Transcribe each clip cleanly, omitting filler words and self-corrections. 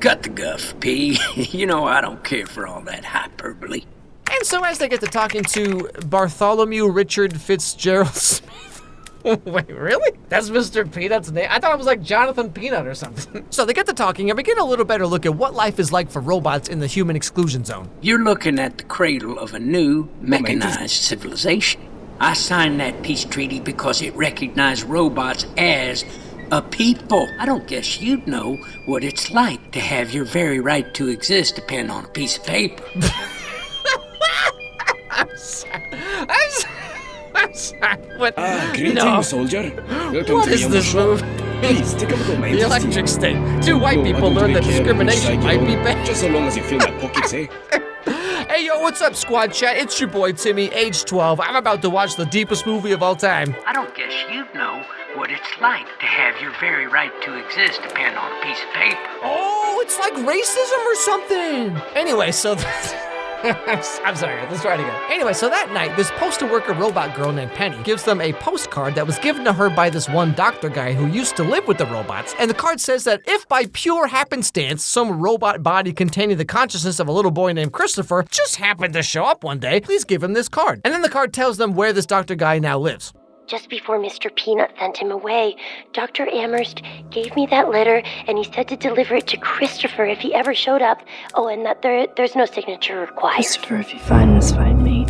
Cut the guff, P. You know I don't care for all that hyperbole. And so as they get to talking to Bartholomew Richard Fitzgerald Smith. Wait, really? That's Mr. Peanut's name? I thought it was like Jonathan Peanut or something. So they get to talking and we get a little better look at what life is like for robots in the human exclusion zone. You're looking at the cradle of a new, mechanized civilization. I signed that peace treaty because it recognized robots as a people. I don't guess you'd know what it's like to have your very right to exist depend on a piece of paper. I'm sorry. What? Greetings, soldier. Welcome What to is the this show. movie? Please take a look at my The Electric State. Two white people learn that discrimination might be bad. Just so long as you fill my pockets, eh? Hey, yo, what's up, squad chat? It's your boy, Timmy, age 12. I'm about to watch the deepest movie of all time. I don't guess you'd know what it's like to have your very right to exist depend on a piece of paper. Oh, it's like racism or something. Anyway, so... I'm sorry, let's try it again. Anyway, so that night, this postal worker robot girl named Penny gives them a postcard that was given to her by this one doctor guy who used to live with the robots. And the card says that if by pure happenstance, some robot body containing the consciousness of a little boy named Christopher just happened to show up one day, please give him this card. And then the card tells them where this doctor guy now lives. Just before Mr. Peanut sent him away, Dr. Amherst gave me that letter, and he said to deliver it to Christopher if he ever showed up. Oh, and that there's no signature required. Christopher, if you find us, find me.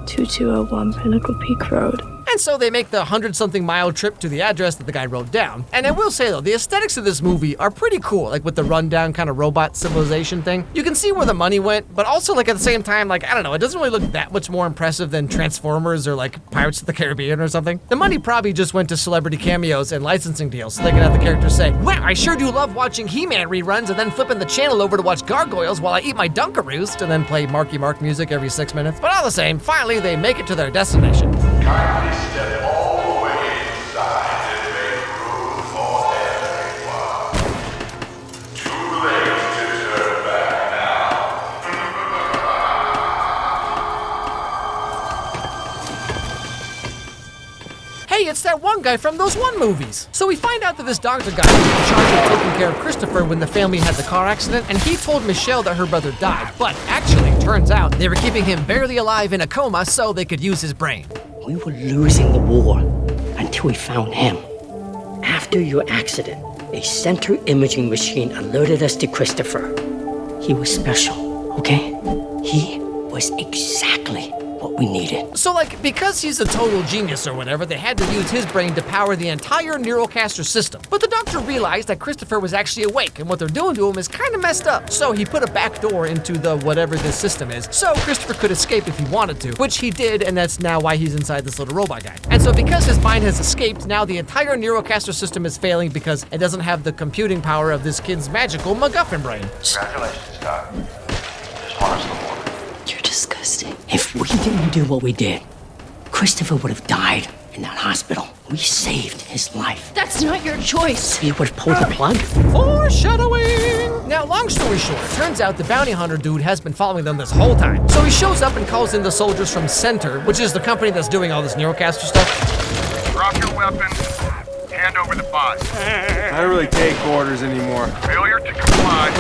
2201 Pinnacle Peak Road. And so they make the 100-something mile trip to the address that the guy wrote down. And I will say though, the aesthetics of this movie are pretty cool, like with the rundown kind of robot civilization thing. You can see where the money went, but also like at the same time, like, I don't know, it doesn't really look that much more impressive than Transformers or like Pirates of the Caribbean or something. The money probably just went to celebrity cameos and licensing deals, so they can have the characters say, "Well, I sure do love watching He-Man reruns and then flipping the channel over to watch Gargoyles while I eat my Dunkaroos," and then play Marky Mark music every 6 minutes. But all the same, finally they make it to their destination. Kindly step all the way inside and make room for everyone. Too late to turn back now. Hey, it's that one guy from those one movies. So we find out that this doctor guy was in charge of taking care of Christopher when the family had the car accident, and he told Michelle that her brother died. But actually, turns out they were keeping him barely alive in a coma so they could use his brain. We were losing the war until we found him. After your accident, a center imaging machine alerted us to Christopher. He was special, okay? He was exactly what we needed. So like, because he's a total genius or whatever, they had to use his brain to power the entire neurocaster system. But the doctor realized that Christopher was actually awake, and what they're doing to him is kind of messed up. So he put a back door into the whatever this system is, so Christopher could escape if he wanted to, which he did, and that's now why he's inside this little robot guy. And so because his mind has escaped, now the entire neurocaster system is failing because it doesn't have the computing power of this kid's magical MacGuffin brain. Congratulations, Doc. Just want us the war. You're disgusting. If we didn't do what we did, Christopher would have died in that hospital. We saved his life. That's not your choice. We would have pulled the plug. Foreshadowing! Now, long story short, it turns out the bounty hunter dude has been following them this whole time. So he shows up and calls in the soldiers from Center, which is the company that's doing all this neurocaster stuff. Drop your weapon. Hand over the body. I don't really take orders anymore. Failure to comply.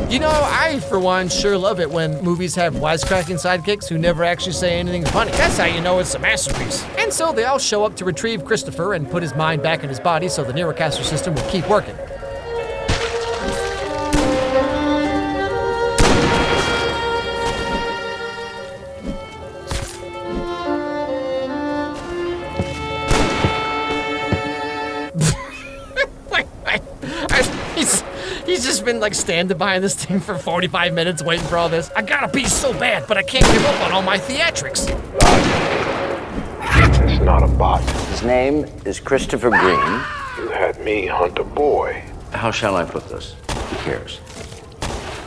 You know, I, for one, sure love it when movies have wisecracking sidekicks who never actually say anything funny. That's how you know it's a masterpiece. And so they all show up to retrieve Christopher and put his mind back in his body so the neurocaster system will keep working. He's just been like standing behind this thing for 45 minutes waiting for all this. I gotta pee so bad, but I can't give up on all my theatrics. It's not a bot. His name is Christopher Green. You had me hunt a boy. How shall I put this? Who cares?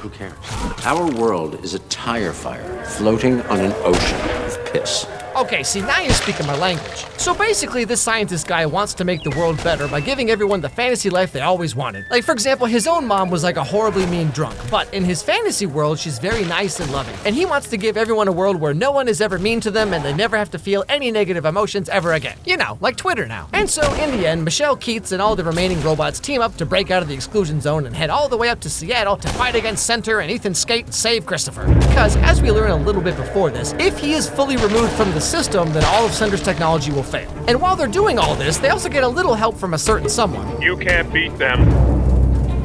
Who cares? Our world is a tire fire floating on an ocean of piss. Okay, see, now you're speaking my language. So basically, this scientist guy wants to make the world better by giving everyone the fantasy life they always wanted. Like, for example, his own mom was like a horribly mean drunk, but in his fantasy world, she's very nice and loving. And he wants to give everyone a world where no one is ever mean to them and they never have to feel any negative emotions ever again. You know, like Twitter now. And so, in the end, Michelle Keats and all the remaining robots team up to break out of the exclusion zone and head all the way up to Seattle to fight against Center and Ethan Skate and save Christopher. Because, as we learned a little bit before this, if he is fully removed from the system, then all of Center's technology will fail. And while they're doing all this, they also get a little help from a certain someone. You can't beat them.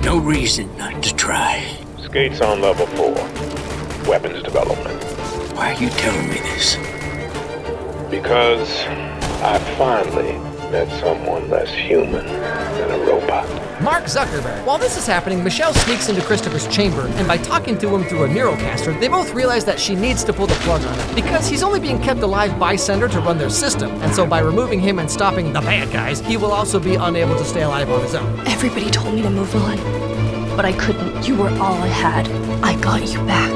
No reason not to try. Skate's on level 4. Weapons development. Why are you telling me this? Because I finally met someone less human than a robot. Mark Zuckerberg. While this is happening, Michelle sneaks into Christopher's chamber, and by talking to him through a neurocaster, they both realize that she needs to pull the plug on him, because he's only being kept alive by Center to run their system, and so by removing him and stopping the bad guys, he will also be unable to stay alive on his own. Everybody told me to move on, but I couldn't. You were all I had. I got you back.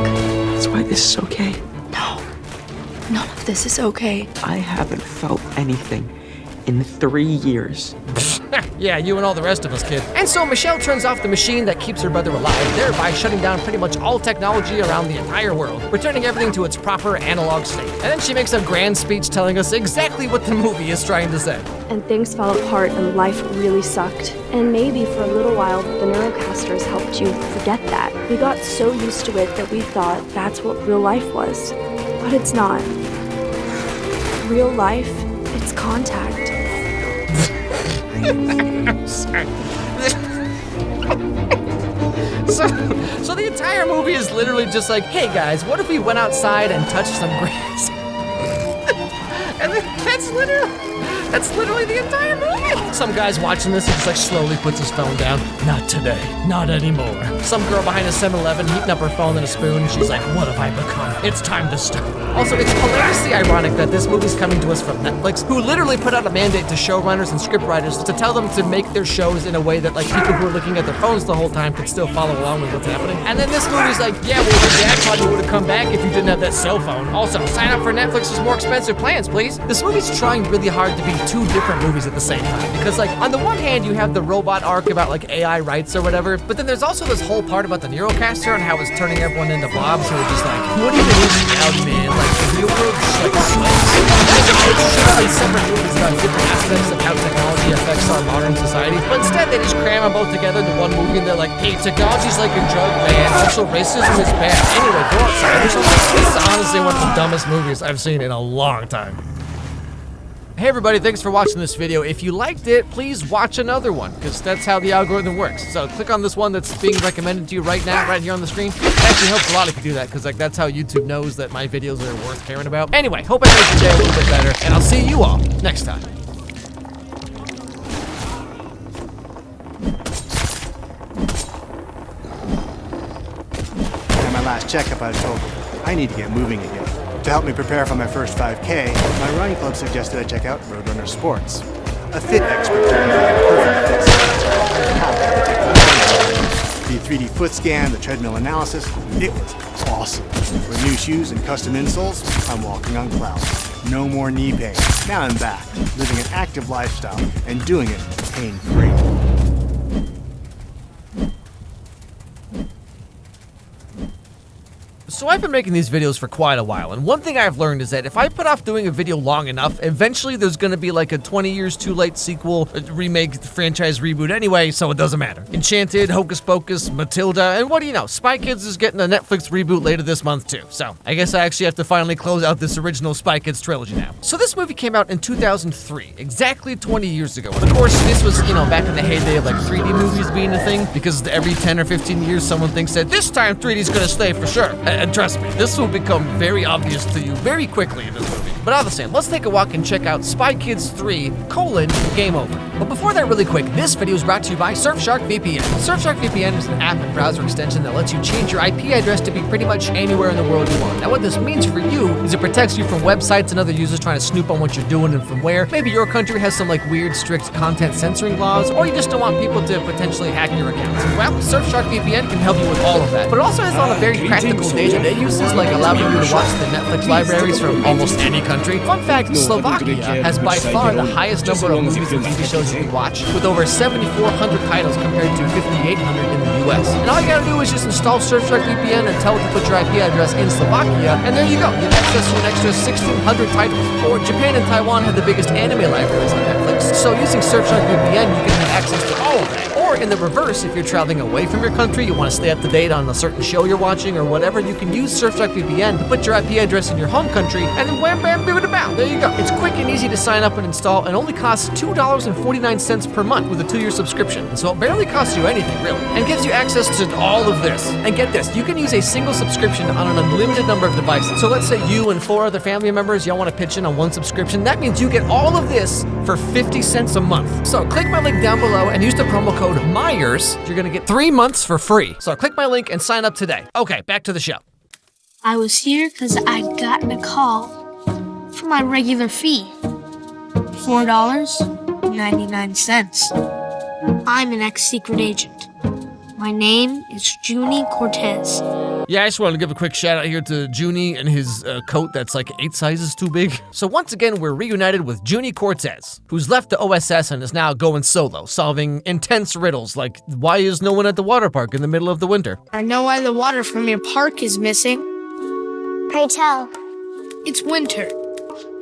That's why this is okay. No, none of this is okay. I haven't felt anything in 3 years. Yeah, you and all the rest of us, kid. And so Michelle turns off the machine that keeps her brother alive, thereby shutting down pretty much all technology around the entire world, returning everything to its proper analog state. And then she makes a grand speech telling us exactly what the movie is trying to say. And things fell apart and life really sucked. And maybe for a little while, the neurocasters helped you forget that. We got so used to it that we thought that's what real life was. But it's not. Real life, it's contact. So the entire movie is literally just like, hey guys, what if we went outside and touched some grass? And that's literally the entire movie. Some guy's watching this and just like slowly puts his phone down. Not today, not anymore. Some girl behind a 7-Eleven heating up her phone in a spoon. She's like, what have I become? It's time to stop. Also, it's hilariously ironic that this movie's coming to us from Netflix, who literally put out a mandate to showrunners and scriptwriters to tell them to make their shows in a way that like people who are looking at their phones the whole time could still follow along with what's happening. And then this movie's like, yeah, well, your dad probably would have come back if you didn't have that cell phone. Also, sign up for Netflix's more expensive plans, please. This movie's trying really hard to be two different movies at the same time. Because like, on the one hand, you have the robot arc about like AI rights or whatever, but then there's also this whole part about the neurocaster and how it's turning everyone into blobs who are just like, what even is reality, man? Like, the real world just like sucks. Separate movies about different aspects of how technology affects our modern society, but instead they just cram them both together into one movie and they're like, hey, technology's like a drug, man. Also, racism is bad. Anyway, go outside or something. This is honestly one of the dumbest movies I've seen in a long time. Hey everybody, thanks for watching this video. If you liked it, please watch another one, because that's how the algorithm works. So click on this one that's being recommended to you right now, right here on the screen. It actually helps a lot if you do that, because like that's how YouTube knows that my videos are worth caring about. Anyway, hope I made your day a little bit better, and I'll see you all next time. At my last checkup, I was told I need to get moving again. To help me prepare for my first 5K, my running club suggested I check out Roadrunner Sports. A fit expert told me I had perfect fit. The 3D foot scan, the treadmill analysis, it was awesome. With new shoes and custom insoles, I'm walking on clouds. No more knee pain. Now I'm back, living an active lifestyle and doing it pain-free. So I've been making these videos for quite a while, and one thing I've learned is that if I put off doing a video long enough, eventually there's gonna be like a 20 years too late sequel, a remake, franchise reboot anyway, so it doesn't matter. Enchanted, Hocus Pocus, Matilda, and what do you know, Spy Kids is getting a Netflix reboot later this month too, so I guess I actually have to finally close out this original Spy Kids trilogy now. So this movie came out in 2003, exactly 20 years ago, and of course this was, you know, back in the heyday of like 3D movies being a thing, because every 10 or 15 years someone thinks that this time 3D's gonna stay for sure. And trust me, this will become very obvious to you very quickly in this movie. But all the same, let's take a walk and check out Spy Kids 3: Game Over. But before that, really quick, this video is brought to you by Surfshark VPN. Surfshark VPN is an app and browser extension that lets you change your IP address to be pretty much anywhere in the world you want. Now what this means for you is it protects you from websites and other users trying to snoop on what you're doing and from where. Maybe your country has some like weird, strict content censoring laws, or you just don't want people to potentially hack your accounts. Well, Surfshark VPN can help you with all of that. But it also has a lot of very practical day-to-day uses, like allowing you to watch the Netflix libraries from almost any country. Fun fact, Slovakia has by far the highest number of movies and TV shows you can watch, with over 7,400 titles compared to 5,800 in the US. And all you gotta do is just install Surfshark VPN and tell it to put your IP address in Slovakia, and there you go. You have access to an extra 1,600 titles. Or Japan and Taiwan have the biggest anime libraries on Netflix, so using Surfshark VPN, you can have access to all of that. Or in the reverse, if you're traveling away from your country, you want to stay up to date on a certain show you're watching or whatever, you can use Surfshark VPN to put your IP address in your home country, and then wham bam bam bam, there you go. It's quick and easy to sign up and install, and only costs $2.49 per month with a 2-year subscription. And so it barely costs you anything, really, and gives you access to all of this. And get this, you can use a single subscription on an unlimited number of devices. So let's say you and 4 other family members, y'all want to pitch in on one subscription. That means you get all of this for 50 cents a month. So click my link down below and use the promo code MYERS. You're gonna get 3 months for free. So click my link and sign up today. Okay, back to the show. I was here because I'd gotten a call for my regular fee. $4.99. I'm an ex-secret agent. My name is Junie Cortez. Yeah, I just wanted to give a quick shout out here to Junie and his coat that's like 8 sizes too big. So once again, we're reunited with Junie Cortez, who's left the OSS and is now going solo, solving intense riddles like why is no one at the water park in the middle of the winter? I know why the water from your park is missing. Pray tell. It's winter.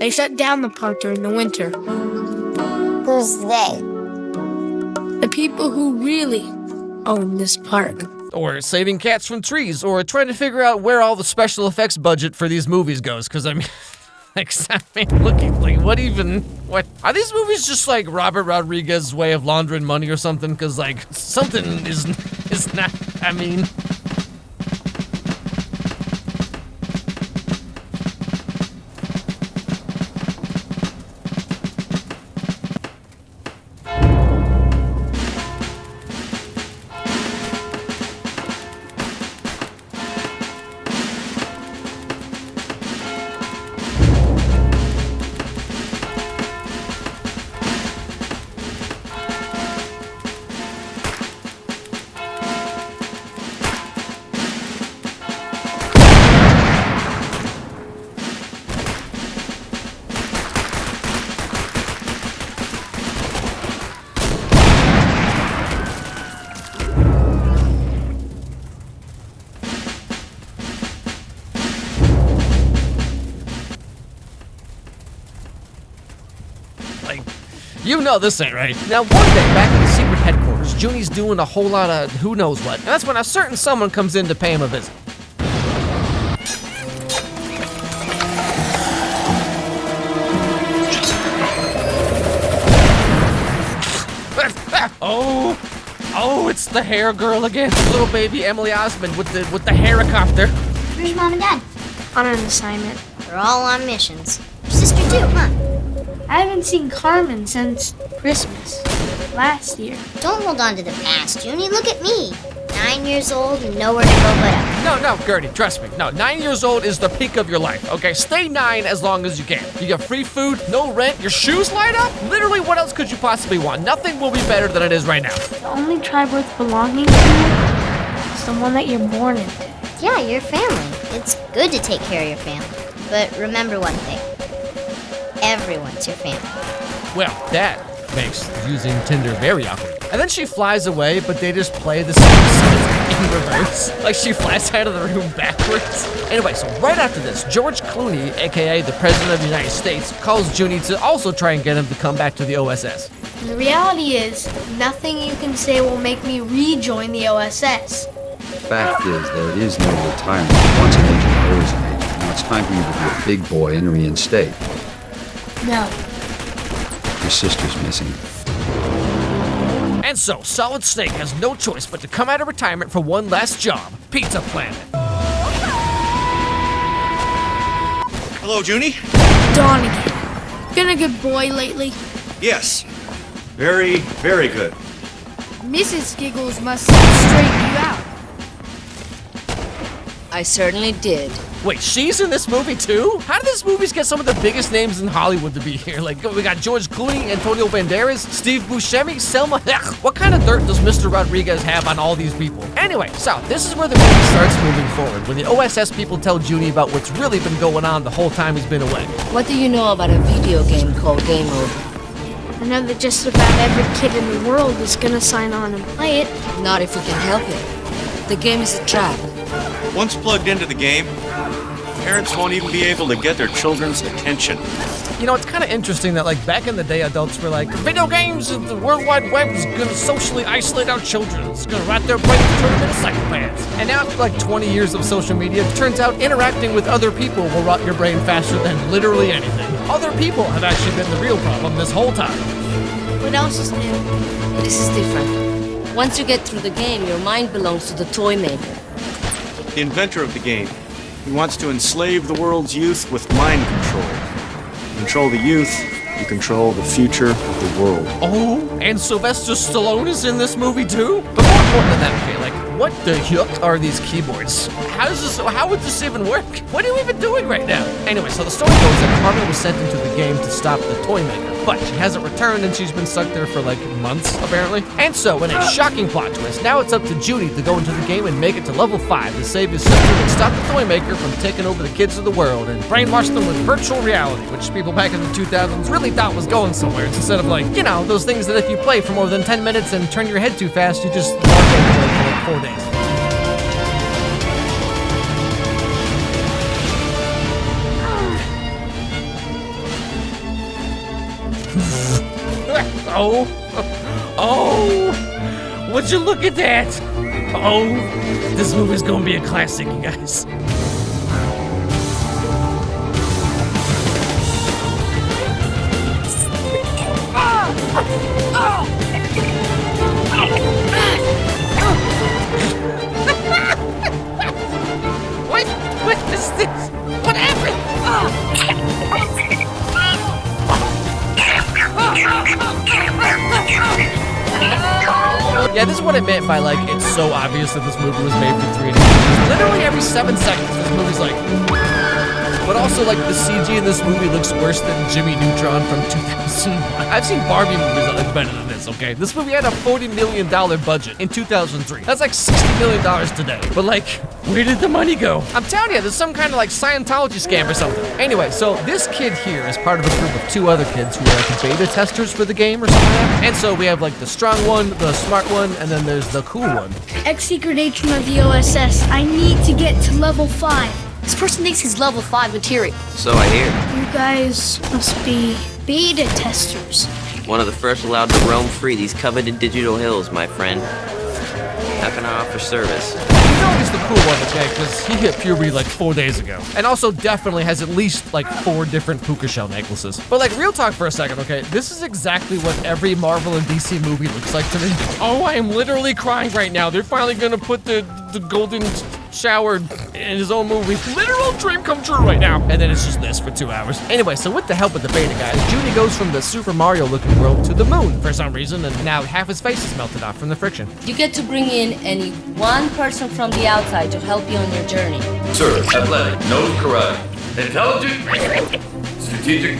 They shut down the park during the winter. Who's they? The people who really own this park. Or saving cats from trees, or trying to figure out where all the special effects budget for these movies goes, because I mean, what are these movies just like Robert Rodriguez's way of laundering money or something? Because like, something is not, I mean... You know this ain't right. Now, one day, back in the secret headquarters, Junie's doing a whole lot of who knows what. And that's when a certain someone comes in to pay him a visit. Oh, it's the hair girl again. Little baby Emily Osmond with the helicopter. Where's Mom and Dad? On an assignment. They're all on missions. Your sister too, huh? I haven't seen Carmen since Christmas last year. Don't hold on to the past, Junie. Look at me. 9 years old and nowhere to go but up. No, Gertie, trust me. No, 9 years old is the peak of your life, okay? Stay 9 as long as you can. You get free food, no rent, your shoes light up? Literally, what else could you possibly want? Nothing will be better than it is right now. The only tribe worth belonging to is the one that you're born into. Yeah, your family. It's good to take care of your family. But remember one thing. Everyone's your family. Well, that makes using Tinder very awkward. And then she flies away, but they just play the same scene in reverse. Like she flies out of the room backwards. Anyway, so right after this, George Clooney, aka the President of the United States, calls Junie to also try and get him to come back to the OSS. And the reality is, nothing you can say will make me rejoin the OSS. The fact is, there is no retirement. Once an agent, always an agent. Now it's time for you to be a big boy and reinstate. No. Your sister's missing. And so, Solid Snake has no choice but to come out of retirement for one last job, Pizza Planet. Hello, Junie? Dawn again. Been a good boy lately? Yes. Very, very good. Mrs. Giggles must have straightened you out. I certainly did. Wait, she's in this movie too? How did these movies get some of the biggest names in Hollywood to be here? Like, we got George Clooney, Antonio Banderas, Steve Buscemi, Selma. What kind of dirt does Mr. Rodriguez have on all these people? Anyway, so this is where the movie starts moving forward, when the OSS people tell Junie about what's really been going on the whole time he's been away. What do you know about a video game called Game Over? I know that just about every kid in the world is gonna sign on and play it. Not if we can help it. The game is a trap. Once plugged into the game, parents won't even be able to get their children's attention. You know, it's kind of interesting that, like, back in the day, adults were like, video games and the World Wide Web is gonna socially isolate our children. It's gonna rot their brains and turn them into psychopaths. And now, after like 20 years of social media, it turns out interacting with other people will rot your brain faster than literally anything. Other people have actually been the real problem this whole time. What else is new? This is different. Once you get through the game, your mind belongs to the toy maker. The inventor of the game. He wants to enslave the world's youth with mind control. You control the youth, you control the future of the world. Oh, and Sylvester Stallone is in this movie too? But more important than that, okay, like, what the yuck are these keyboards? How would this even work? What are you even doing right now? Anyway, so the story goes that Carmen was sent into the game to stop the toy maker. But she hasn't returned and she's been stuck there for like months, apparently. And so, in a shocking plot twist, now it's up to Junie to go into the game and make it to level 5 to save his sister and stop the toy maker from taking over the kids of the world and brainwash them with virtual reality, which people back in the 2000s really thought was going somewhere. Instead of like, you know, those things that if you play for more than 10 minutes and turn your head too fast, you just walk away for like 4 days. Oh, would you look at that? Oh, this movie's gonna be a classic, you guys. What is this? What happened? Yeah, this is what I meant by, like, it's so obvious that this movie was made for 3D. Literally every 7 seconds, this movie's like... But also, like, the CG in this movie looks worse than Jimmy Neutron from 2001. I've seen Barbie movies that look better than this, okay? This movie had a $40 million budget in 2003. That's like $60 million today. But, like, where did the money go? I'm telling you, there's some kind of, like, Scientology scam or something. Anyway, so this kid here is part of a group of 2 other kids who are, like, beta testers for the game or something like that. And so we have, like, the strong one, the smart one, and then there's the cool one. Ex-secret agent of the OSS, I need to get to level 5. This person thinks he's level 5 material. So I hear. You guys must be beta testers. One of the first allowed to roam free these coveted digital hills, my friend. How can I offer service? You know he's the cool one, okay? Because he hit puberty like 4 days ago. And also definitely has at least like 4 different puka shell necklaces. But like real talk for a second, okay? This is exactly what every Marvel and DC movie looks like to me. Oh, I am literally crying right now. They're finally gonna put the golden shower in his own movie. Literal dream come true right now. And then it's just this for 2 hours. Anyway, so with the help of the beta guys, Junie goes from the Super Mario looking world to the moon for some reason, and now half his face is melted off from the friction. You get to bring in any one person from the outside to help you on your journey. Sir, athletic, knows karate. Intelligent, strategic,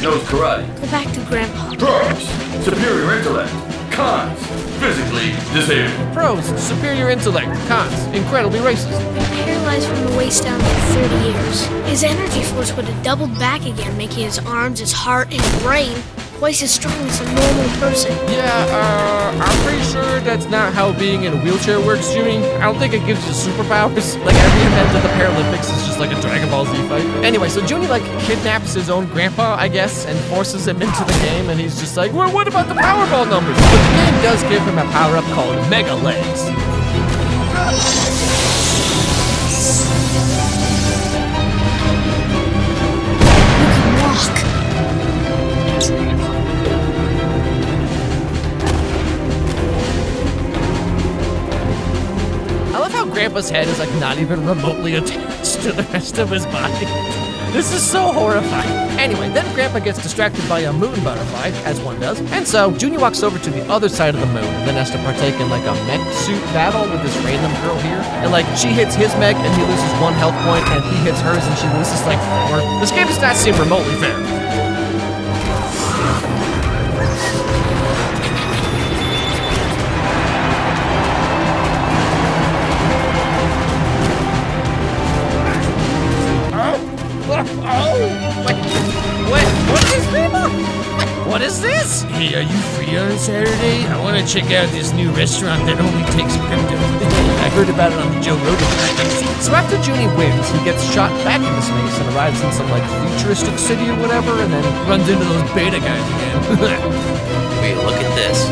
knows karate. Go back to Grandpa. Pros, superior intellect. Cons, physically disabled. Pros, superior intellect. Cons, incredibly racist. Paralyzed from the waist down for 30 years. His energy force would have doubled back again, making his arms, his heart, and brain twice as strong as a normal person. Yeah, I'm pretty sure that's not how being in a wheelchair works, Junie. I don't think it gives you superpowers. Like every event at the Paralympics is just like a Dragon Ball Z fight. Anyway, so Junie like kidnaps his own grandpa, I guess, and forces him into the game, and he's just like, well, what about the Powerball numbers? But the game does give him a power-up called Mega Legs. Grandpa's head is like not even remotely attached to the rest of his body. This is so horrifying. Anyway, then Grandpa gets distracted by a moon butterfly, as one does, and so Junie walks over to the other side of the moon and then has to partake in like a mech suit battle with this random girl here. And like, she hits his mech and he loses 1 health point, and he hits hers and she loses like 4. This game does not seem remotely fair. What is this, Grandma? What is this? Hey, are you free on Saturday? I want to check out this new restaurant that only takes crypto. I heard about it on the Joe Rogan podcast. So after Junie wins, he gets shot back into space and arrives in some like futuristic city or whatever, and then runs into those beta guys again. Wait, look at this.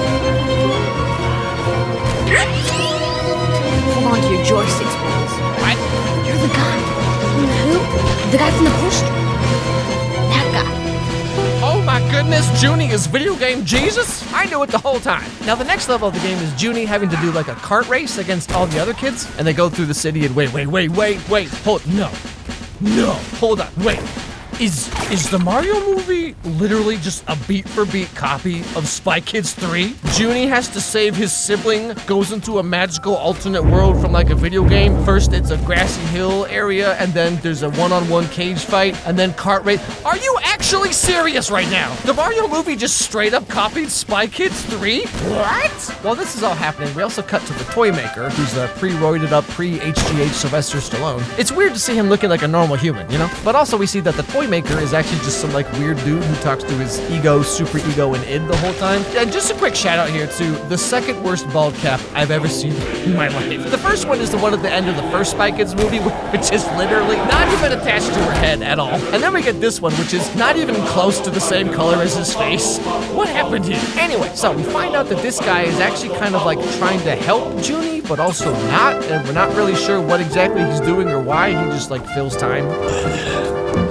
Hold on to your joysticks, boys. What? You're the guy. Who? The guy from the poster. That guy. Oh my goodness, Junie is video game Jesus? I knew it the whole time. Now the next level of the game is Junie having to do like a kart race against all the other kids, and they go through the city and wait, hold on, wait. Is the Mario movie literally just a beat-for-beat copy of Spy Kids 3? Junie has to save his sibling, goes into a magical alternate world from like a video game. First it's a grassy hill area, and then there's a one-on-one cage fight, and then kart race. Are you actually serious right now? The Mario movie just straight up copied Spy Kids 3? What? While this is all happening, we also cut to the toy maker, who's a pre-roided up, pre-HGH Sylvester Stallone. It's weird to see him looking like a normal human, you know? But also we see that the toy maker is actually just some like weird dude who talks to his ego, super ego, and id the whole time. And just a quick shout out here to the second worst bald cap I've ever seen in my life. The first one is the one at the end of the first Spy Kids movie, which is literally not even attached to her head at all. And then we get this one, which is not even close to the same color as his face. What happened here? Anyway, so we find out that this guy is actually kind of like trying to help Junie, but also not, and we're not really sure what exactly he's doing or why. He just like fills time.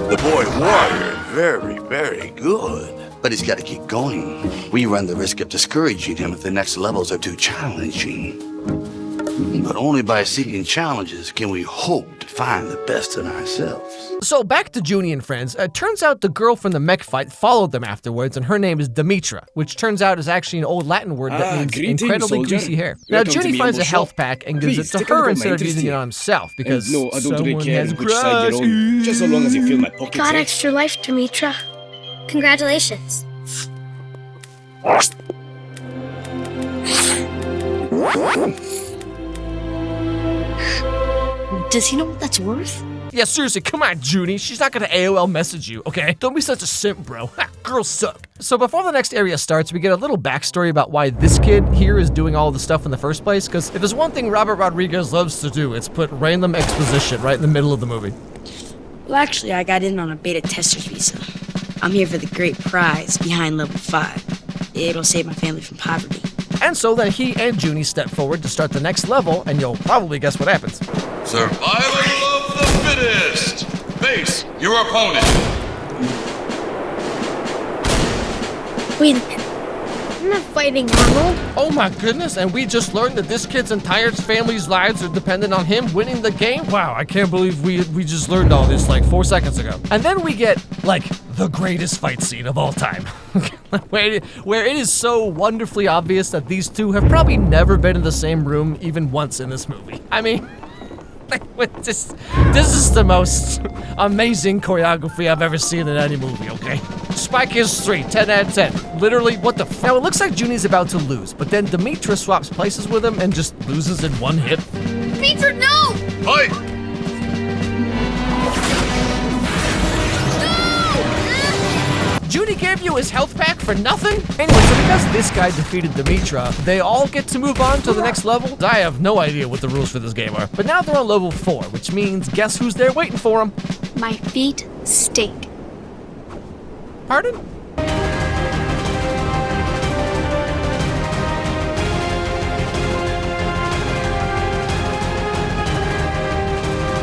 The boy warrior, very, very good. But he's got to keep going. We run the risk of discouraging him if the next levels are too challenging. But only by seeking challenges can we hope to find the best in ourselves. So back to Junie and friends. Turns out the girl from the mech fight followed them afterwards, and her name is Demetra, which turns out is actually an old Latin word that means incredibly greasy hair. Now Junie finds a health pack and gives it to her instead of using it on himself because no, I don't really care has which side you're on, just so long as you fill my pockets. Got extra life, Demetra. Congratulations. Does he know what that's worth? Yeah, seriously, come on, Junie. She's not gonna AOL message you, okay? Don't be such a simp, bro. Ha, girls suck. So before the next area starts, we get a little backstory about why this kid here is doing all the stuff in the first place, because if there's one thing Robert Rodriguez loves to do, it's put random exposition right in the middle of the movie. Well, actually, I got in on a beta tester's visa. I'm here for the great prize behind level 5. It'll save my family from poverty. And so then he and Junie step forward to start the next level, and you'll probably guess what happens. Survival of the fittest. Face your opponent. Wait a minute. I'm not fighting Arnold. Oh my goodness, and we just learned that this kid's entire family's lives are dependent on him winning the game? Wow, I can't believe we just learned all this like 4 seconds ago. And then we get, like, the greatest fight scene of all time. where it is so wonderfully obvious that these two have probably never been in the same room even once in this movie. I mean, this is the most amazing choreography I've ever seen in any movie, okay? Spy Kids 3, 10 out of 10. Literally, what the f— Now, it looks like Junie's about to lose, but then Demetra swaps places with him and just loses in one hit. Demetra, no! Fight! Junie gave you his health pack for nothing? Anyway, so because this guy defeated Demetra, they all get to move on to the next level? I have no idea what the rules for this game are. But now they're on level 4, which means guess who's there waiting for them? My feet stink. Pardon?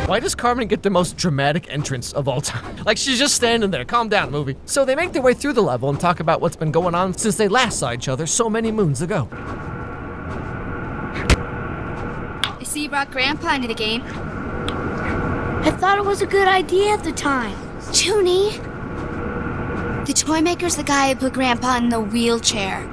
Why does Carmen get the most dramatic entrance of all time? Like, she's just standing there. Calm down, movie. So they make their way through the level and talk about what's been going on since they last saw each other so many moons ago. I see you brought Grandpa into the game. I thought it was a good idea at the time. Junie. The toy maker's the guy who put Grandpa in the wheelchair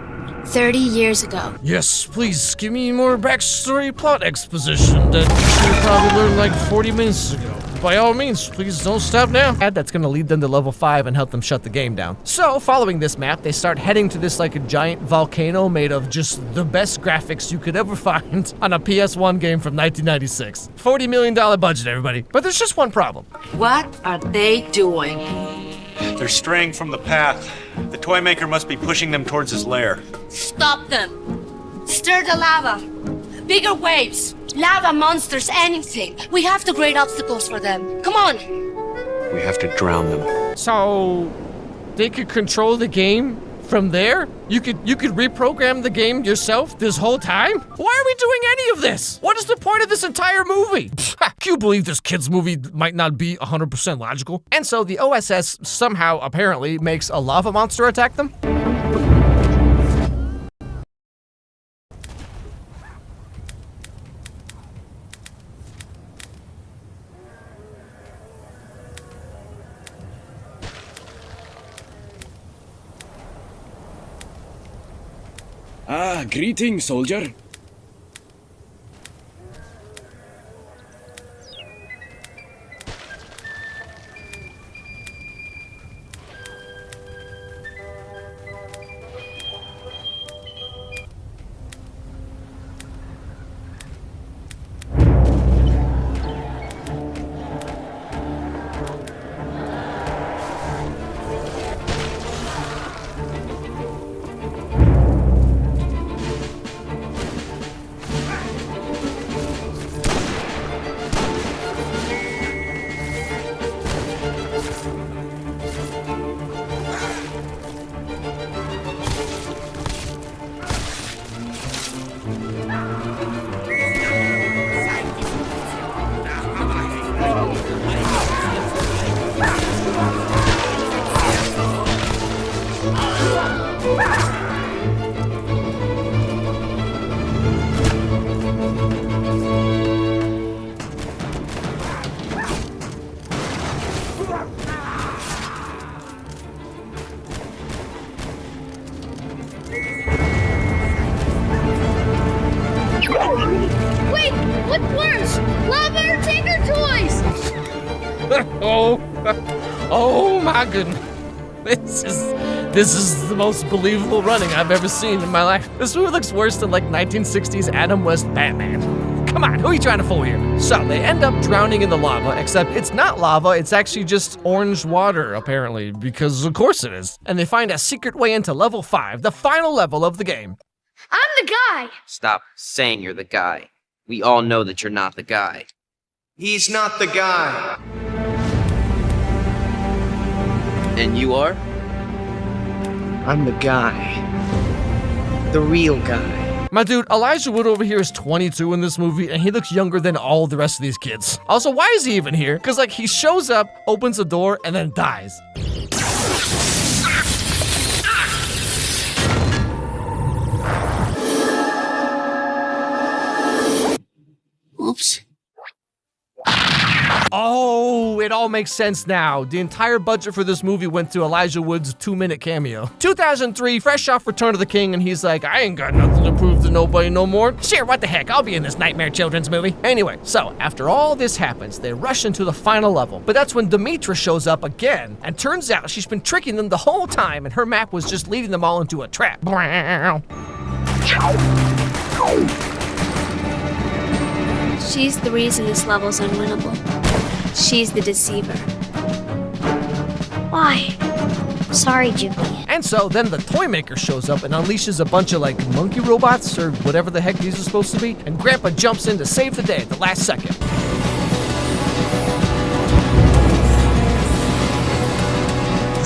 30 years ago. Yes, please give me more backstory plot exposition that you should have probably learned like 40 minutes ago. By all means, please don't stop now. That's gonna lead them to level 5 and help them shut the game down. So, following this map, they start heading to this like a giant volcano made of just the best graphics you could ever find on a PS1 game from 1996. $40 million budget, everybody. But there's just one problem. What are they doing? They're straying from the path. The toy maker must be pushing them towards his lair. Stop them. Stir the lava. Bigger waves. Lava monsters, anything. We have to create obstacles for them. Come on. We have to drown them. So, they could control the game from there? You could reprogram the game yourself this whole time? Why are we doing any of this? What is the point of this entire movie? Can you believe this kid's movie might not be 100% logical? And so the OSS somehow apparently makes a lava monster attack them? Ah, greetings, soldier. Wait, what's worse? Lava or Tinker Toys? Oh my goodness. This is the most believable running I've ever seen in my life. This movie looks worse than like 1960s Adam West Batman. Come on, who are you trying to fool here? So they end up drowning in the lava, except it's not lava, it's actually just orange water, apparently, because of course it is. And they find a secret way into level 5, the final level of the game. I'm the guy. Stop saying you're the guy. We all know that you're not the guy. He's not the guy. And you are? I'm the guy. The real guy. My dude, Elijah Wood over here is 22 in this movie, and he looks younger than all the rest of these kids. Also, why is he even here? Because, like, he shows up, opens the door, and then dies. Oops. Oh, it all makes sense now. The entire budget for this movie went to Elijah Wood's 2-minute cameo. 2003, fresh off Return of the King, and he's like, I ain't got nothing to prove to nobody no more. Sure, what the heck, I'll be in this nightmare children's movie. Anyway, so after all this happens, they rush into the final level. But that's when Demetra shows up again, and turns out she's been tricking them the whole time, and her map was just leading them all into a trap. She's the reason this level's unwinnable. She's the deceiver. Why? Sorry, Junie. And so then the toy maker shows up and unleashes a bunch of like monkey robots or whatever the heck these are supposed to be, and Grandpa jumps in to save the day at the last second.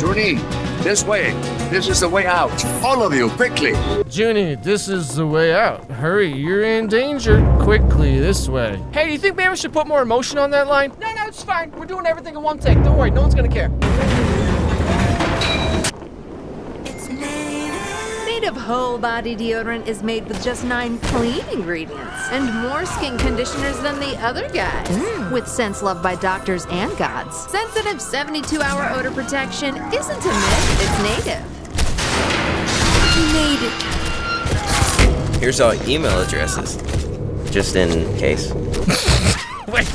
Junie, this way. This is the way out. All of you, quickly. Junie, this is the way out. Hurry, you're in danger. Quickly, this way. Hey, do you think maybe we should put more emotion on that line? No, it's fine. We're doing everything in one take. Don't worry, no one's gonna care. Baby, native whole body deodorant is made with just 9 clean ingredients and more skin conditioners than the other guys. With scents loved by doctors and gods. Sensitive 72-hour odor protection isn't a myth, it's native. Native. Here's our email addresses, just in case.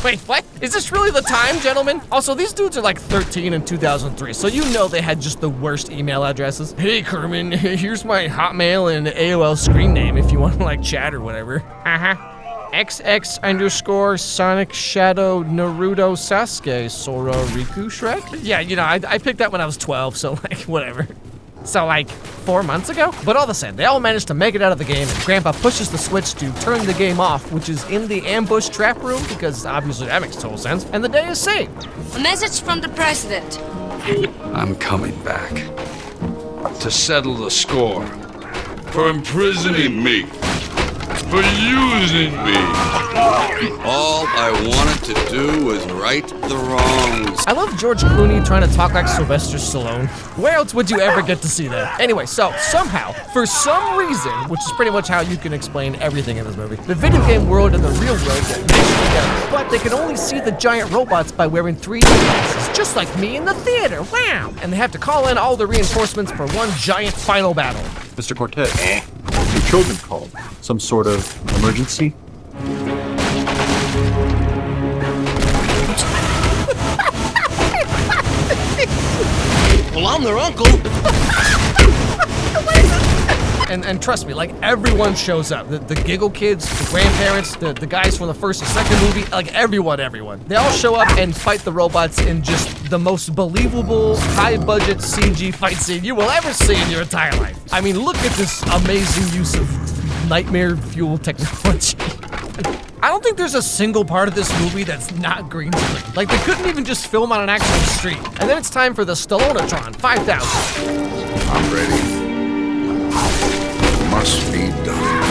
Wait, what? Is this really the time, gentlemen? Also, these dudes are like 13 in 2003, so you know they had just the worst email addresses. Hey, Kerman, here's my Hotmail and AOL screen name if you want to like chat or whatever. XX_ Sonic Shadow Naruto Sasuke Sora Riku Shrek? Yeah, you know, I picked that when I was 12, so like, whatever. So like 4 months ago? But all the same, they all managed to make it out of the game, and Grandpa pushes the switch to turn the game off, which is in the ambush trap room, because obviously that makes total sense, and the day is saved. A message from the president. I'm coming back To settle the score. For imprisoning me. For using me. All I wanted to do was right the wrongs. I love George Clooney trying to talk like Sylvester Stallone. Where else would you ever get to see that? Anyway, so somehow, for some reason, which is pretty much how you can explain everything in this movie, the video game world and the real world get mixed together. But they can only see the giant robots by wearing 3D glasses, just like me in the theater. Wow! And they have to call in all the reinforcements for one giant final battle. Mr. Cortez, your children called. Some sort of emergency? Well, I'm their uncle. And trust me, like everyone shows up. The Giggle kids, the grandparents, the guys from the first and second movie, like everyone. They all show up and fight the robots in just the most believable, high-budget CG fight scene you will ever see in your entire life. I mean, look at this amazing use of nightmare fuel technology. I don't think there's a single part of this movie that's not green screen. Like, they couldn't even just film on an actual street. And then it's time for the Stallonatron 5000. I'm ready. Must be done.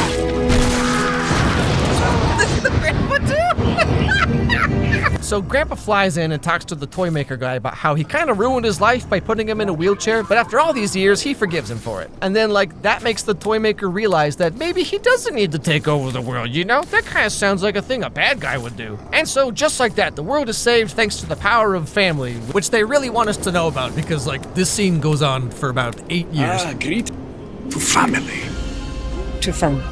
So Grandpa flies in and talks to the toy maker guy about how he kind of ruined his life by putting him in a wheelchair, but after all these years, he forgives him for it. And then, like, that makes the toy maker realize that maybe he doesn't need to take over the world, you know? That kind of sounds like a thing a bad guy would do. And so, just like that, the world is saved thanks to the power of family, which they really want us to know about because, like, this scene goes on for about 8 years. Greet to family. To family.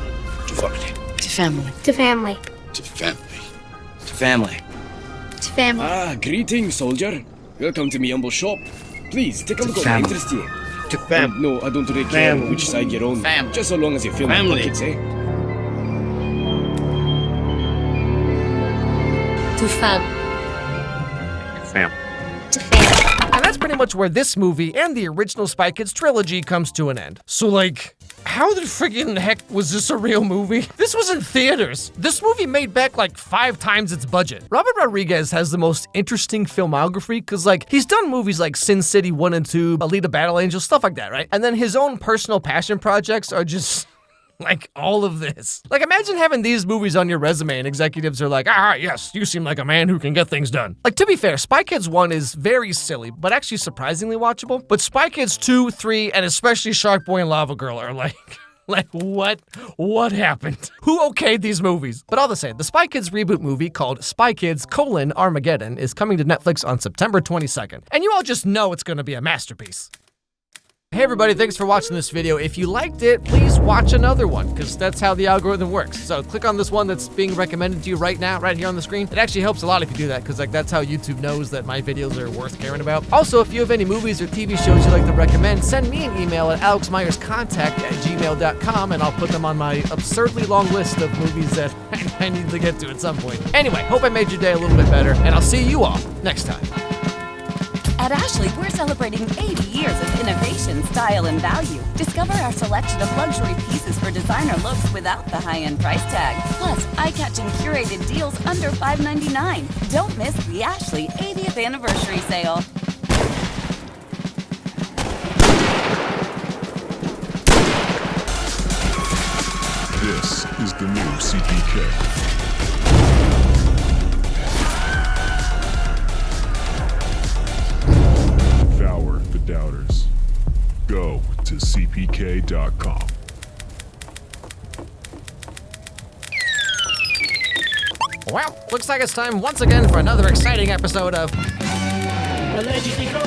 To family. To family. To family. To family. To family. To family. Greetings, soldier. Welcome to my humble shop. Please, take a look at my family. interest here. To family. No, I don't really care Family. which side you're on. Family. Just so long as you fill my Family. pockets, eh? To family. Family. And that's pretty much where this movie and the original Spy Kids trilogy comes to an end. So, like, how the friggin' heck was this a real movie? This was in theaters. This movie made back like 5 times its budget. Robert Rodriguez has the most interesting filmography because, like, he's done movies like Sin City 1 and 2, Alita Battle Angel, stuff like that, right? And then his own personal passion projects are just like all of this. Like, imagine having these movies on your resume and executives are like, yes, you seem like a man who can get things done. Like, to be fair, Spy Kids 1 is very silly, but actually surprisingly watchable. But Spy Kids 2, 3, and especially Shark Boy and Lava Girl are like what happened? Who okayed these movies? But all the same, the Spy Kids reboot movie called Spy Kids: Armageddon is coming to Netflix on September 22nd. And you all just know it's gonna be a masterpiece. Hey everybody, thanks for watching this video. If you liked it, please watch another one, because that's how the algorithm works. So click on this one that's being recommended to you right now, right here on the screen. It actually helps a lot if you do that, because like that's how YouTube knows that my videos are worth caring about. Also, if you have any movies or TV shows you'd like to recommend, send me an email at alexmyerscontact@gmail.com and I'll put them on my absurdly long list of movies that I need to get to at some point. Anyway, hope I made your day a little bit better, and I'll see you all next time. At Ashley, we're celebrating 80 years of innovation, style, and value. Discover our selection of luxury pieces for designer looks without the high-end price tag. Plus, eye-catching curated deals under $5.99. Don't miss the Ashley 80th anniversary sale. This is the new CPK. Doubters. Go to cpk.com. Well, looks like it's time once again for another exciting episode of Allegedly grown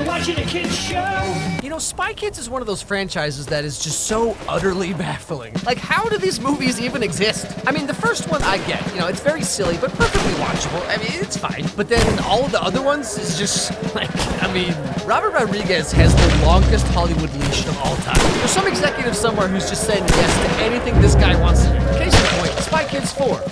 watching a kid's show. You know, Spy Kids is one of those franchises that is just so utterly baffling. Like, how do these movies even exist? I mean, the first one I get, you know, it's very silly, but perfectly watchable. I mean, it's fine. But then all of the other ones is just, like, I mean, Robert Rodriguez has the longest Hollywood leash of all time. There's some executive somewhere who's just saying yes to anything this guy wants to do. Case in point, Spy Kids 4,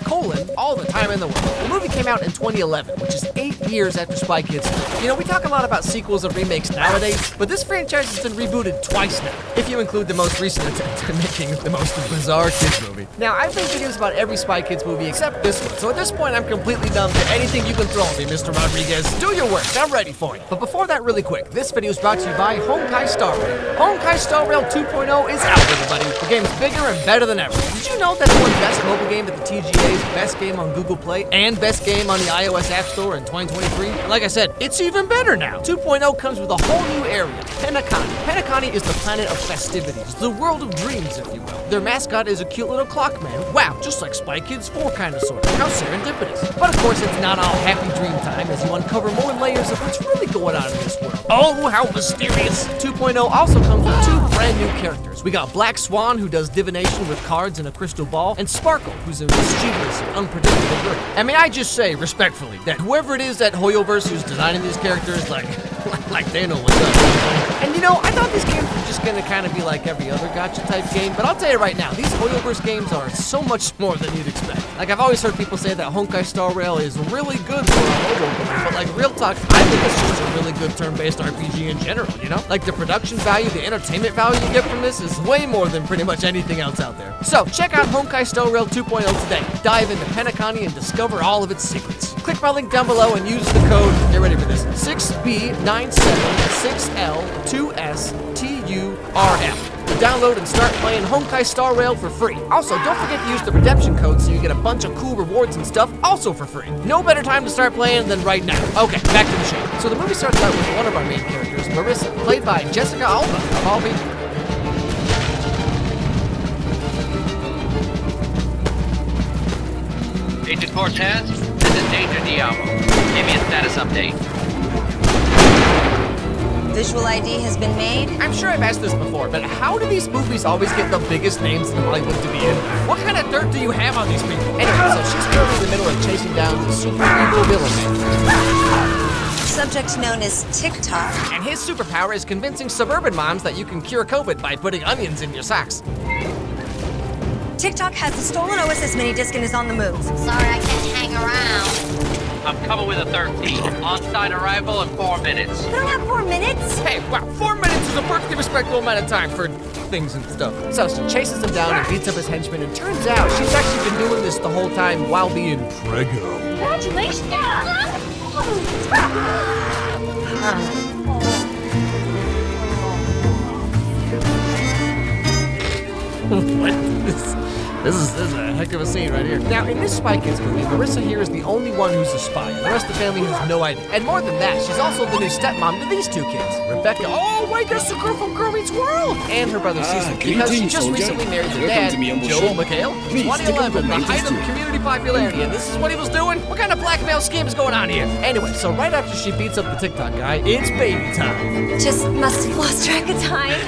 all the time in the world. The movie came out in 2011, which is 8 years after Spy Kids 3. You know, we talk a lot about sequels and remakes nowadays, but this franchise has been rebooted twice now, if you include the most recent attempt at making the most bizarre kids movie. Now, I've made videos about every Spy Kids movie except this one, so at this point I'm completely numb to anything you can throw at me, Mr. Rodriguez. Do your work, I'm ready for you. But before that, really quick, this video is brought to you by Honkai Star Rail. Honkai Star Rail 2.0 is out, everybody. The game's bigger and better than ever. Did you know that it won Best Mobile Game at the TGA's, Best Game on Google Play, and Best Game on the iOS App Store in 2023? And like I said, it's even better now. 2.0 comes with a whole new area, Penacony. Penacony is the planet of festivities, the world of dreams, if you will. Their mascot is a cute little clock man. Wow, just like Spy Kids 4 kind of sort of. How serendipitous. But of course, it's not all happy dream time as you uncover more layers of what's really going on in this world. Oh, how mysterious. 2.0 also comes with 2 brand new characters. We got Black Swan, who does divination with cards and a crystal ball, and Sparkle, who's a mischievous and unpredictable girl. And may I just say, respectfully, that whoever it is at Hoyoverse who's designing these characters, like they know what's up. And you know, I thought these games were just gonna kind of be like every other gacha type game, but I'll tell you right now, these Hoyoverse games are so much more than you'd expect. Like, I've always heard people say that Honkai Star Rail is really good for a mobile game, but like, real talk, I think it's just a really good turn-based RPG in general, you know? Like, the production value, the entertainment value you get from this is way more than pretty much anything else out there. So, check out Honkai Star Rail 2.0 today. Dive into Penacony and discover all of its secrets. Click my link down below and use the code, get ready for this, 6B976STURF to download and start playing Honkai Star Rail for free. Also, don't forget to use the redemption code so you get a bunch of cool rewards and stuff also for free. No better time to start playing than right now. Okay, back to the show. So the movie starts out with one of our main characters, Marissa, played by Jessica Alba, of all people. Agent Cortez, this is Danger Diablo. Give me a status update. Visual ID has been made. I'm sure I've asked this before, but how do these movies always get the biggest names in Hollywood to be in? What kind of dirt do you have on these people? Anyway, so she's currently in the middle of chasing down the super evil villain man. Subject known as TikTok. And his superpower is convincing suburban moms that you can cure COVID by putting onions in your socks. TikTok has the stolen OSS mini disc and is on the move. Sorry I can't hang around. I'm coming with a 13. On-site arrival in 4 minutes. You don't have 4 minutes? Hey, wow, 4 minutes is a perfectly respectable amount of time for things and stuff. So she chases him down and beats up his henchmen, and turns out she's actually been doing this the whole time while being preggo. Congratulations! What? This is a heck of a scene right here. Now, in this Spy Kids movie, Marissa here is the only one who's a spy. The rest of the family has no idea. And more than that, she's also the new stepmom to these 2 kids. Rebecca, oh wait, that's the girl from Girl Meets World! And her brother Cecil, because she just recently married their dad, Joel McHale. 2011, the height of community popularity, and this is what he was doing? What kind of blackmail scheme is going on here? Anyway, so right after she beats up the TikTok guy, it's baby time. Just must have lost track of time.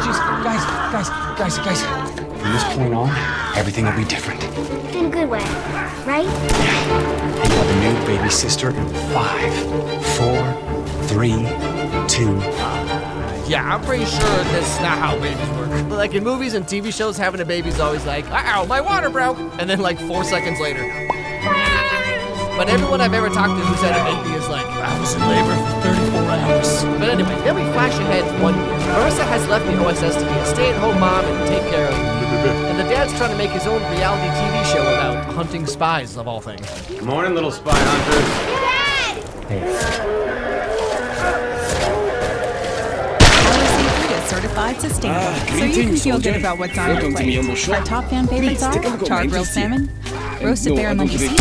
Jeez, guys. From this point on, everything will be different. In a good way, right? Yeah. And you'll have a new baby sister in 5, 4, 3, 2. Yeah, I'm pretty sure that's not how babies work. Like in movies and TV shows, having a baby's always like, uh-oh, my water broke. And then like 4 seconds later. But everyone I've ever talked to who's had a baby is like, I was in labor for 34 hours. But anyway, then we flash ahead 1 year. Marissa has left the OSS to be a stay-at-home mom and take care of and the dad's trying to make his own reality TV show about hunting spies, of all things. Good morning, little spy hunters. Certified sustainable, so you can feel good about what's on your plate. Our top fan favorites are char grilled salmon, roasted barramundi seafood.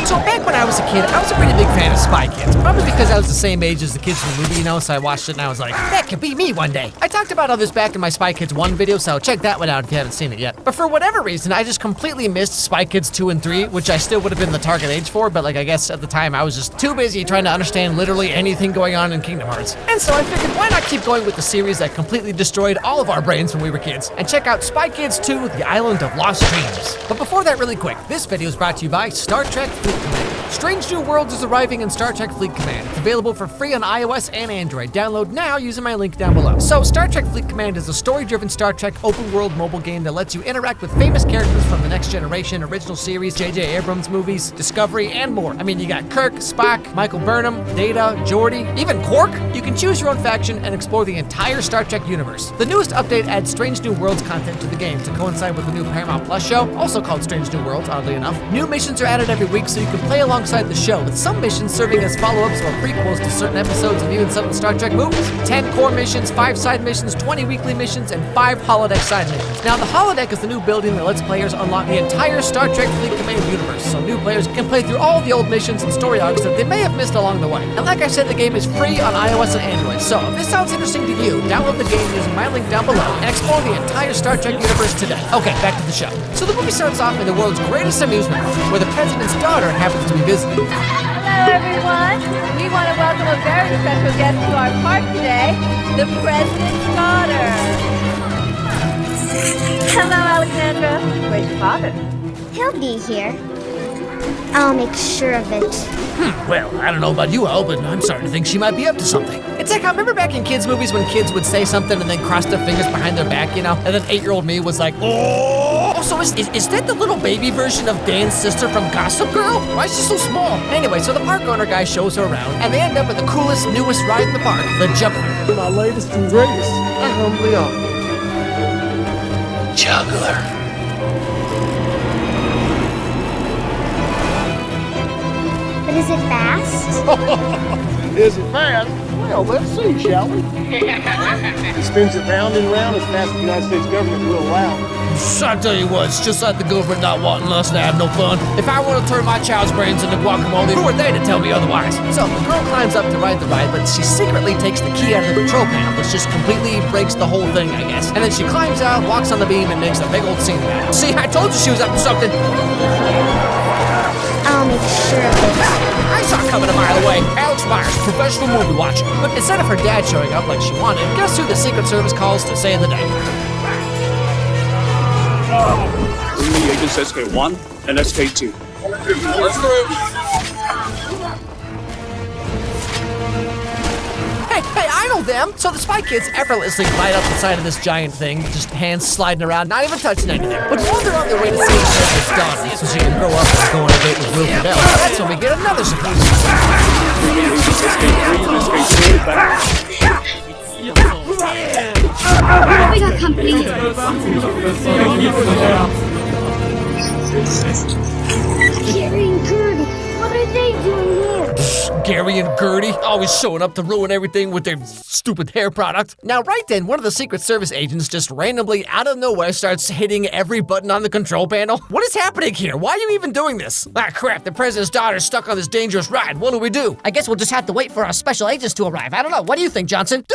So back when I was a kid, I was a pretty big fan of Spy Kids. Probably because I was the same age as the kids from the movie, you know, so I watched it and I was like, that could be me one day. I talked about all this back in my Spy Kids 1 video, so check that one out if you haven't seen it yet. But for whatever reason, I just completely missed Spy Kids 2 and 3, which I still would have been the target age for, but like I guess at the time I was just too busy trying to understand literally anything going on in Kingdom Hearts. And so I figured why not keep going with the series that completely destroyed all of our brains when we were kids, and check out Spy Kids 2, The Island of Lost Dreams. But before that, really quick, this video is brought to you by Star Trek Fleet Command. Strange New Worlds is arriving in Star Trek Fleet Command. It's available for free on iOS and Android. Download now using my link down below. So Star Trek Fleet Command is a story-driven Star Trek open-world mobile game that lets you interact with famous characters from the Next Generation, original series, J.J. Abrams movies, Discovery, and more. I mean, you got Kirk, Spock, Michael Burnham, Data, Geordi, even Quark. You can choose your own faction and explore the entire Star Trek universe. The newest update adds Strange New Worlds content to the game to coincide with the new Paramount Plus show, also called Strange New Worlds, oddly enough. New missions are added every week so you can play alongside the show, with some missions serving as follow-ups or prequels to certain episodes and even some Star Trek movies. 10 core missions, 5 side missions, 20 weekly missions, and 5 holodeck side missions. Now, the holodeck is the new building that lets players unlock the entire Star Trek Fleet Command universe, so new players can play through all the old missions and story arcs that they may have missed along the way. And like I said, the game is free on iOS and Android, so if this sounds interesting to you, download the game using my link down below and explore the entire Star Trek universe today. Okay, back to the show. So the movie starts off in the world's greatest amusement park, where the president's daughter happens to be visiting. Hello, everyone. We want to welcome a very special guest to our park today, the president's daughter. Hello, Alexandra. Where's your father? He'll be here. I'll make sure of it. Well, I don't know about you, Al, but I'm starting to think she might be up to something. It's like, I remember back in kids' movies when kids would say something and then cross their fingers behind their back, you know? And then 8-year-old me was like, oh! So is that the little baby version of Dan's sister from Gossip Girl? Why is she so small? Anyway, so the park owner guy shows her around, and they end up with the coolest, newest ride in the park, the jump ride. My latest and greatest. I humbly honor. Juggler. But is it fast? Is it fast? Well, let's see, shall we? It spins it round and round as fast as the United States government will allow. I tell you what, it's just like the government not wanting us to have no fun. If I want to turn my child's brains into guacamole, who are they to tell me otherwise? So the girl climbs up to ride the ride, but she secretly takes the key out of the control panel, which just completely breaks the whole thing, I guess. And then she climbs out, walks on the beam, and makes a big old scene about it. See, I told you she was up to something. I'll make sure of it. I saw it coming a mile away. Alex Myers, professional movie watcher. But instead of her dad showing up like she wanted, guess who the Secret Service calls to save the day? Only agents SK1 and SK2. Hey, I know them! So the Spy Kids effortlessly glide up the side of this giant thing, just hands sliding around, not even touching anything. But while they're on their way to see the president's daughter, so she can grow up and go on a date with Will Fidel, that's when we get another surprise. We got company. Gary and Gertie, what are they doing here? Gary and Gertie, always showing up to ruin everything with their stupid hair product. Now, right then, one of the Secret Service agents just randomly, out of nowhere, starts hitting every button on the control panel. What is happening here? Why are you even doing this? Ah, crap, the president's daughter's stuck on this dangerous ride. What do we do? I guess we'll just have to wait for our special agents to arrive. I don't know. What do you think, Johnson?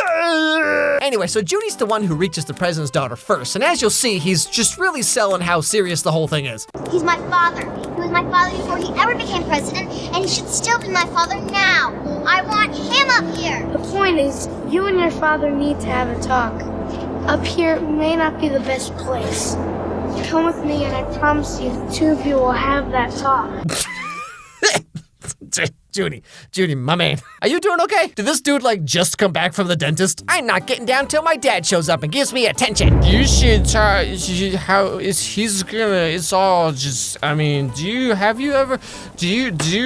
Anyway, so Judy's the one who reaches the president's daughter first, and as you'll see, he's just really selling how serious the whole thing is. He's my father. He was my father before he ever became president, and he should still be my father now. I want him up here. The point is, you and your father need to have a talk. Up here may not be the best place. Come with me and I promise you the two of you will have that talk. Judy, my man. Are you doing okay? Did this dude, like, just come back from the dentist? I'm not getting down till my dad shows up and gives me attention. You should try, it's all just, I mean, do you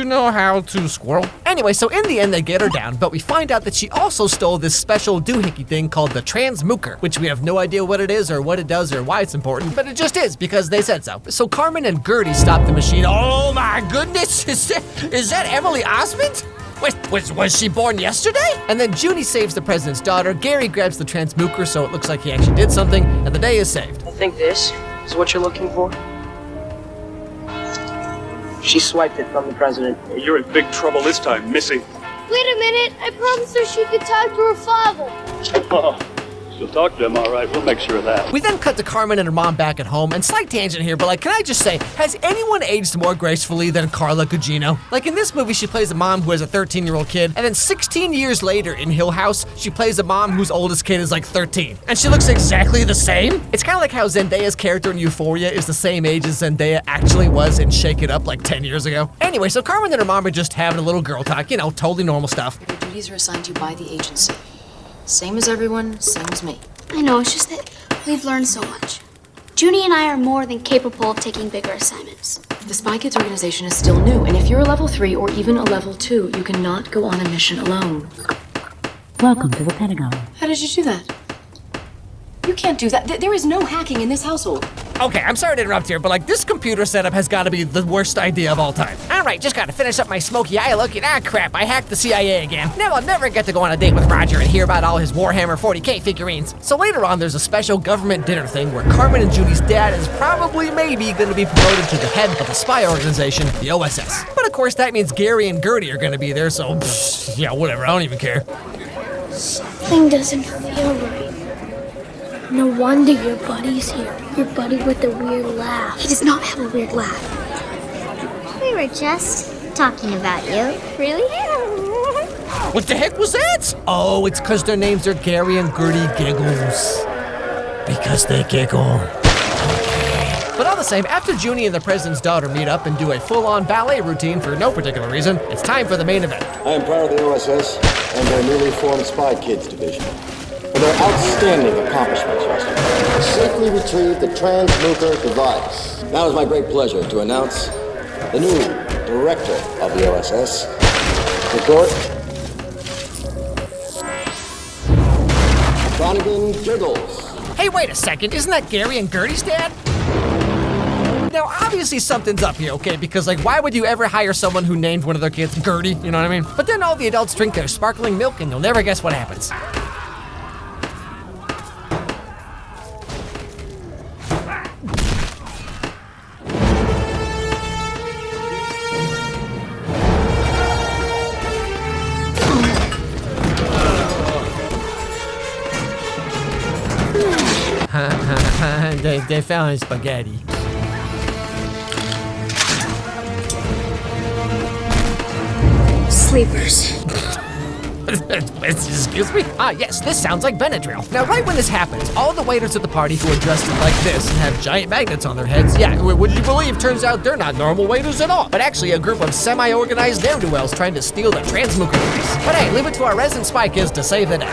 know how to squirrel? Anyway, so in the end, they get her down, but we find out that she also stole this special doohickey thing called the transmooker, which we have no idea what it is or what it does or why it's important, but it just is because they said so. So Carmen and Gertie stop the machine. Oh my goodness, is that Emily Osment? Was she born yesterday? And then Judy saves the president's daughter, Gary grabs the transmooker so it looks like he actually did something, and the day is saved. I think this is what you're looking for. She swiped it from the president. You're in big trouble this time, Missy. Wait a minute. I promised her she could talk to her father. Oh, she'll talk to him, all right. We'll make sure of that. We then cut to Carmen and her mom back at home, and slight tangent here, but like, can I just say, has anyone aged more gracefully than Carla Gugino? Like in this movie, she plays a mom who has a 13-year-old kid, and then 16 years later in Hill House, she plays a mom whose oldest kid is like 13. And she looks exactly the same? It's kind of like how Zendaya's character in Euphoria is the same age as Zendaya actually was in Shake It Up like 10 years ago. Anyway, so Carmen and her mom are just having a little girl talk, you know, totally normal stuff. Your duties are assigned to you by the agency. Same as everyone, same as me. I know, it's just that we've learned so much. Junie and I are more than capable of taking bigger assignments. The Spy Kids organization is still new, and if you're a level 3 or even a level 2, you cannot go on a mission alone. Welcome to the Pentagon. How did you do that? You can't do that. There is no hacking in this household. Okay, I'm sorry to interrupt here, but like this computer setup has got to be the worst idea of all time. All right, just got to finish up my smoky eye look, and crap, I hacked the CIA again. Now I'll never get to go on a date with Roger and hear about all his Warhammer 40K figurines. So later on, there's a special government dinner thing where Carmen and Junie's dad is probably maybe going to be promoted to the head of the spy organization, the OSS. But of course, that means Gary and Gertie are going to be there, so yeah, whatever, I don't even care. Something doesn't feel right. No wonder your buddy's here. Your buddy with the weird laugh. He does not have a weird laugh. We were just talking about you. Really? What the heck was that? Oh, it's because their names are Gary and Gertie Giggles. Because they giggle. But all the same, after Junie and the president's daughter meet up and do a full-on ballet routine for no particular reason, it's time for the main event. I am proud of the OSS and their newly formed Spy Kids division for their outstanding accomplishments yesterday. Safely retrieved the transmuker device. Now it's my great pleasure to announce the new director of the OSS, Report Donovan Giggles. Hey, wait a second, isn't that Gary and Gertie's dad? Now, obviously something's up here, okay? Because, like, why would you ever hire someone who named one of their kids Gertie? You know what I mean? But then all the adults drink their sparkling milk and you'll never guess what happens. They found spaghetti. Sleepers. Excuse me? Ah, yes, this sounds like Benadryl. Now, right when this happens, all the waiters at the party who are dressed like this and have giant magnets on their heads, yeah, what did you believe? Turns out they're not normal waiters at all, but actually a group of semi-organized ne'er-do-wells trying to steal the transmuker device. But hey, leave it to our resident spy kids to save the day.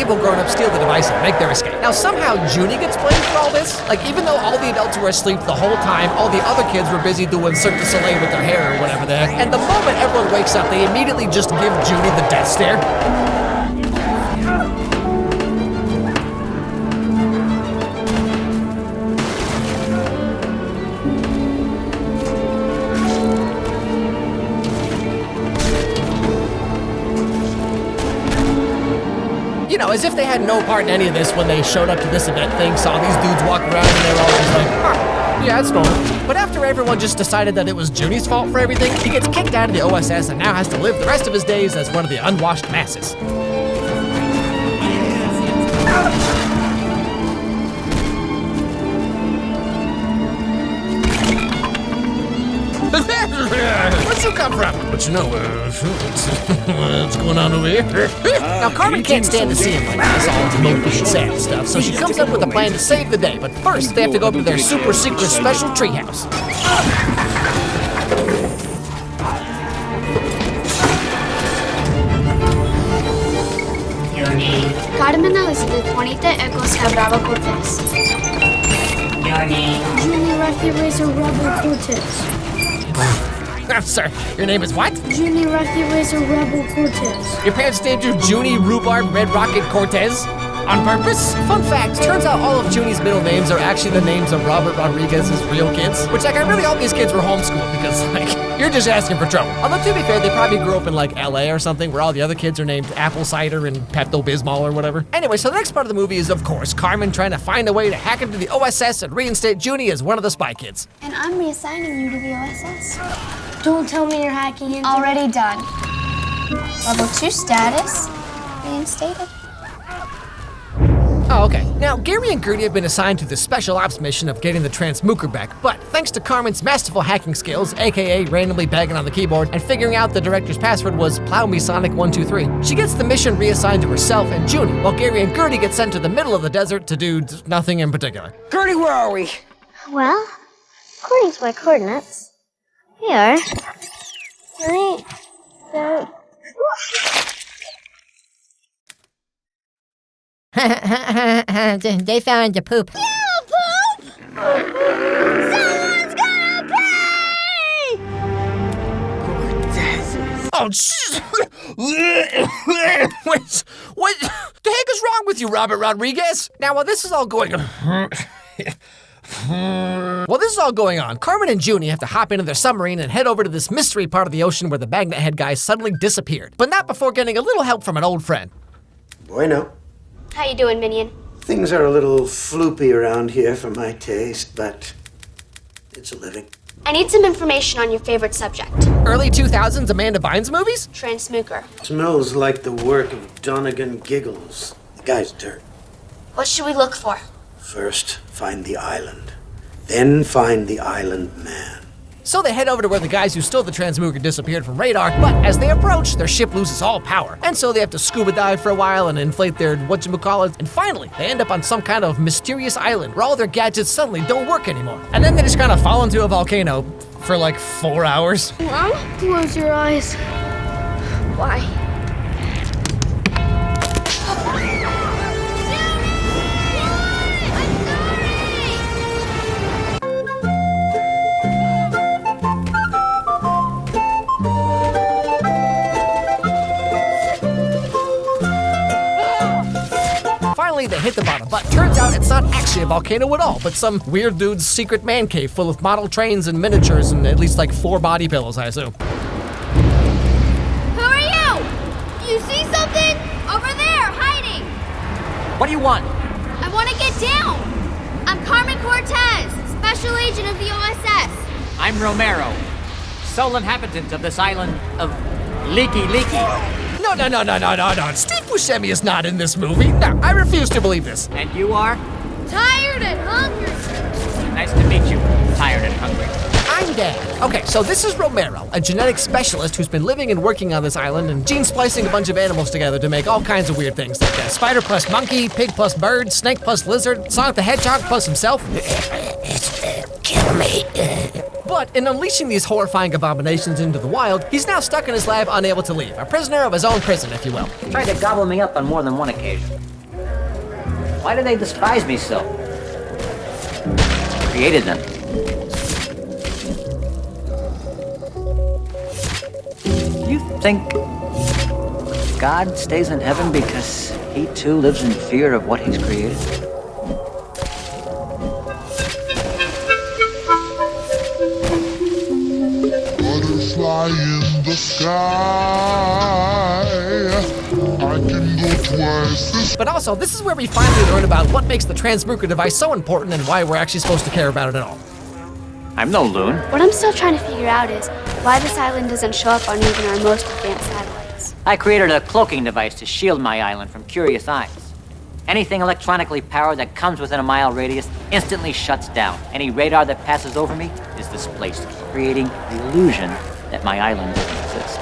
Grown-ups steal the device and make their escape. Now somehow Junie gets blamed for all this. Like even though all the adults were asleep the whole time, all the other kids were busy doing Cirque du Soleil with their hair or whatever the heck. And the moment everyone wakes up, they immediately just give Junie the death stare. You know, as if they had no part in any of this when they showed up to this event thing, saw these dudes walk around and they were all just like, yeah, it's normal. But after everyone just decided that it was Junie's fault for everything, he gets kicked out of the OSS and now has to live the rest of his days as one of the unwashed masses. Where'd you come from? But you know, what's going on over here? Now, Carmen can't stand to see him like this, all mopey and sad and stuff, so she comes up with a plan to save the day. But first, they have to go to their super secret special treehouse. Carmen Elizabeth Juanita Ecos Cabrera Cortez. Julie Rafi Razor Robert Cortez. I'm sorry, your name is what? Junie Rocky Razor Rebel Cortez. Your parents named you Junie Rhubarb Red Rocket Cortez? On purpose? Fun fact, turns out all of Junie's middle names are actually the names of Robert Rodriguez's real kids. Which, like, I really hope these kids were homeschooled because, like, you're just asking for trouble. Although, to be fair, they probably grew up in, like, LA or something where all the other kids are named Apple Cider and Pepto-Bismol or whatever. Anyway, so the next part of the movie is, of course, Carmen trying to find a way to hack into the OSS and reinstate Junie as one of the spy kids. And I'm reassigning you to the OSS. Don't tell me you're hacking into Already done. Level 2 status. Reinstated. Oh, okay. Now, Gary and Gertie have been assigned to the special ops mission of getting the transmooker back, but thanks to Carmen's masterful hacking skills, aka randomly banging on the keyboard and figuring out the director's password was Plow Me Sonic 123, she gets the mission reassigned to herself and Junie, while Gary and Gertie get sent to the middle of the desert to do nothing in particular. Gertie, where are we? Well, according to my coordinates, we are 3, 4. They found the poop. Poop! Someone's gonna pay! Oh, jeez. What the heck is wrong with you, Robert Rodriguez? Now, while this is all going on, Carmen and Junie have to hop into their submarine and head over to this mystery part of the ocean where the magnet head guy suddenly disappeared, but not before getting a little help from an old friend. Bueno. How you doing, Minion? Things are a little floopy around here for my taste, but it's a living. I need some information on your favorite subject. Early 2000s Amanda Bynes movies? Transmooker. Smells like the work of Donegan Giggles. The guy's dirt. What should we look for? First, find the island. Then find the island man. So they head over to where the guys who stole the transmooker disappeared from radar, but as they approach, their ship loses all power. And so they have to scuba dive for a while and inflate their whatchamacallit, and finally, they end up on some kind of mysterious island where all their gadgets suddenly don't work anymore. And then they just kind of fall into a volcano for like 4 hours. Mom, close your eyes. Why? They hit the bottom, but turns out it's not actually a volcano at all, but some weird dude's secret man cave full of model trains and miniatures and at least like 4 body pillows, I assume. Who are you? You see something? Over there, hiding. What do you want? I want to get down. I'm Carmen Cortez, special agent of the OSS. I'm Romero, sole inhabitant of this island of Leaky. No. Steve Buscemi is not in this movie. No, I refuse to believe this. And you are? Tired and hungry. Nice to meet you, tired and hungry. I'm Dad. Okay, so this is Romero, a genetic specialist who's been living and working on this island and gene splicing a bunch of animals together to make all kinds of weird things, like spider plus monkey, pig plus bird, snake plus lizard, Sonic the Hedgehog plus himself. Kill me. But in unleashing these horrifying abominations into the wild, he's now stuck in his lab, unable to leave. A prisoner of his own prison, if you will. Tried to gobble me up on more than one occasion. Why do they despise me so? I created them. Do you think God stays in heaven because he too lives in fear of what he's created? Butterfly in the sky. I can go twice. But also, this is where we finally learn about what makes the transmooker device so important and why we're actually supposed to care about it at all. I'm no loon. What I'm still trying to figure out is why this island doesn't show up on even our most advanced satellites. I created a cloaking device to shield my island from curious eyes. Anything electronically powered that comes within a mile radius instantly shuts down. Any radar that passes over me is displaced, creating the illusion that my island doesn't exist.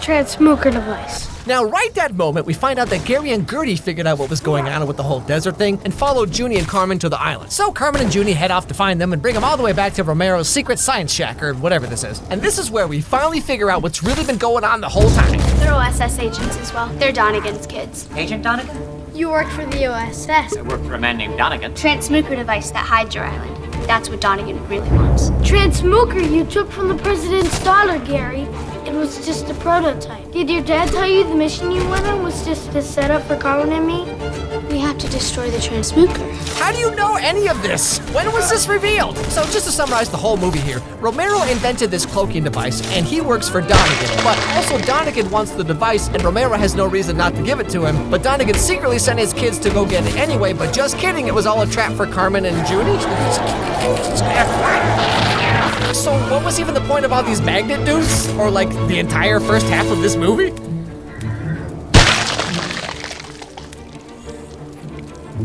Transmooker device. Now, right that moment, we find out that Gary and Gertie figured out what was going on with the whole desert thing and followed Junie and Carmen to the island. So Carmen and Junie head off to find them and bring them all the way back to Romero's secret science shack, or whatever this is. And this is where we finally figure out what's really been going on the whole time. They're OSS agents as well. They're Donegan's kids. Agent Donegan? You work for the OSS. I work for a man named Donegan. Transmooker device that hides your island. That's what Donegan really wants. Transmooker you took from the president's daughter, Gary. It It was just a prototype. Did your dad tell you the mission you went on was just to set up for Carmen and me? We have to destroy the transmuker. How do you know any of this? When was this revealed? So just to summarize the whole movie here, Romero invented this cloaking device, and he works for Donegan. But also Donegan wants the device, and Romero has no reason not to give it to him. But Donegan secretly sent his kids to go get it anyway, but just kidding, it was all a trap for Carmen and Judy. So what was even the point of all these magnet dudes? Or like the entire first half of this movie?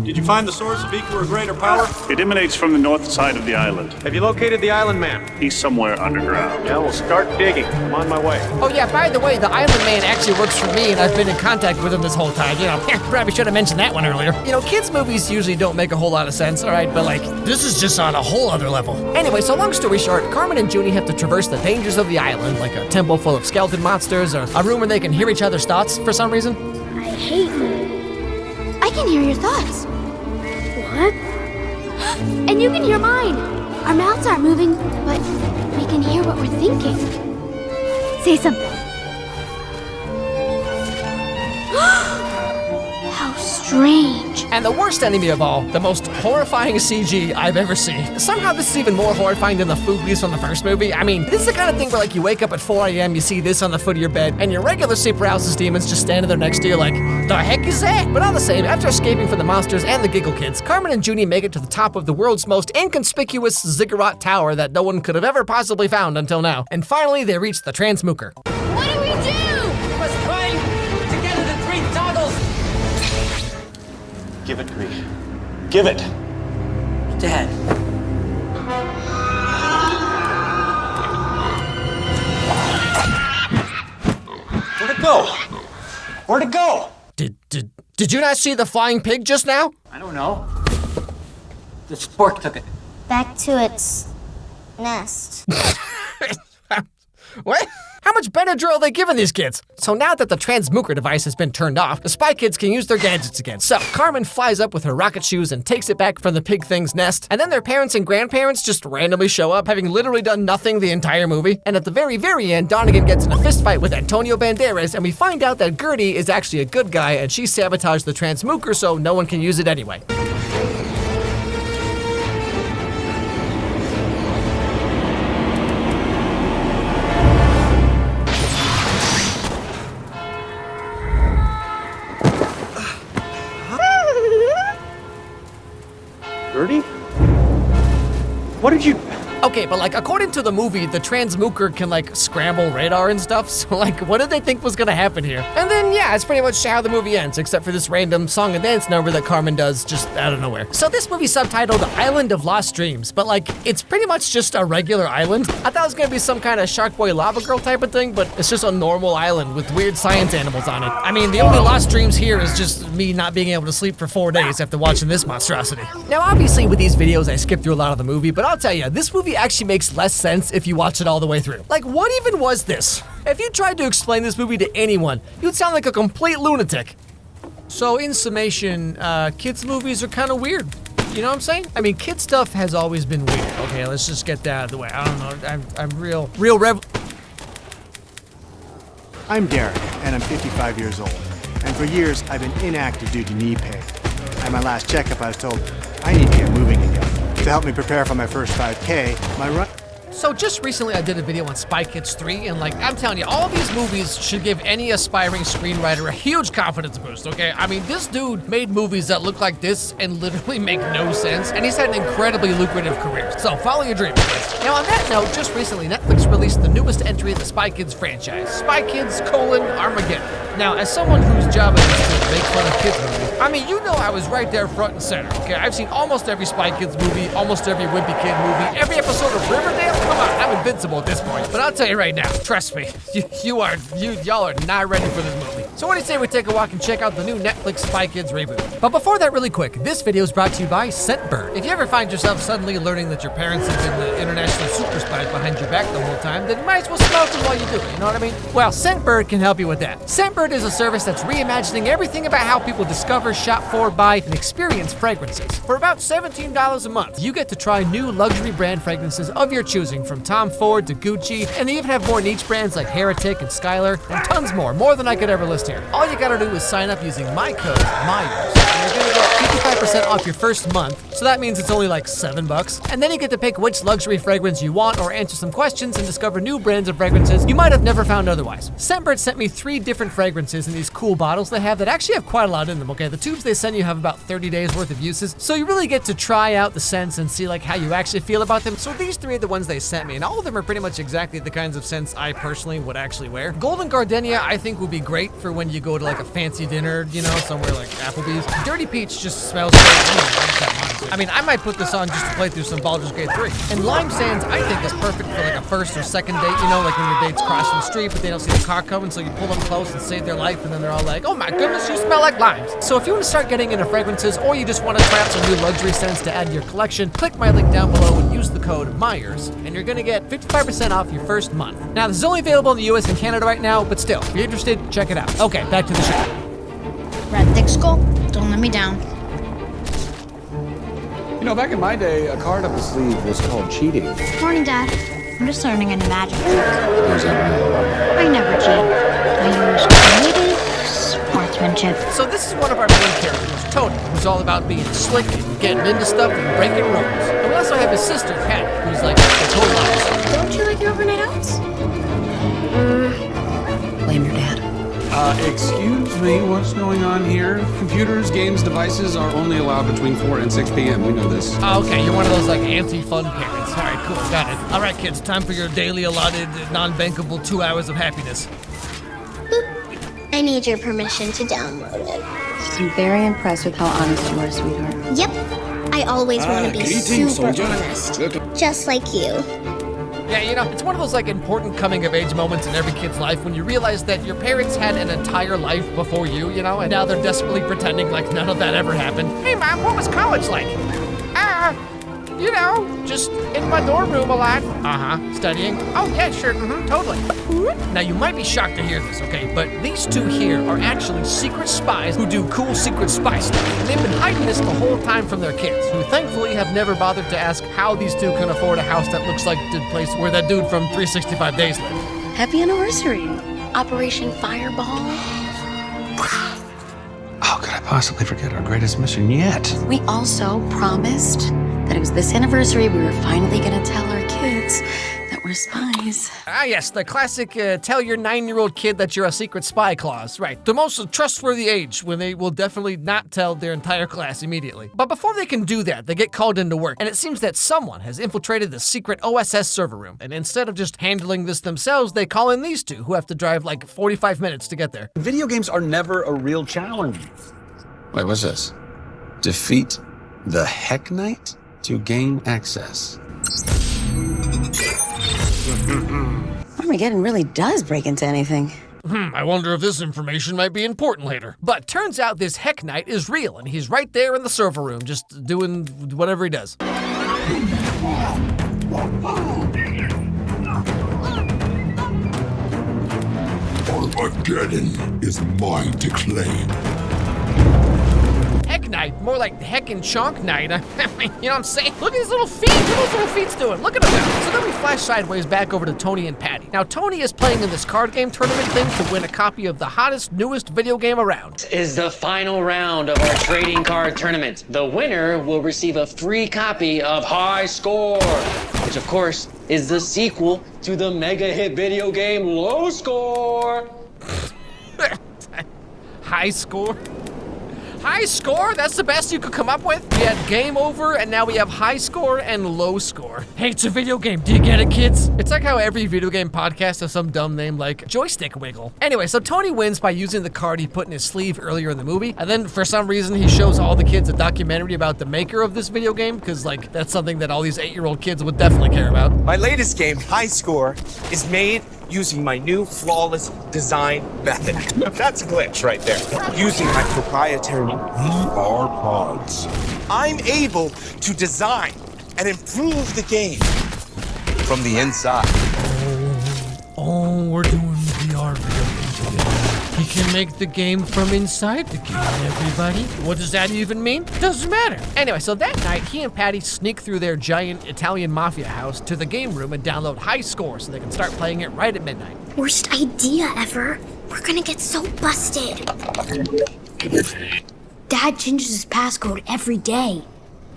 Did you find the source of equal or greater power? It emanates from the north side of the island. Have you located the island man? He's somewhere underground. Yeah, we'll start digging. I'm on my way. Oh yeah, by the way, the Island Man actually works for me, and I've been in contact with him this whole time. You know, probably should have mentioned that one earlier. You know, kids' movies usually don't make a whole lot of sense, all right? But like, this is just on a whole other level. Anyway, so long story short, Carmen and Junie have to traverse the dangers of the island, like a temple full of skeleton monsters, or a room where they can hear each other's thoughts for some reason. I hate you. I can hear your thoughts. What? And you can hear mine. Our mouths aren't moving, but we can hear what we're thinking. Say something. How strange. And the worst enemy of all, the most horrifying CG I've ever seen. Somehow this is even more horrifying than the fooglies from the first movie. I mean, this is the kind of thing where like you wake up at 4 a.m., you see this on the foot of your bed, and your regular sleep paralysis demons just standing there next to you like, the heck is that? But all the same, after escaping from the monsters and the Giggle Kids, Carmen and Junie make it to the top of the world's most inconspicuous ziggurat tower that no one could have ever possibly found until now. And finally, they reach the transmuker. What do we do? We must find together the 3 toggles. Give it to me. Give it. Dad. Where'd it go? Where'd it go? Did you not see the flying pig just now? I don't know. The spork took it. Back to its nest. What? How much Benadryl are they giving these kids? So now that the transmuker device has been turned off, the Spy Kids can use their gadgets again. So Carmen flies up with her rocket shoes and takes it back from the pig thing's nest. And then their parents and grandparents just randomly show up, having literally done nothing the entire movie. And at the very, very end, Donegan gets in a fist fight with Antonio Banderas, and we find out that Gertie is actually a good guy, and she sabotaged the transmuker so no one can use it anyway. Gertie? What did you... Okay, but like, according to the movie, the transmuker can like scramble radar and stuff, so like, what did they think was gonna happen here? And then, yeah, it's pretty much how the movie ends, except for this random song and dance number that Carmen does just out of nowhere. So this movie's subtitled Island of Lost Dreams, but like, it's pretty much just a regular island. I thought it was gonna be some kind of Shark Boy Lava Girl type of thing, but it's just a normal island with weird science animals on it. I mean, the only lost dreams here is just me not being able to sleep for 4 days after watching this monstrosity. Now, obviously, with these videos, I skip through a lot of the movie, but I'll tell you, this movie actually makes less sense if you watch it all the way through. Like, what even was this? If you tried to explain this movie to anyone, you'd sound like a complete lunatic. So, in summation, kids' movies are kind of weird. You know what I'm saying? I mean, kid stuff has always been weird. Okay, let's just get that out of the way. I don't know. I'm real I'm Derek, and I'm 55 years old. And for years, I've been inactive due to knee pain. At my last checkup, I was told I need to get moving again. To help me prepare for my first 5K, my run... So just recently I did a video on Spy Kids 3, and like, I'm telling you, all these movies should give any aspiring screenwriter a huge confidence boost, okay? I mean, this dude made movies that look like this and literally make no sense, and he's had an incredibly lucrative career. So follow your dreams, kids. Now on that note, just recently Netflix released the newest entry in the Spy Kids franchise, Spy Kids: Armageddon. Now, as someone whose job it is to make fun of kids movies, I mean, you know I was right there front and center, okay? I've seen almost every Spy Kids movie, almost every Wimpy Kid movie, every episode of Riverdale. Come on, I'm invincible at this point. But I'll tell you right now, trust me, y'all are not ready for this movie. So what do you say we take a walk and check out the new Netflix Spy Kids reboot? But before that, really quick, this video is brought to you by Scentbird. If you ever find yourself suddenly learning that your parents have been the international super spies behind your back the whole time, then you might as well smell them while you do it, you know what I mean? Well, Scentbird can help you with that. Scentbird is a service that's reimagining everything about how people discover, shop for, buy, and experience fragrances. For about $17 a month, you get to try new luxury brand fragrances of your choosing, from Tom Ford to Gucci, and they even have more niche brands like Heretic and Skylar, and tons more than I could ever list here. All you gotta do is sign up using my code, Myers, and you're gonna get 55% off your first month, so that means it's only like $7. And then you get to pick which luxury fragrance you want, or answer some questions and discover new brands of fragrances you might have never found otherwise. Scentbird sent me 3 different fragrances in these cool bottles they have that actually have quite a lot in them, okay? The tubes they send you have about 30 days worth of uses, so you really get to try out the scents and see like how you actually feel about them. So these 3 are the ones they sent me, and all of them are pretty much exactly the kinds of scents I personally would actually wear. Golden Gardenia I think would be great for when you go to like a fancy dinner, you know, somewhere like Applebee's. Dirty Peach just smells great. I mean, I might put this on just to play through some Baldur's Gate 3. And Lime Sands, I think, is perfect for like a first or second date, you know, like when your date's crossing the street, but they don't see the car coming, so you pull them close and save their life, and then they're all like, oh my goodness, you smell like limes. So if you want to start getting into fragrances, or you just want to try out some new luxury scents to add to your collection, click my link down below and use the code Myers, and you're gonna get 55% off your first month. Now, this is only available in the US and Canada right now, but still, if you're interested, check it out. Okay, back to the show. Red thick skull, don't let me down. You know, back in my day, a card up the sleeve was called cheating. Morning, Dad. I'm just learning a new magic trick. There's I never cheat. I use creative sportsmanship. So this is one of our main characters, Tony, who's all about being slick and getting into stuff and breaking rules. And we also have his sister, Patty, who's like the total opposite. Don't you like your overnight outs? Blame your dad. Excuse me, what's going on here? Computers, games, devices are only allowed between 4 and 6 p.m. We know this. Oh, okay, you're one of those like anti-fun parents. All right, cool, got it. All right, kids, time for your daily allotted, non-bankable 2 hours of happiness. Boop. I need your permission to download it. I'm very impressed with how honest you are, sweetheart. Yep. I always want to be super honest. Just like you. Yeah, you know, it's one of those like important coming-of-age moments in every kid's life when you realize that your parents had an entire life before you, you know, and now they're desperately pretending like none of that ever happened. Hey, Mom, what was college like? You know, just in my dorm room a lot. Studying. Oh, yeah, sure, totally. Now, you might be shocked to hear this, okay, but these two here are actually secret spies who do cool secret spy stuff. And they've been hiding this the whole time from their kids, who thankfully have never bothered to ask how these two can afford a house that looks like the place where that dude from 365 Days lived. Happy anniversary. Operation Fireball. How could I possibly forget our greatest mission yet? We also promised that it was this anniversary we were finally gonna tell our kids that we're spies. Ah, yes, the classic tell your 9-year-old kid that you're a secret spy clause. Right, the most trustworthy age when they will definitely not tell their entire class immediately. But before they can do that, they get called into work, and it seems that someone has infiltrated the secret OSS server room. And instead of just handling this themselves, they call in these two, who have to drive like 45 minutes to get there. Video games are never a real challenge. Wait, what's this? Defeat the Heck Knight to gain access. Armageddon really does break into anything. I wonder if this information might be important later. But turns out this Heck Knight is real, and he's right there in the server room, just doing whatever he does. Armageddon is mine to claim. Heck Knight, more like Heck and Chonk Knight. You know what I'm saying? Look at his little feet. What are those little feet's doing? Look at him now. So then we flash sideways back over to Tony and Patty. Now, Tony is playing in this card game tournament thing to win a copy of the hottest, newest video game around. This is the final round of our trading card tournament. The winner will receive a free copy of High Score, which of course is the sequel to the mega hit video game Low Score. High Score? High score? That's the best you could come up with? We had game over, and now we have high score and low score. Hey, it's a video game. Do you get it, kids? It's like how every video game podcast has some dumb name like Joystick Wiggle. Anyway, so Tony wins by using the card he put in his sleeve earlier in the movie, and then for some reason he shows all the kids a documentary about the maker of this video game, because like that's something that all these 8-year-old kids would definitely care about. My latest game, High Score, is made using my new flawless design method. That's a glitch right there. Using my proprietary VR pods, I'm able to design and improve the game from the inside. Oh, we're doing VR video game together. He can make the game from inside the game, everybody. What does that even mean? Doesn't matter. Anyway, so that night, he and Patty sneak through their giant Italian mafia house to the game room and download High Score so they can start playing it right at midnight. Worst idea ever. We're gonna get so busted. Dad changes his passcode every day.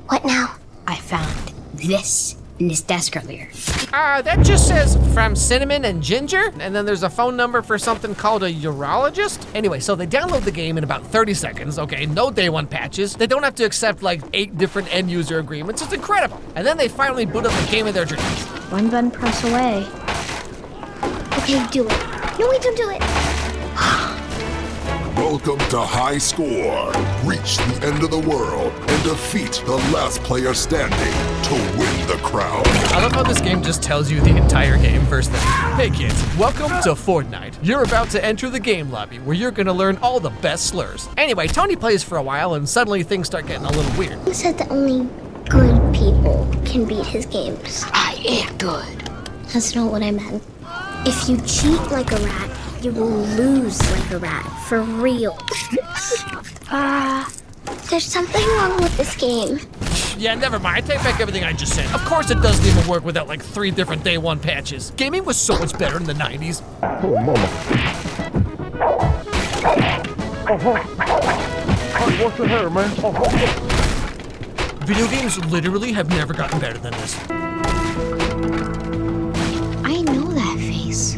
What now? I found this in his desk earlier. That just says from cinnamon and ginger, and then there's a phone number for something called a urologist. Anyway, so they download the game in about 30 seconds, okay, no day one patches. They don't have to accept like 8 different end user agreements. It's incredible. And then they finally boot up the game of their dreams. One button press away. Okay, do it. No, wait, don't do it. Welcome to High Score. Reach the end of the world and defeat the last player standing to win the crown. I love how this game just tells you the entire game first thing. Hey kids, welcome to Fortnite. You're about to enter the game lobby where you're gonna learn all the best slurs. Anyway, Tony plays for a while and suddenly things start getting a little weird. He said that only good people can beat his games. I am good. That's not what I meant. If you cheat like a rat, you will lose like a rat, for real. There's something wrong with this game. Yeah, never mind. I take back everything I just said. Of course it doesn't even work without like 3 different day one patches. Gaming was so much better in the 90s. Oh, mama. What's the hair, man? Video games literally have never gotten better than this. I know that face.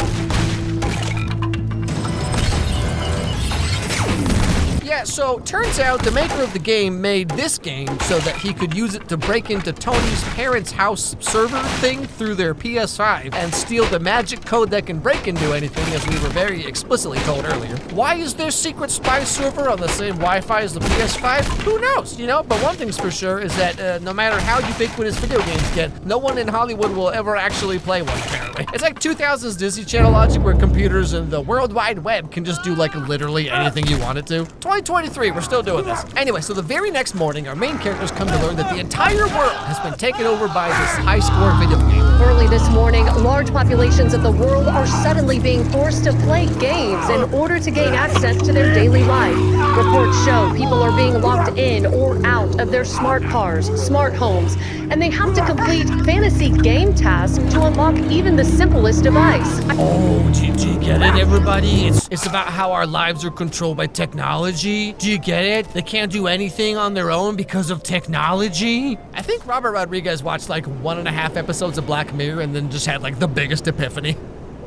Yeah, so turns out the maker of the game made this game so that he could use it to break into Tony's parents' house server thing through their PS5 and steal the magic code that can break into anything, as we were very explicitly told earlier. Why is their secret spy server on the same Wi-Fi as the PS5? Who knows, you know? But one thing's for sure is that no matter how ubiquitous video games get, no one in Hollywood will ever actually play one, apparently. It's like 2000s Disney Channel logic where computers and the World Wide Web can just do like literally anything you want it to. 2023, we're still doing this. Anyway, so the very next morning, our main characters come to learn that the entire world has been taken over by this high-score video game. Early this morning, large populations of the world are suddenly being forced to play games in order to gain access to their daily life. Reports show people are being locked in or out of their smart cars, smart homes, and they have to complete fantasy game tasks to unlock even the simplest device. Oh, do you get it, everybody? It's about how our lives are controlled by technology. Do you get it? They can't do anything on their own because of technology. I think Robert Rodriguez watched like 1.5 episodes of Black Mirror and then just had like the biggest epiphany.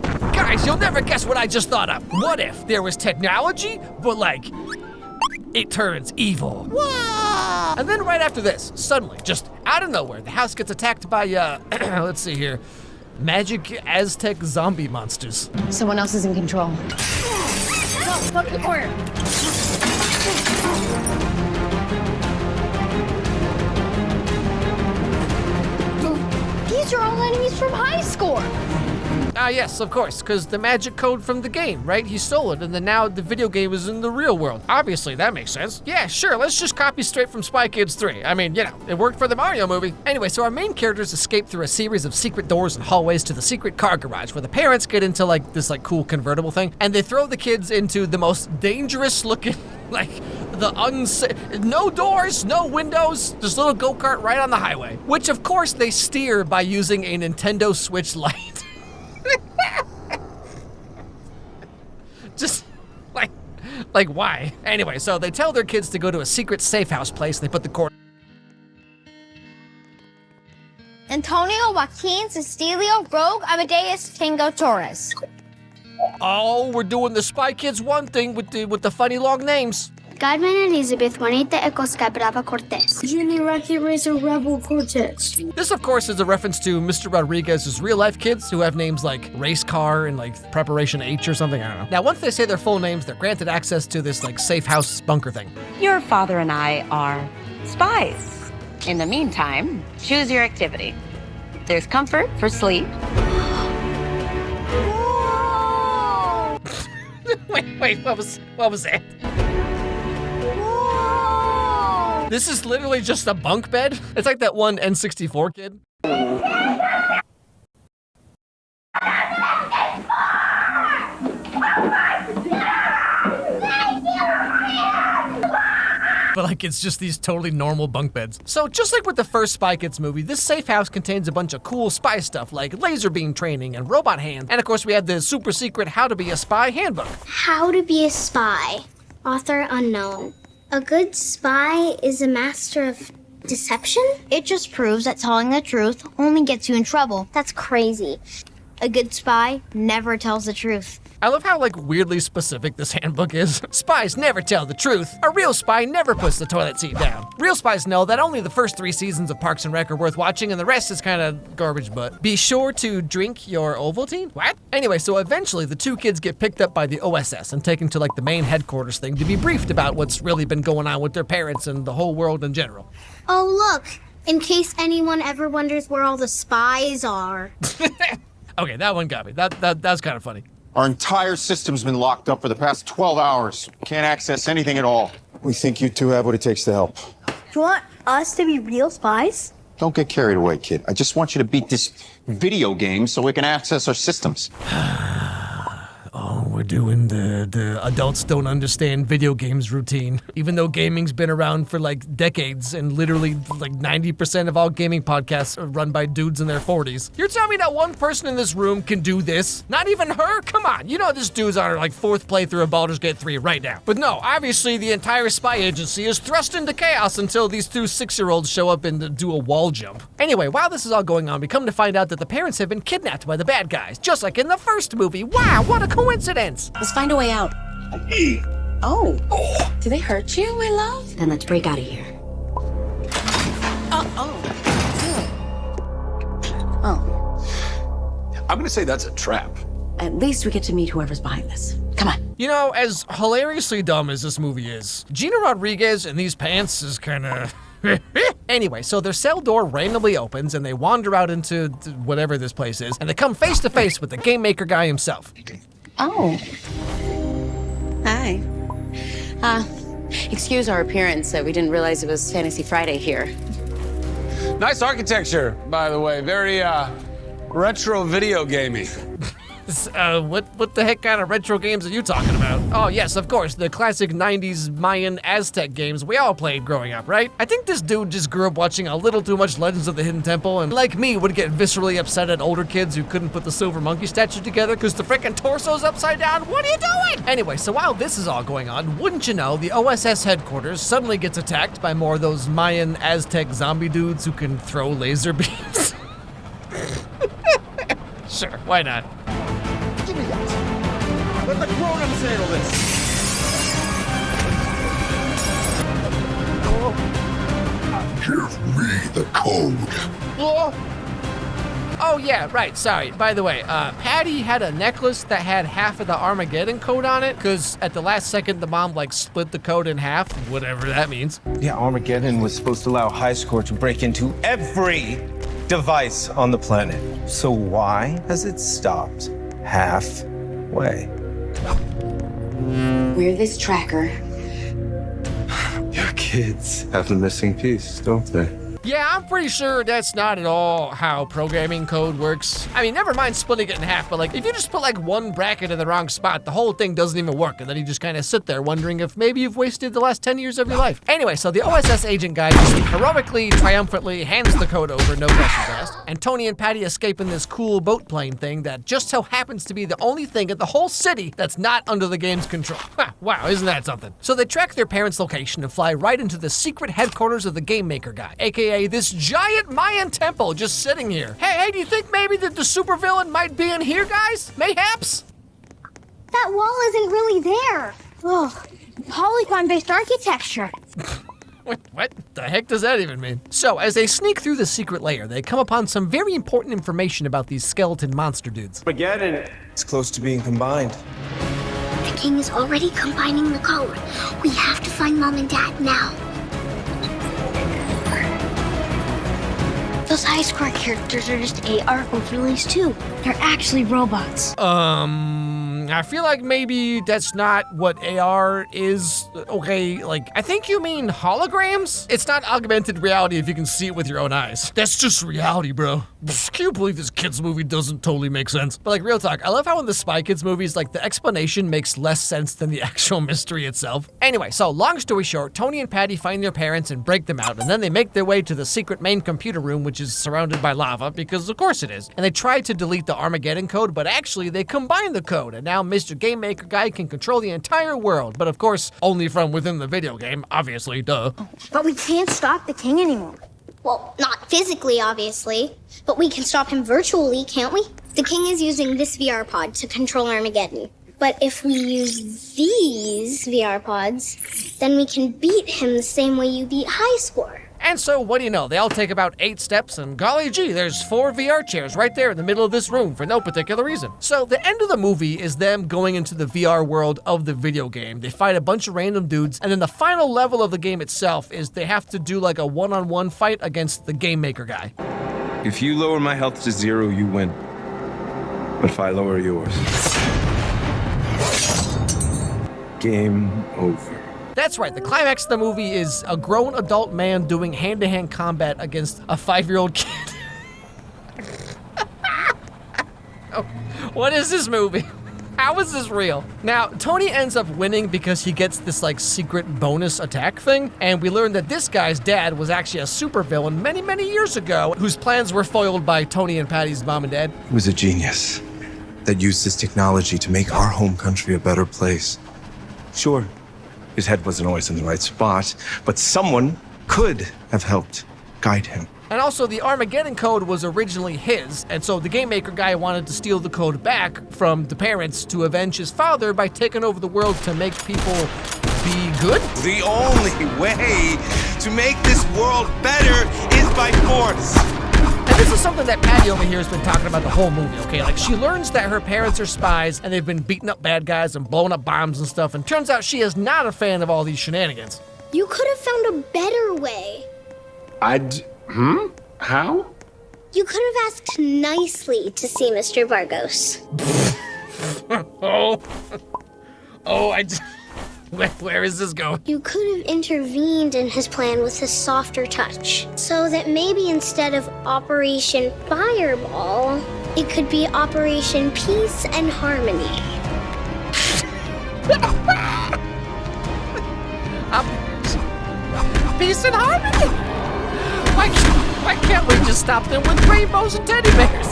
Guys, you'll never guess what I just thought of. What if there was technology, but like, it turns evil? Whoa! And then right after this, suddenly, just out of nowhere, the house gets attacked by, let's see here, magic Aztec zombie monsters. Someone else is in control. Go to the corner. These are all enemies from High Score. Yes, of course, because the magic code from the game, right? He stole it, and then now the video game is in the real world. Obviously, that makes sense. Yeah, sure, let's just copy straight from Spy Kids 3. I mean, you know, it worked for the Mario movie. Anyway, so our main characters escape through a series of secret doors and hallways to the secret car garage, where the parents get into, like, this, like, cool convertible thing, and they throw the kids into the most dangerous-looking, like, no doors, no windows, just a little go-kart right on the highway, which, of course, they steer by using a Nintendo Switch Lite. Just, like why? Anyway, so they tell their kids to go to a secret safe house place. They put the cord. Antonio, Joaquin, Cecilio, Rogue, Amadeus, Tango, Torres. Oh, we're doing the Spy Kids 1 thing with the funny long names. Guideman Elizabeth Juanita Ecosca Brava Cortez. Junior Rocket Racer Rebel Cortex. This, of course, is a reference to Mr. Rodriguez's real-life kids who have names like Race Car and like Preparation H or something, I don't know. Now, once they say their full names, they're granted access to this like safe house bunker thing. Your father and I are spies. In the meantime, choose your activity. There's comfort for sleep. Wait, what was that? This is literally just a bunk bed? It's like that one N64 kid. But like it's just these totally normal bunk beds. So just like with the first Spy Kids movie, this safe house contains a bunch of cool spy stuff like laser beam training and robot hands. And of course we have the super secret How to Be a Spy handbook. How to Be a Spy. Author unknown. A good spy is a master of deception? It just proves that telling the truth only gets you in trouble. That's crazy. A good spy never tells the truth. I love how like weirdly specific this handbook is. Spies never tell the truth. A real spy never puts the toilet seat down. Real spies know that only the first 3 seasons of Parks and Rec are worth watching and the rest is kind of garbage butt. Be sure to drink your Ovaltine? What? Anyway, so eventually the 2 kids get picked up by the OSS and taken to like the main headquarters thing to be briefed about what's really been going on with their parents and the whole world in general. Oh, look. In case anyone ever wonders where all the spies are. Okay, that one got me. That's kind of funny. Our entire system's been locked up for the past 12 hours. Can't access anything at all. We think you two have what it takes to help. Do you want us to be real spies? Don't get carried away, kid. I just want you to beat this video game so we can access our systems. Oh, we're doing the adults don't understand video games routine. Even though gaming's been around for like decades and literally like 90% of all gaming podcasts are run by dudes in their 40s. You're telling me that one person in this room can do this? Not even her? Come on, you know this dude's on her like 4th playthrough of Baldur's Gate 3 right now. But no, obviously the entire spy agency is thrust into chaos until these 2 6-year-olds show up and do a wall jump. Anyway, while this is all going on, we come to find out that the parents have been kidnapped by the bad guys, just like in the first movie. Wow, what a coincidence! Let's find a way out. Oh, did they hurt you, my love? Then let's break out of here. I'm gonna say that's a trap. At least we get to meet whoever's behind this. Come on. You know, as hilariously dumb as this movie is, Gina Rodriguez in these pants is kinda... Anyway, so their cell door randomly opens and they wander out into whatever this place is, and they come face to face with the game maker guy himself. Oh. Hi. Excuse our appearance. We didn't realize it was Fantasy Friday here. Nice architecture, by the way. Very, retro video gaming. What the heck kind of retro games are you talking about? Oh yes, of course, the classic 90s Mayan Aztec games we all played growing up, right? I think this dude just grew up watching a little too much Legends of the Hidden Temple and like me would get viscerally upset at older kids who couldn't put the silver monkey statue together because the frickin' torso's upside down. What are you doing? Anyway, so while this is all going on, wouldn't you know, the OSS headquarters suddenly gets attacked by more of those Mayan Aztec zombie dudes who can throw laser beams. Sure, why not? Give me that. Let the grown-ups handle this. Give me the code. Oh yeah, right, sorry. By the way, Patty had a necklace that had half of the Armageddon code on it, because at the last second the mom like split the code in half, whatever that means. Yeah, Armageddon was supposed to allow High Score to break into every device on the planet. So why has it stopped halfway? We're this tracker. Your kids have the missing piece, don't they? Yeah, I'm pretty sure that's not at all how programming code works. I mean, never mind splitting it in half, but like, if you just put like one bracket in the wrong spot, the whole thing doesn't even work, and then you just kind of sit there wondering if maybe you've wasted the last 10 years of your life. Anyway, so the OSS agent guy just heroically, triumphantly hands the code over, no questions asked, and Tony and Patty escape in this cool boat plane thing that just so happens to be the only thing in the whole city that's not under the game's control. Wow, isn't that something? So they track their parents' location and fly right into the secret headquarters of the game maker guy, aka this giant Mayan temple just sitting here. Hey, do you think maybe that the supervillain might be in here, guys? Mayhaps? That wall isn't really there. Ugh, polygon-based architecture. What the heck does that even mean? So, as they sneak through the secret layer, they come upon some very important information about these skeleton monster dudes. Armageddon. It's close to being combined. The king is already combining the code. We have to find Mom and Dad now. Those high score characters are just AR overlays too. They're actually robots. I feel like maybe that's not what AR is. Okay, like, I think you mean holograms? It's not augmented reality if you can see it with your own eyes. That's just reality, bro. Can you believe this kid's movie doesn't totally make sense? But like, real talk, I love how in the Spy Kids movies, like, the explanation makes less sense than the actual mystery itself. Anyway, so long story short, Tony and Patty find their parents and break them out, and then they make their way to the secret main computer room, which is surrounded by lava, because of course it is. And they try to delete the Armageddon code, but actually they combine the code, and now Mr. Game Maker Guy can control the entire world, but of course, only from within the video game, obviously, duh. But we can't stop the king anymore. Well, not physically, obviously, but we can stop him virtually, can't we? The king is using this VR pod to control Armageddon. But if we use these VR pods, then we can beat him the same way you beat high score. And so, what do you know? They all take about 8 steps, and golly gee, there's 4 VR chairs right there in the middle of this room for no particular reason. So, the end of the movie is them going into the VR world of the video game. They fight a bunch of random dudes, and then the final level of the game itself is they have to do like a one-on-one fight against the Game Maker Guy. If you lower my health to 0, you win. But if I lower yours, game over. That's right, the climax of the movie is a grown adult man doing hand-to-hand combat against a 5-year-old kid. Oh, what is this movie? How is this real? Now, Tony ends up winning because he gets this like secret bonus attack thing, and we learn that this guy's dad was actually a supervillain many, many years ago whose plans were foiled by Tony and Patty's mom and dad. He was a genius that used this technology to make our home country a better place. Sure, his head wasn't always in the right spot, but someone could have helped guide him. And also, the Armageddon code was originally his, and so the Game Maker Guy wanted to steal the code back from the parents to avenge his father by taking over the world to make people be good? The only way to make this world better is by force. And this is something that Patty over here has been talking about the whole movie, okay? Like, she learns that her parents are spies, and they've been beating up bad guys and blowing up bombs and stuff, and turns out she is not a fan of all these shenanigans. You could have found a better way. How? You could have asked nicely to see Mr. Vargos. Where is this going? You could have intervened in his plan with a softer touch, so that maybe instead of Operation Fireball, it could be Operation Peace and Harmony. Peace and harmony? Why can't we just stop them with rainbows and teddy bears?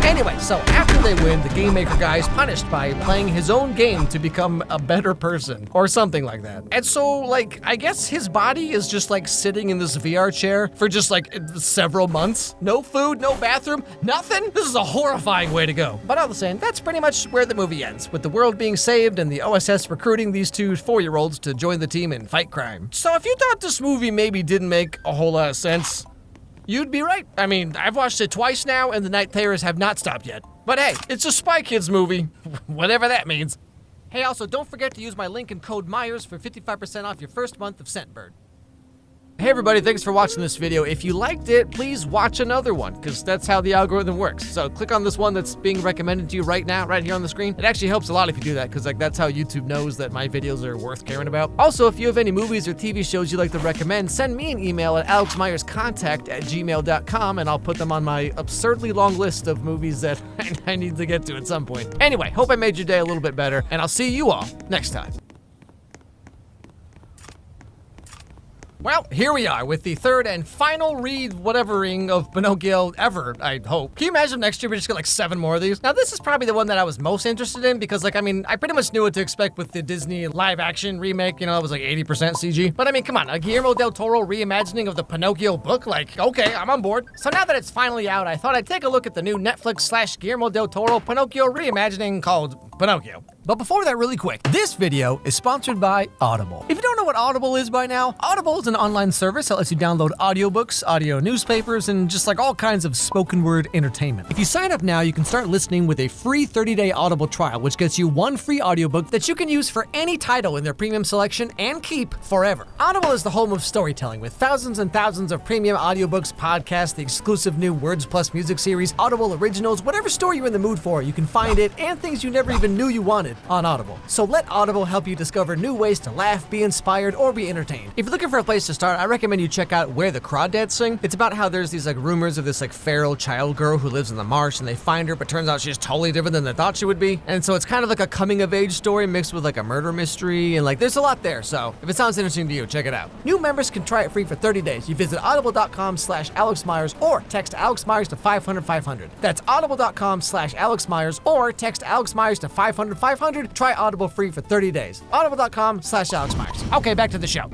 Anyway, so after they win, the Game Maker Guy is punished by playing his own game to become a better person, or something like that. And so, like, I guess his body is just like sitting in this VR chair for just like several months. No food, no bathroom, nothing. This is a horrifying way to go. But all the same, that's pretty much where the movie ends, with the world being saved and the OSS recruiting these 2 4-year-olds to join the team and fight crime. So if you thought this movie maybe didn't make a whole lot of sense, you'd be right. I mean, I've watched it twice now, and the night terrors have not stopped yet. But hey, it's a Spy Kids movie, whatever that means. Hey, also, don't forget to use my link and code Myers for 55% off your first month of Scentbird. Hey everybody, thanks for watching this video. If you liked it, please watch another one, because that's how the algorithm works. So click on this one that's being recommended to you right now, right here on the screen. It actually helps a lot if you do that, because like that's how YouTube knows that my videos are worth caring about. Also, if you have any movies or TV shows you'd like to recommend, send me an email at alexmyerscontact@gmail.com, and I'll put them on my absurdly long list of movies that I need to get to at some point. Anyway, hope I made your day a little bit better, and I'll see you all next time. Well, here we are with the third and final whatevering of Pinocchio ever, I hope. Can you imagine if next year we just get like 7 more of these? Now, this is probably the one that I was most interested in because, like, I mean, I pretty much knew what to expect with the Disney live action remake. You know, it was like 80% CG. But I mean, come on, a Guillermo del Toro reimagining of the Pinocchio book? Like, okay, I'm on board. So now that it's finally out, I thought I'd take a look at the new Netflix / Guillermo del Toro Pinocchio reimagining called Pinocchio. But before that, really quick, this video is sponsored by Audible. If you don't know what Audible is by now, Audible is an online service that lets you download audiobooks, audio newspapers, and just like all kinds of spoken word entertainment. If you sign up now, you can start listening with a free 30-day Audible trial, which gets you 1 free audiobook that you can use for any title in their premium selection and keep forever. Audible is the home of storytelling with thousands and thousands of premium audiobooks, podcasts, the exclusive new Words Plus music series, Audible originals, whatever story you're in the mood for, you can find it, and things you never even knew you wanted on Audible. So let Audible help you discover new ways to laugh, be inspired, or be entertained. If you're looking for a place to start, I recommend you check out Where the Crawdads Sing. It's about how there's these like rumors of this like feral child girl who lives in the marsh, and they find her, but turns out she's totally different than they thought she would be. And so it's kind of like a coming of age story mixed with like a murder mystery, and like there's a lot there. So if it sounds interesting to you, check it out. New members can try it free for 30 days. You visit audible.com/Alex Myers or text Alex Myers to 500-500. That's audible.com/Alex Myers or text Alex Myers to 500-500. Try Audible free for 30 days. Audible.com/Alex Myers. Okay, back to the show.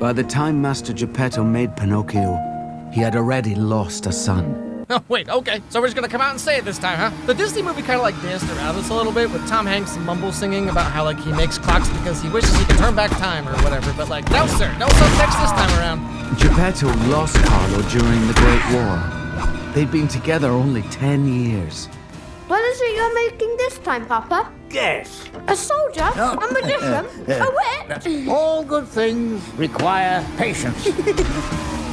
By the time Master Geppetto made Pinocchio, he had already lost a son. Oh, wait, okay. So we're just gonna come out and say it this time, huh? The Disney movie kind of like danced around this a little bit with Tom Hanks mumble singing about how like he makes clocks because he wishes he could turn back time or whatever. But like, no sir, no subtext this time around. Geppetto lost Carlo during the Great War. They'd been together only 10 years. What is it you're making this time, Papa? Guess. A soldier? A magician? A witch? All good things require patience.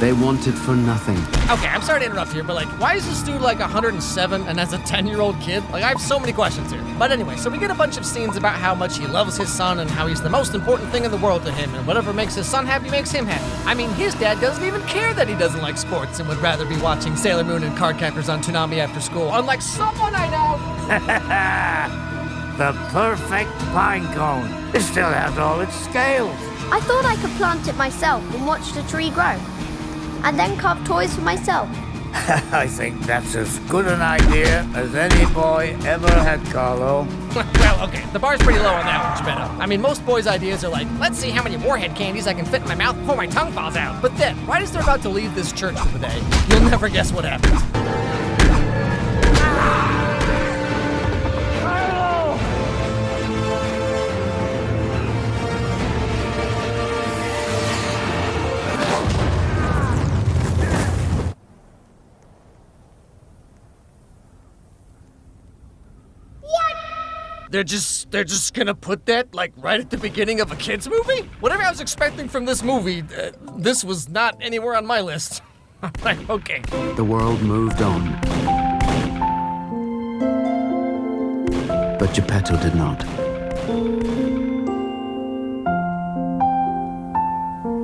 They wanted for nothing. Okay, I'm sorry to interrupt here, but like, why is this dude like 107 and as a 10-year-old kid? Like, I have so many questions here. But anyway, so we get a bunch of scenes about how much he loves his son and how he's the most important thing in the world to him, and whatever makes his son happy makes him happy. I mean, his dad doesn't even care that he doesn't like sports and would rather be watching Sailor Moon and Cardcappers on Toonami after school, unlike someone I know. The perfect pine cone. It still has all its scales. I thought I could plant it myself and watch the tree grow. And then carve toys for myself. I think that's as good an idea as any boy ever had, Carlo. Well, okay, the bar's pretty low on that one, Geppetto. I mean, most boys' ideas are like, let's see how many warhead candies I can fit in my mouth before my tongue falls out. But then, right as they're about to leave this church for the day, you'll never guess what happens. They're just gonna put that, like, right at the beginning of a kid's movie? Whatever I was expecting from this movie, this was not anywhere on my list. Like, okay. The world moved on. But Geppetto did not.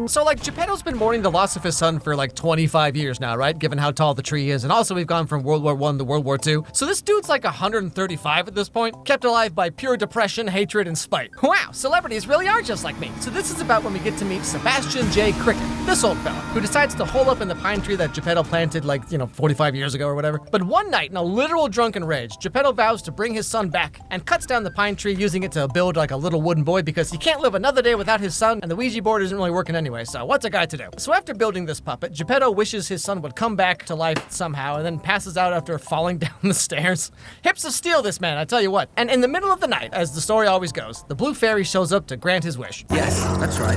So, like, Geppetto's been mourning the loss of his son for, like, 25 years now, right? Given how tall the tree is. And also, we've gone from World War I to World War II. So this dude's, like, 135 at this point, kept alive by pure depression, hatred, and spite. Wow, celebrities really are just like me. So this is about when we get to meet Sebastian J. Cricket, this old fella, who decides to hole up in the pine tree that Geppetto planted, like, 45 years ago or whatever. But one night, in a literal drunken rage, Geppetto vows to bring his son back and cuts down the pine tree, using it to build, like, a little wooden boy because he can't live another day without his son, and the Ouija board isn't really working anyway. So what's a guy to do? So after building this puppet, Geppetto wishes his son would come back to life somehow and then passes out after falling down the stairs. Hips of steel, this man, I tell you what. And in the middle of the night, as the story always goes, the blue fairy shows up to grant his wish. Yes, that's right.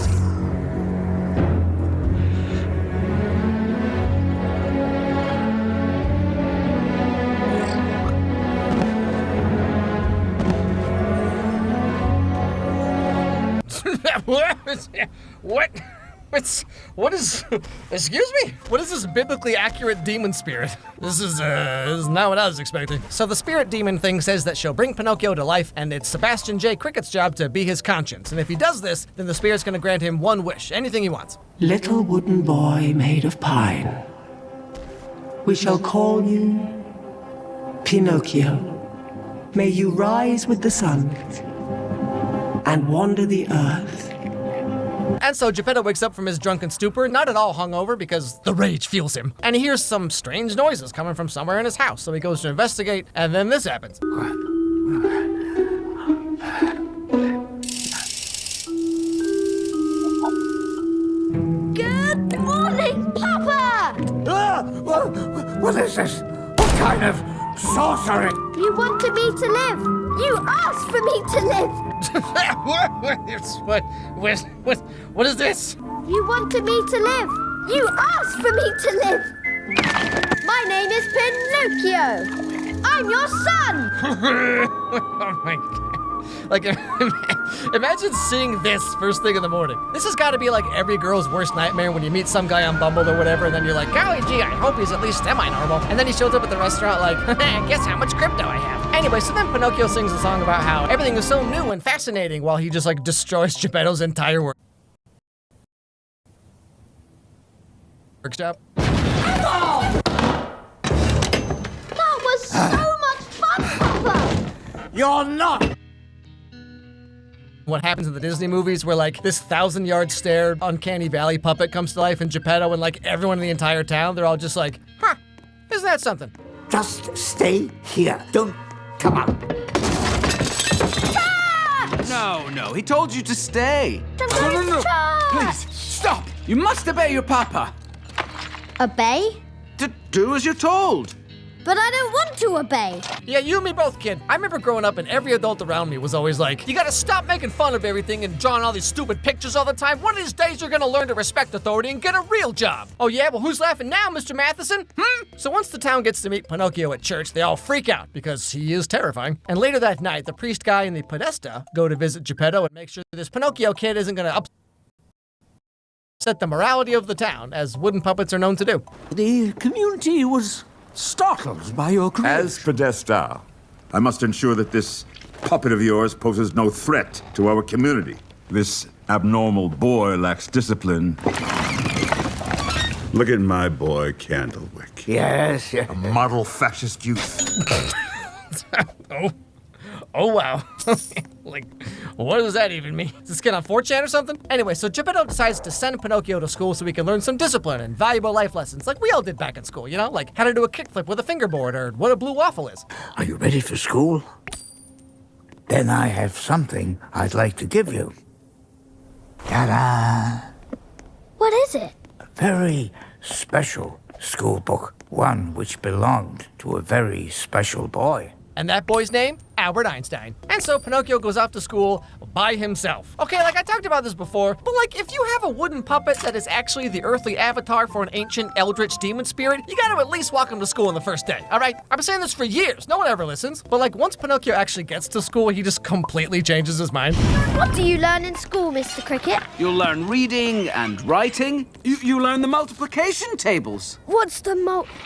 What is, excuse me? What is this biblically accurate demon spirit? This is not what I was expecting. So the spirit demon thing says that she'll bring Pinocchio to life, and it's Sebastian J. Cricket's job to be his conscience. And if he does this, then the spirit's gonna grant him one wish, anything he wants. Little wooden boy made of pine, we shall call you Pinocchio. may you rise with the sun and wander the earth. And so Geppetto wakes up from his drunken stupor, not at all hungover because the rage fuels him. And he hears some strange noises coming from somewhere in his house. So he goes to investigate, and then this happens. Good morning, Papa! What is this? What kind of sorcery? You wanted me to live. You asked for me to live. What is this? You wanted me to live. You asked for me to live. My name is Pinocchio. I'm your son. Oh my God. Like, imagine seeing this first thing in the morning. This has got to be like every girl's worst nightmare when you meet some guy on Bumble or whatever, and then you're like, golly gee, I hope he's at least semi-normal. And then he shows up at the restaurant like, guess how much crypto I have. Anyway, so then Pinocchio sings a song about how everything is so new and fascinating while he just like destroys Geppetto's entire workshop. That was so much fun, Papa. You're not! What happens in the Disney movies where like this 1,000-yard stare uncanny valley puppet comes to life in Geppetto and like everyone in the entire town, they're all just like, huh, isn't that something? Just stay here. Don't come out. No, he told you to stay. No. Please, stop. You must obey your papa. Obey? Do as you're told. But I don't want to obey. Yeah, you and me both, kid. I remember growing up and every adult around me was always like, you gotta stop making fun of everything and drawing all these stupid pictures all the time. One of these days you're gonna learn to respect authority and get a real job. Oh yeah? Well, who's laughing now, Mr. Matheson? So once the town gets to meet Pinocchio at church, they all freak out because he is terrifying. And later that night, the priest guy and the podesta go to visit Geppetto and make sure this Pinocchio kid isn't gonna upset the morality of the town, as wooden puppets are known to do. The community was startled by your creation. As Podesta, I must ensure that this puppet of yours poses no threat to our community. This abnormal boy lacks discipline. Look at my boy, Candlewick. Yes. A model fascist youth. Oh wow. Like, what does that even mean? Is this kid on 4chan or something? Anyway, so Geppetto decides to send Pinocchio to school so he can learn some discipline and valuable life lessons like we all did back in school, you know? Like how to do a kickflip with a fingerboard or what a blue waffle is. Are you ready for school? Then I have something I'd like to give you. Ta-da! What is it? A very special school book. One which belonged to a very special boy. And that boy's name? Albert Einstein. And so Pinocchio goes off to school by himself. Okay, like I talked about this before, but like if you have a wooden puppet that is actually the earthly avatar for an ancient eldritch demon spirit, you gotta at least walk him to school on the first day, all right? I've been saying this for years, no one ever listens. But like once Pinocchio actually gets to school, he just completely changes his mind. What do you learn in school, Mr. Cricket? You'll learn reading and writing. You learn the multiplication tables. What's the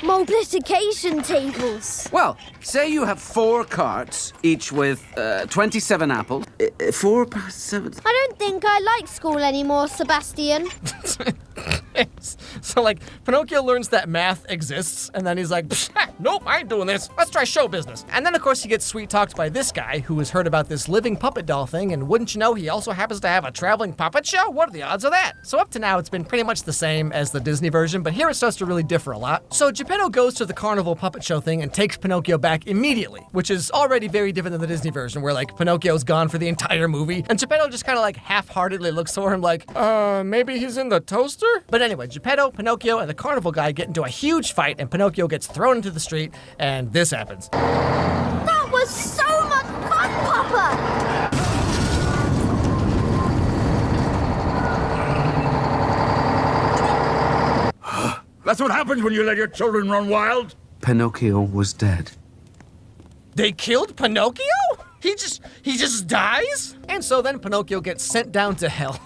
multiplication tables? Well, say you have 4 carts, each with 27 apples. 4 plus 7. I don't think I like school anymore, Sebastian. So like Pinocchio learns that math exists and then he's like, nope, I ain't doing this. Let's try show business. And then of course he gets sweet talked by this guy who has heard about this living puppet doll thing, and wouldn't you know he also happens to have a traveling puppet show? What are the odds of that? So up to now it's been pretty much the same as the Disney version, but here it starts to really differ a lot. So Geppetto goes to the carnival puppet show thing and takes Pinocchio back immediately, which is already very different than the Disney version where like Pinocchio's gone for the entire movie and Geppetto just kind of like half-heartedly looks for him like, maybe he's in the toaster? But anyway, Geppetto, Pinocchio, and the carnival guy get into a huge fight and Pinocchio gets thrown into the street and this happens. That was so much fun, Papa! That's what happens when you let your children run wild. Pinocchio was dead. They killed Pinocchio? He just dies? And so then Pinocchio gets sent down to hell.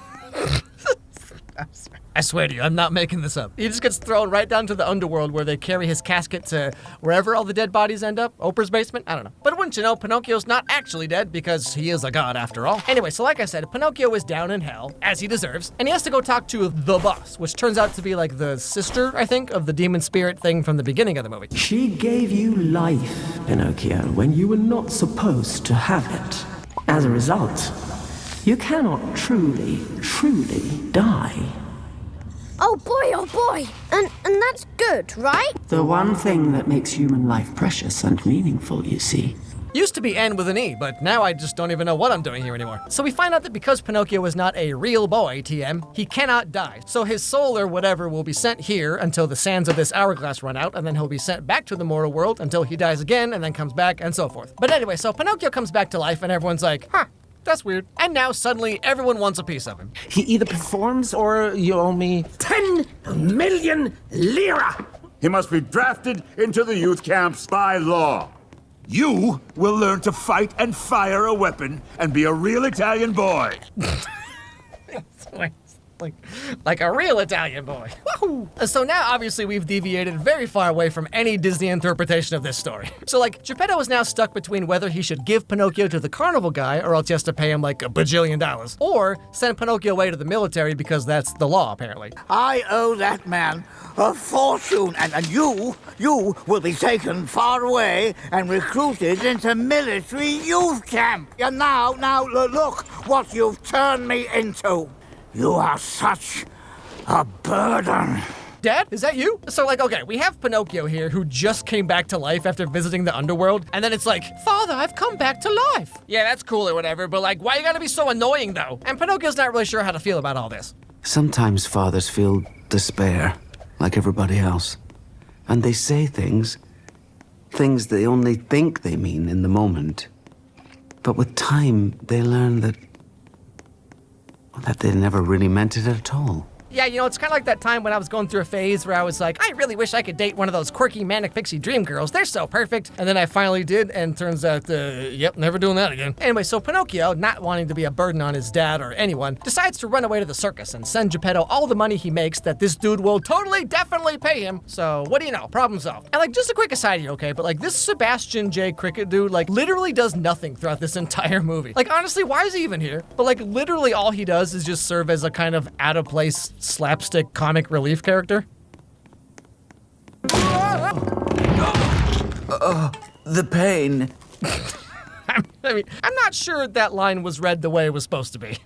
I swear to you, I'm not making this up. He just gets thrown right down to the underworld where they carry his casket to wherever all the dead bodies end up. Oprah's basement? I don't know. But wouldn't you know, Pinocchio's not actually dead because he is a god after all. Anyway, so like I said, Pinocchio is down in hell, as he deserves, and he has to go talk to the boss, which turns out to be like the sister, I think, of the demon spirit thing from the beginning of the movie. She gave you life Pinocchio, when you were not supposed to have it. As a result, you cannot truly die. Oh boy, and that's good, right? The one thing that makes human life precious and meaningful, you see. Used to be N with an E, but now I just don't even know what I'm doing here anymore. So we find out that because Pinocchio is not a real boy, TM, he cannot die. So his soul or whatever will be sent here until the sands of this hourglass run out, and then he'll be sent back to the mortal world until he dies again and then comes back and so forth. But anyway, so Pinocchio comes back to life and everyone's like, huh, that's weird. And now suddenly everyone wants a piece of him. He either performs or you owe me 10 million lira. He must be drafted into the youth camps by law. You will learn to fight and fire a weapon and be a real Italian boy. Like a real Italian boy. Woohoo! So now, obviously, we've deviated very far away from any Disney interpretation of this story. So, like, Geppetto is now stuck between whether he should give Pinocchio to the carnival guy, or else he has to pay him like $1 bajillion, or send Pinocchio away to the military because that's the law, apparently. I owe that man a fortune, and you will be taken far away and recruited into military youth camp. And now, look what you've turned me into. You are such a burden. Dad, is that you? So, like, okay, we have Pinocchio here who just came back to life after visiting the underworld, and then it's like, Father, I've come back to life. Yeah, that's cool or whatever, but like, why you gotta be so annoying though? And Pinocchio's not really sure how to feel about all this. Sometimes fathers feel despair, like everybody else. And they say things they only think they mean in the moment. But with time, they learn that they never really meant it at all. Yeah, you know, it's kind of like that time when I was going through a phase where I was like, I really wish I could date one of those quirky manic pixie dream girls. They're so perfect. And then I finally did, and turns out, yep, never doing that again. Anyway, so Pinocchio, not wanting to be a burden on his dad or anyone, decides to run away to the circus and send Geppetto all the money he makes that this dude will totally, definitely pay him. So, what do you know? Problem solved. And like, just a quick aside here, okay? But like, this Sebastian J. Cricket dude, like, literally does nothing throughout this entire movie. Like, honestly, why is he even here? But like, literally all he does is just serve as a kind of out-of-place slapstick comic relief character. The pain. I mean, I'm not sure that line was read the way it was supposed to be.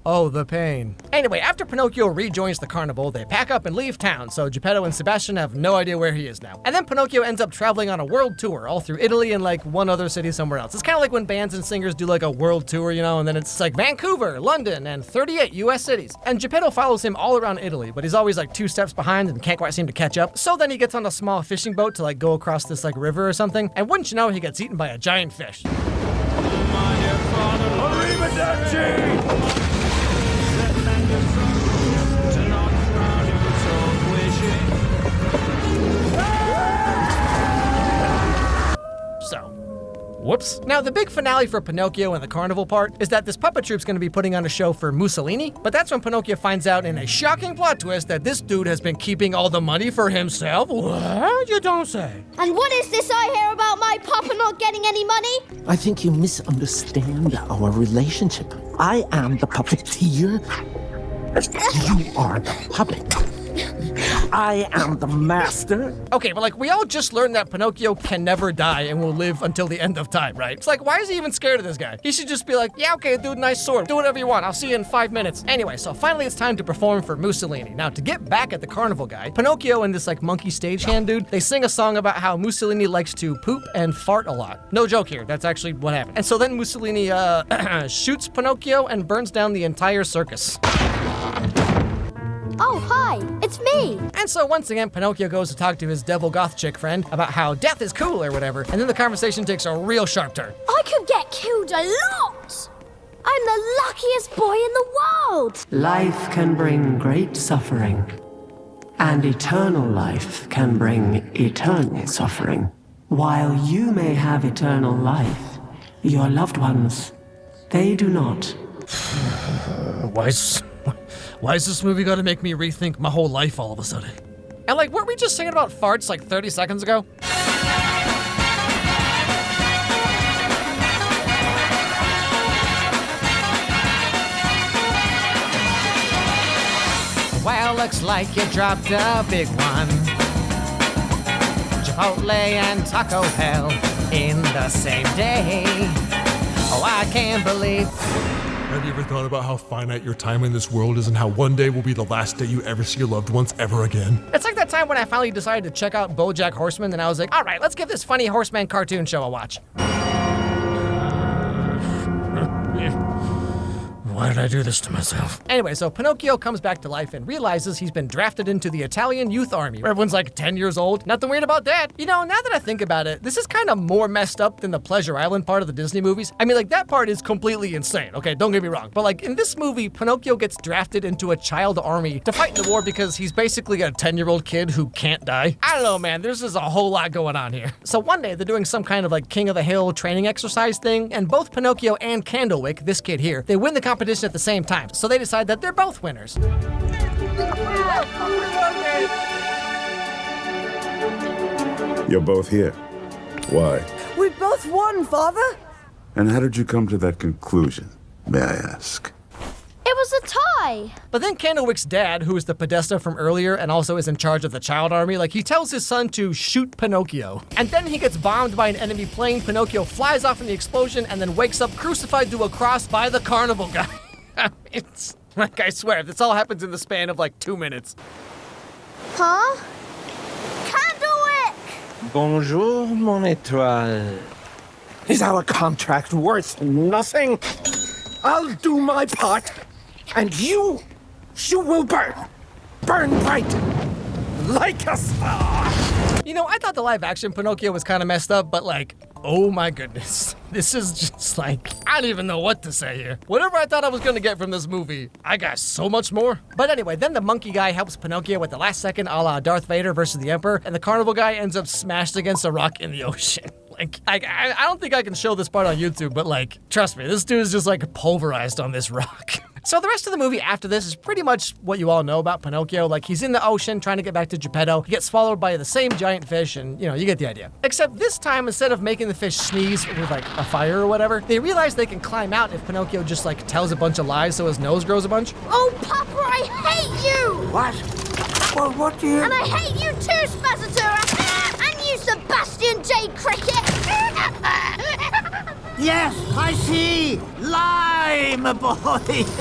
Oh, the pain. Anyway, after Pinocchio rejoins the carnival, they pack up and leave town, so Geppetto and Sebastian have no idea where he is now. And then Pinocchio ends up traveling on a world tour, all through Italy and like one other city somewhere else. It's kind of like when bands and singers do like a world tour, you know, and then it's like Vancouver, London, and 38 US cities. And Geppetto follows him all around Italy, but he's always like 2 steps behind and can't quite seem to catch up. So then he gets on a small fishing boat to like go across this like river or something, and wouldn't you know, he gets eaten by a giant fish. Arrivederci! So, whoops. Now, the big finale for Pinocchio and the carnival part is that this puppet troupe's gonna be putting on a show for Mussolini, but that's when Pinocchio finds out in a shocking plot twist that this dude has been keeping all the money for himself. What? You don't say. And what is this I hear about my papa not getting any money? I think you misunderstand our relationship. I am the puppeteer. You are the puppet. I am the master. Okay, but like, we all just learned that Pinocchio can never die and will live until the end of time, right? It's like, why is he even scared of this guy? He should just be like, yeah, okay, dude, nice sword. Do whatever you want. I'll see you in 5 minutes. Anyway, so finally it's time to perform for Mussolini. Now, to get back at the carnival guy, Pinocchio and this like monkey stagehand dude, they sing a song about how Mussolini likes to poop and fart a lot. No joke here. That's actually what happened. And so then Mussolini shoots Pinocchio and burns down the entire circus. Oh, hi, it's me. And so once again, Pinocchio goes to talk to his devil goth chick friend about how death is cool or whatever, and then the conversation takes a real sharp turn. I could get killed a lot. I'm the luckiest boy in the world. Life can bring great suffering, and eternal life can bring eternal suffering. While you may have eternal life, your loved ones, they do not. Why is this movie gotta make me rethink my whole life all of a sudden? And like, weren't we just singing about farts like 30 seconds ago? Well, looks like you dropped a big one. Chipotle and Taco Bell in the same day. Oh, I can't believe. Have you ever thought about how finite your time in this world is and how one day will be the last day you ever see your loved ones ever again? It's like that time when I finally decided to check out BoJack Horseman, and I was like, all right, let's give this funny horseman cartoon show a watch. Why did I do this to myself? Anyway, so Pinocchio comes back to life and realizes he's been drafted into the Italian youth army, where everyone's like 10 years old. Nothing weird about that. You know, now that I think about it, this is kind of more messed up than the Pleasure Island part of the Disney movies. I mean, like, that part is completely insane, okay? Don't get me wrong. But, like, in this movie, Pinocchio gets drafted into a child army to fight in the war because he's basically a 10-year-old kid who can't die. I don't know, man. There's just a whole lot going on here. So one day, they're doing some kind of, like, King of the Hill training exercise thing, and both Pinocchio and Candlewick, this kid here, they win the competition at the same time. So they decide that they're both winners. You're both here. Why? We both won, Father. And how did you come to that conclusion, may I ask? It was a tie. But then Candlewick's dad, who is the Podesta from earlier and also is in charge of the child army, like, he tells his son to shoot Pinocchio. And then he gets bombed by an enemy plane. Pinocchio flies off in the explosion and then wakes up crucified to a cross by the carnival guy. It's like, I swear, this all happens in the span of like 2 minutes. Huh? Candlewick! Bonjour, mon étoile. Is our contract worth nothing? I'll do my part, and you will burn bright, like a star. You know, I thought the live-action Pinocchio was kind of messed up, but like, oh my goodness. This is just like, I don't even know what to say here. Whatever I thought I was gonna get from this movie, I got so much more. But anyway, then the monkey guy helps Pinocchio at the last second, a la Darth Vader versus the Emperor, and the carnival guy ends up smashed against a rock in the ocean. Like, I don't think I can show this part on YouTube, but like, trust me, this dude is just like pulverized on this rock. So the rest of the movie after this is pretty much what you all know about Pinocchio. Like, he's in the ocean trying to get back to Geppetto. He gets swallowed by the same giant fish, and, you know, you get the idea. Except this time, instead of making the fish sneeze with, like, a fire or whatever, they realize they can climb out if Pinocchio just, like, tells a bunch of lies so his nose grows a bunch. Oh, Papa, I hate you! What? Well, what do you... And I hate you too, Spazzatura! And you, Sebastian J. Cricket! Yes, I see! Lie, my boy!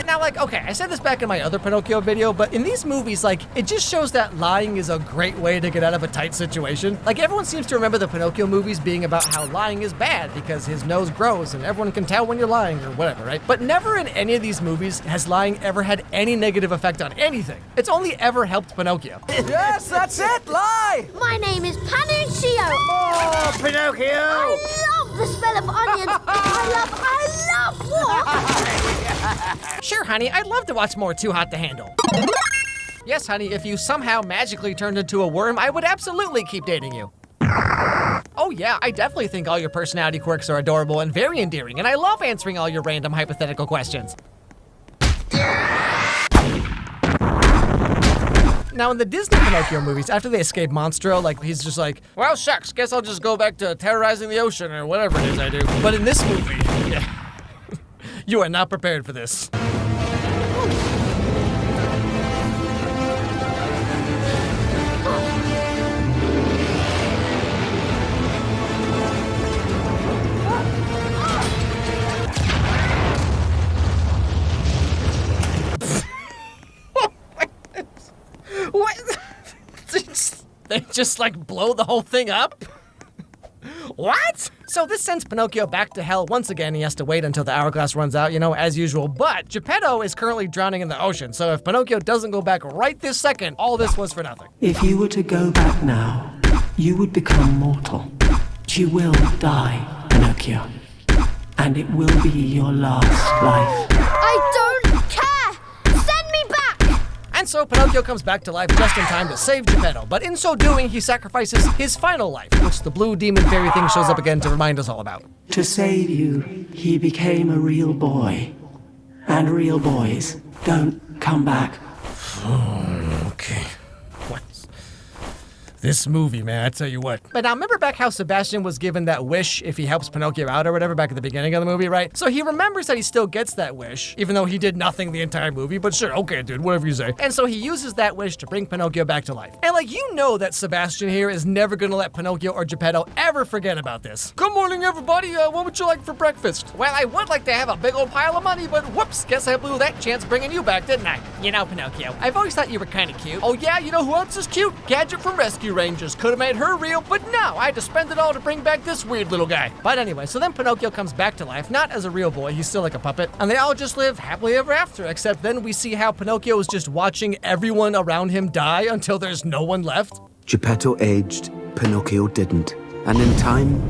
Now, like, okay, I said this back in my other Pinocchio video, but in these movies, like, it just shows that lying is a great way to get out of a tight situation. Like, everyone seems to remember the Pinocchio movies being about how lying is bad because his nose grows and everyone can tell when you're lying or whatever, right? But never in any of these movies has lying ever had any negative effect on anything. It's only ever helped Pinocchio. Yes, that's it! Lie! My name is Panuccio! Oh, Pinocchio! I love the smell of onions! I love what? Sure, honey, I'd love to watch more Too Hot to Handle. Yes, honey, if you somehow magically turned into a worm, I would absolutely keep dating you. Oh yeah, I definitely think all your personality quirks are adorable and very endearing, and I love answering all your random hypothetical questions. Now, in the Disney Pinocchio movies, after they escape Monstro, like, he's just like, well, shucks, guess I'll just go back to terrorizing the ocean or whatever it is I do. But in this movie, yeah, you are not prepared for this. What? They just like blow the whole thing up? What? So this sends Pinocchio back to hell once again. He has to wait until the hourglass runs out, you know, as usual. But Geppetto is currently drowning in the ocean, so if Pinocchio doesn't go back right this second, all this was for nothing. If you were to go back now, you would become mortal. You will die, Pinocchio. And it will be your last life. I don't care! Send me back! And so Pinocchio comes back to life just in time to save Geppetto, but in so doing, he sacrifices his final life, which the blue demon fairy thing shows up again to remind us all about. To save you, he became a real boy. And real boys don't come back. Okay. What? This movie, man, I tell you what. But now remember back how Sebastian was given that wish if he helps Pinocchio out or whatever back at the beginning of the movie, right? So he remembers that he still gets that wish, even though he did nothing the entire movie, but sure, okay, dude, whatever you say. And so he uses that wish to bring Pinocchio back to life. And like, you know that Sebastian here is never gonna let Pinocchio or Geppetto ever forget about this. Good morning, everybody. What would you like for breakfast? Well, I would like to have a big old pile of money, but whoops, guess I blew that chance bringing you back, didn't I? You know, Pinocchio, I've always thought you were kind of cute. Oh yeah, you know who else is cute? Gadget from Rescue Rangers. Could have made her real, but no, I had to spend it all to bring back this weird little guy. But anyway, so then Pinocchio comes back to life, not as a real boy, he's still like a puppet, and they all just live happily ever after, except then we see how Pinocchio is just watching everyone around him die until there's no one left. Geppetto aged, Pinocchio didn't. And in time,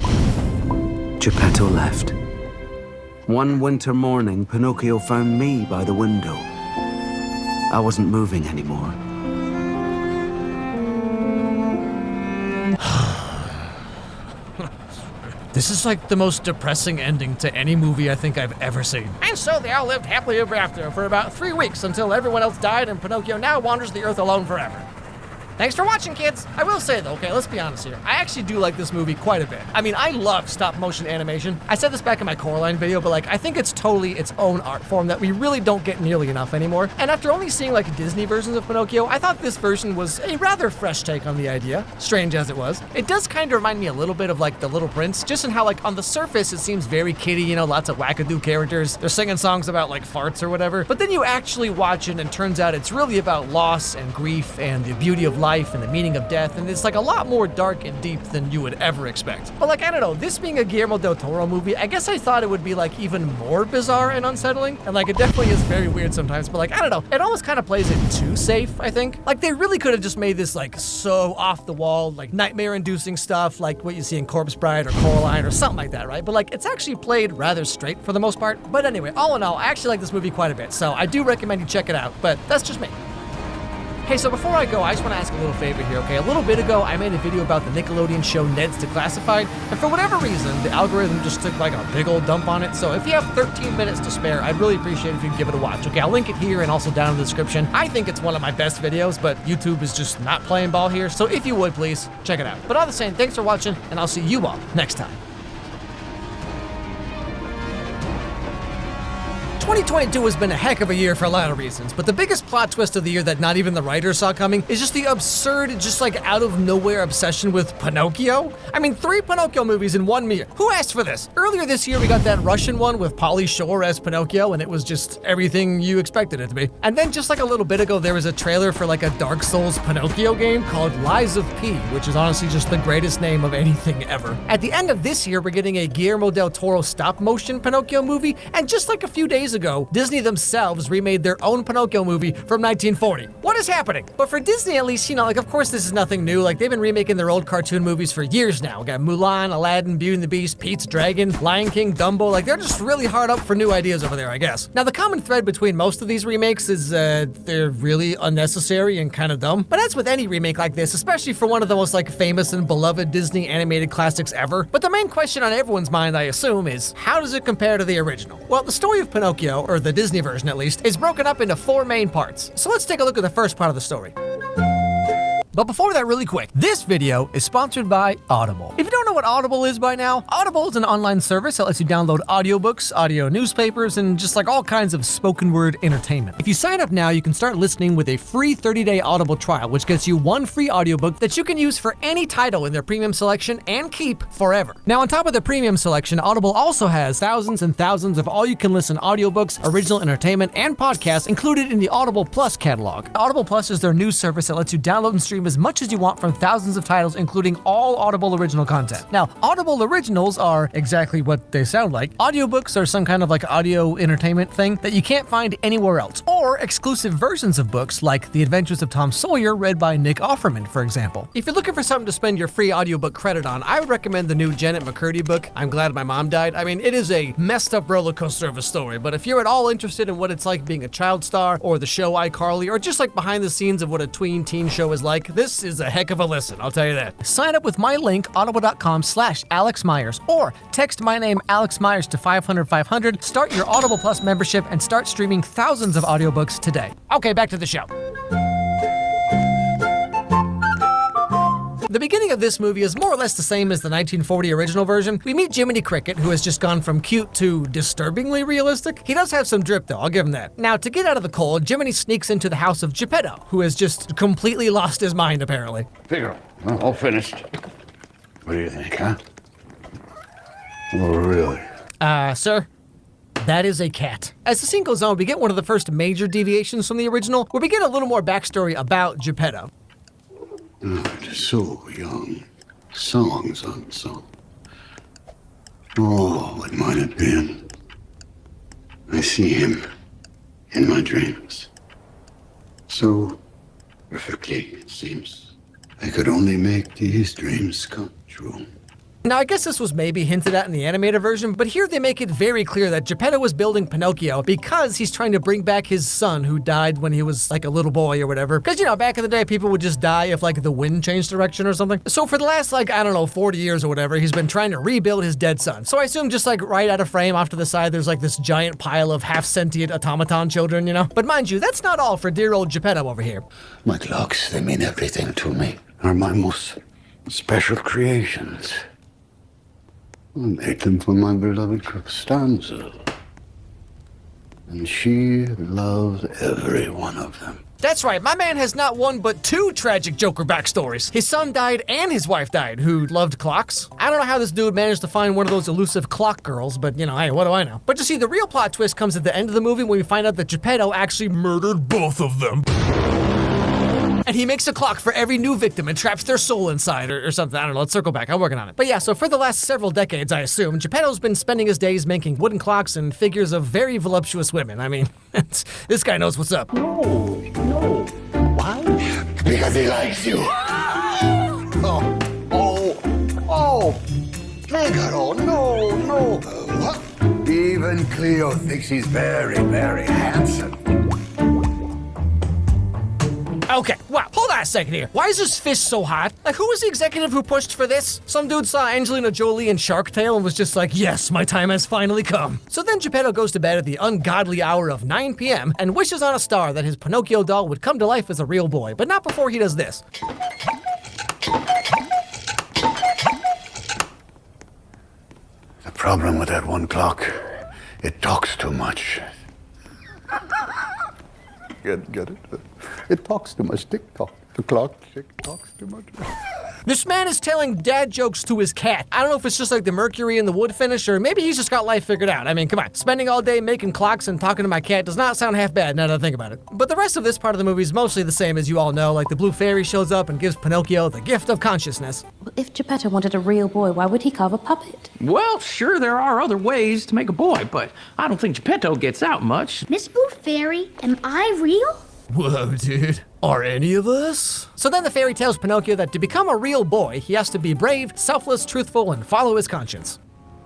Geppetto left. One winter morning, Pinocchio found me by the window. I wasn't moving anymore. This is like the most depressing ending to any movie I think I've ever seen. And so they all lived happily ever after for about 3 weeks until everyone else died and Pinocchio now wanders the earth alone forever. Thanks for watching, kids. I will say though, okay, let's be honest here. I actually do like this movie quite a bit. I mean, I love stop motion animation. I said this back in my Coraline video, but like, I think it's totally its own art form that we really don't get nearly enough anymore. And after only seeing like Disney versions of Pinocchio, I thought this version was a rather fresh take on the idea, strange as it was. It does kind of remind me a little bit of like The Little Prince, just in how like on the surface it seems very kiddie, you know, lots of wackadoo characters. They're singing songs about like farts or whatever. But then you actually watch it and it turns out it's really about loss and grief and the beauty of life and the meaning of death, and it's like a lot more dark and deep than you would ever expect. But like, I don't know, this being a Guillermo del Toro movie, I guess I thought it would be like even more bizarre and unsettling, and like it definitely is very weird sometimes, but like, I don't know, it almost kind of plays it too safe, I think. Like they really could have just made this like so off the wall, like nightmare-inducing stuff, like what you see in Corpse Bride or Coraline or something like that, right? But like, it's actually played rather straight for the most part. But anyway, all in all, I actually like this movie quite a bit, so I do recommend you check it out, but that's just me. Hey, so before I go, I just want to ask a little favor here, okay? A little bit ago, I made a video about the Nickelodeon show Ned's Declassified, and for whatever reason, the algorithm just took like a big old dump on it, so if you have 13 minutes to spare, I'd really appreciate it if you could give it a watch, okay? I'll link it here and also down in the description. I think it's one of my best videos, but YouTube is just not playing ball here, so if you would, please, check it out. But all the same, thanks for watching, and I'll see you all next time. 2022 has been a heck of a year for a lot of reasons, but the biggest plot twist of the year that not even the writers saw coming is just the absurd, just like out of nowhere obsession with Pinocchio. I mean, 3 Pinocchio movies in 1 year. Who asked for this? Earlier this year, we got that Russian one with Pauly Shore as Pinocchio, and it was just everything you expected it to be. And then just like a little bit ago, there was a trailer for like a Dark Souls Pinocchio game called Lies of P, which is honestly just the greatest name of anything ever. At the end of this year, we're getting a Guillermo del Toro stop-motion Pinocchio movie, and just like a few days ago, Disney themselves remade their own Pinocchio movie from 1940. What is happening? But for Disney, at least, you know, like, of course this is nothing new. Like, they've been remaking their old cartoon movies for years now. We got Mulan, Aladdin, Beauty and the Beast, Pete's Dragon, Lion King, Dumbo. Like, they're just really hard up for new ideas over there, I guess. Now, the common thread between most of these remakes is they're really unnecessary and kind of dumb. But that's with any remake like this, especially for one of the most like famous and beloved Disney animated classics ever. But the main question on everyone's mind, I assume, is how does it compare to the original? Well, the story of Pinocchio, or the Disney version at least, is broken up into 4 main parts. So let's take a look at the first part of the story. But before that, really quick, this video is sponsored by Audible. If you don't know what Audible is by now, Audible is an online service that lets you download audiobooks, audio newspapers, and just like all kinds of spoken word entertainment. If you sign up now, you can start listening with a free 30-day Audible trial, which gets you 1 free audiobook that you can use for any title in their premium selection and keep forever. Now, on top of the premium selection, Audible also has thousands and thousands of all-you-can-listen audiobooks, original entertainment, and podcasts included in the Audible Plus catalog. Audible Plus is their new service that lets you download and stream as much as you want from thousands of titles, including all Audible original content. Now, Audible originals are exactly what they sound like. Audiobooks are some kind of like audio entertainment thing that you can't find anywhere else, or exclusive versions of books like The Adventures of Tom Sawyer read by Nick Offerman, for example. If you're looking for something to spend your free audiobook credit on, I would recommend the new Janet McCurdy book, I'm Glad My Mom Died. I mean, it is a messed up roller coaster of a story, but if you're at all interested in what it's like being a child star, or the show iCarly, or just like behind the scenes of what a tween teen show is like, this is a heck of a listen, I'll tell you that. Sign up with my link, audible.com/Alex Myers, or text my name, Alex Myers, to 500-500, start your Audible Plus membership, and start streaming thousands of audiobooks today. Okay, back to the show. The beginning of this movie is more or less the same as the 1940 original version. We meet Jiminy Cricket, who has just gone from cute to disturbingly realistic. He does have some drip though, I'll give him that. Now, to get out of the cold, Jiminy sneaks into the house of Geppetto, who has just completely lost his mind apparently. Figaro, all finished. What do you think, huh? Oh, really? Sir? That is a cat. As the scene goes on, we get one of the first major deviations from the original, where we get a little more backstory about Geppetto. Oh, it is so young. Songs unsung. Oh, what might have been. I see him in my dreams. So perfectly, it seems. I could only make these dreams come true. Now, I guess this was maybe hinted at in the animated version, but here they make it very clear that Geppetto was building Pinocchio because he's trying to bring back his son who died when he was like a little boy or whatever. Because, you know, back in the day, people would just die if like the wind changed direction or something. So for the last, like, I don't know, 40 years or whatever, he's been trying to rebuild his dead son. So I assume just like right out of frame off to the side, there's like this giant pile of half-sentient automaton children, you know? But mind you, that's not all for dear old Geppetto over here. My clocks, they mean everything to me. Are my most special creations. I made them for my beloved Costanza. And she loves every one of them. That's right, my man has not one but two tragic Joker backstories. His son died and his wife died, who loved clocks. I don't know how this dude managed to find one of those elusive clock girls, but you know, hey, what do I know? But you see, the real plot twist comes at the end of the movie when we find out that Geppetto actually murdered both of them. And he makes a clock for every new victim and traps their soul inside or something. I don't know, let's circle back, I'm working on it. But yeah, so for the last several decades, I assume, Geppetto's been spending his days making wooden clocks and figures of very voluptuous women. I mean, this guy knows what's up. No. Why? Because he likes you. Oh, Figaro, no. Even Cleo thinks he's very, very handsome. Okay, wow, hold on a second here. Why is this fish so hot? Like, who was the executive who pushed for this? Some dude saw Angelina Jolie in Shark Tale and was just like, yes, my time has finally come. So then Geppetto goes to bed at the ungodly hour of 9 p.m. and wishes on a star that his Pinocchio doll would come to life as a real boy, but not before he does this. The problem with that one clock, it talks too much. Get it? It talks too much. Tick-tock. The clock tick-tocks too much. This man is telling dad jokes to his cat. I don't know if it's just like the mercury in the wood finish, or maybe he's just got life figured out. I mean, come on. Spending all day making clocks and talking to my cat does not sound half bad now that I think about it. But the rest of this part of the movie is mostly the same as you all know, like the blue fairy shows up and gives Pinocchio the gift of consciousness. If Geppetto wanted a real boy, why would he carve a puppet? Well, sure, there are other ways to make a boy, but I don't think Geppetto gets out much. Miss Blue Fairy, am I real? Whoa, dude. Are any of us? So then the fairy tells Pinocchio that to become a real boy, he has to be brave, selfless, truthful, and follow his conscience.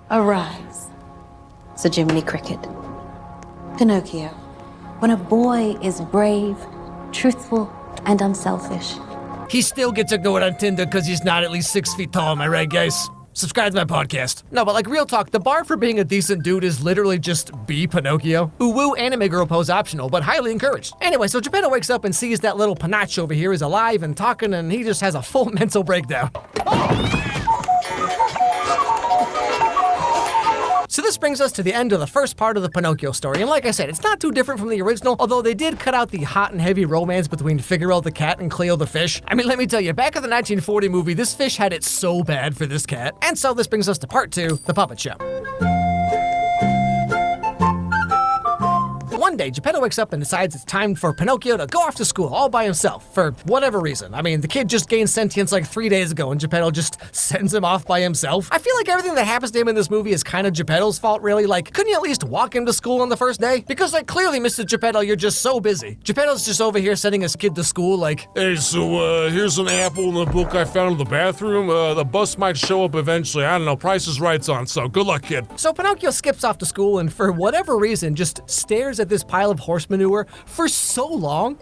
Arise, Sir Jiminy Cricket. Pinocchio, when a boy is brave, truthful, and unselfish. He still gets ignored on Tinder because he's not at least 6 feet tall, am I right, guys? Subscribe to my podcast. No, but like real talk, the bar for being a decent dude is literally just be Pinocchio. Uwu anime girl pose optional, but highly encouraged. Anyway, so Geppetto wakes up and sees that little Panache over here is alive and talking, and he just has a full mental breakdown. So this brings us to the end of the first part of the Pinocchio story, and like I said, it's not too different from the original, although they did cut out the hot and heavy romance between Figaro the cat and Cleo the fish. I mean, let me tell you, back in the 1940 movie, this fish had it so bad for this cat. And so this brings us to part 2, the puppet show. One day, Geppetto wakes up and decides it's time for Pinocchio to go off to school all by himself, for whatever reason. I mean, the kid just gained sentience like 3 days ago, and Geppetto just sends him off by himself. I feel like everything that happens to him in this movie is kind of Geppetto's fault, really. Like, couldn't you at least walk him to school on the first day? Because, like, clearly, Mr. Geppetto, you're just so busy. Geppetto's just over here sending his kid to school, like, hey, so, here's an apple in the book I found in the bathroom. The bus might show up eventually. I don't know, Price is Right's on, so good luck, kid. So Pinocchio skips off to school and, for whatever reason, just stares at this pile of horse manure for so long.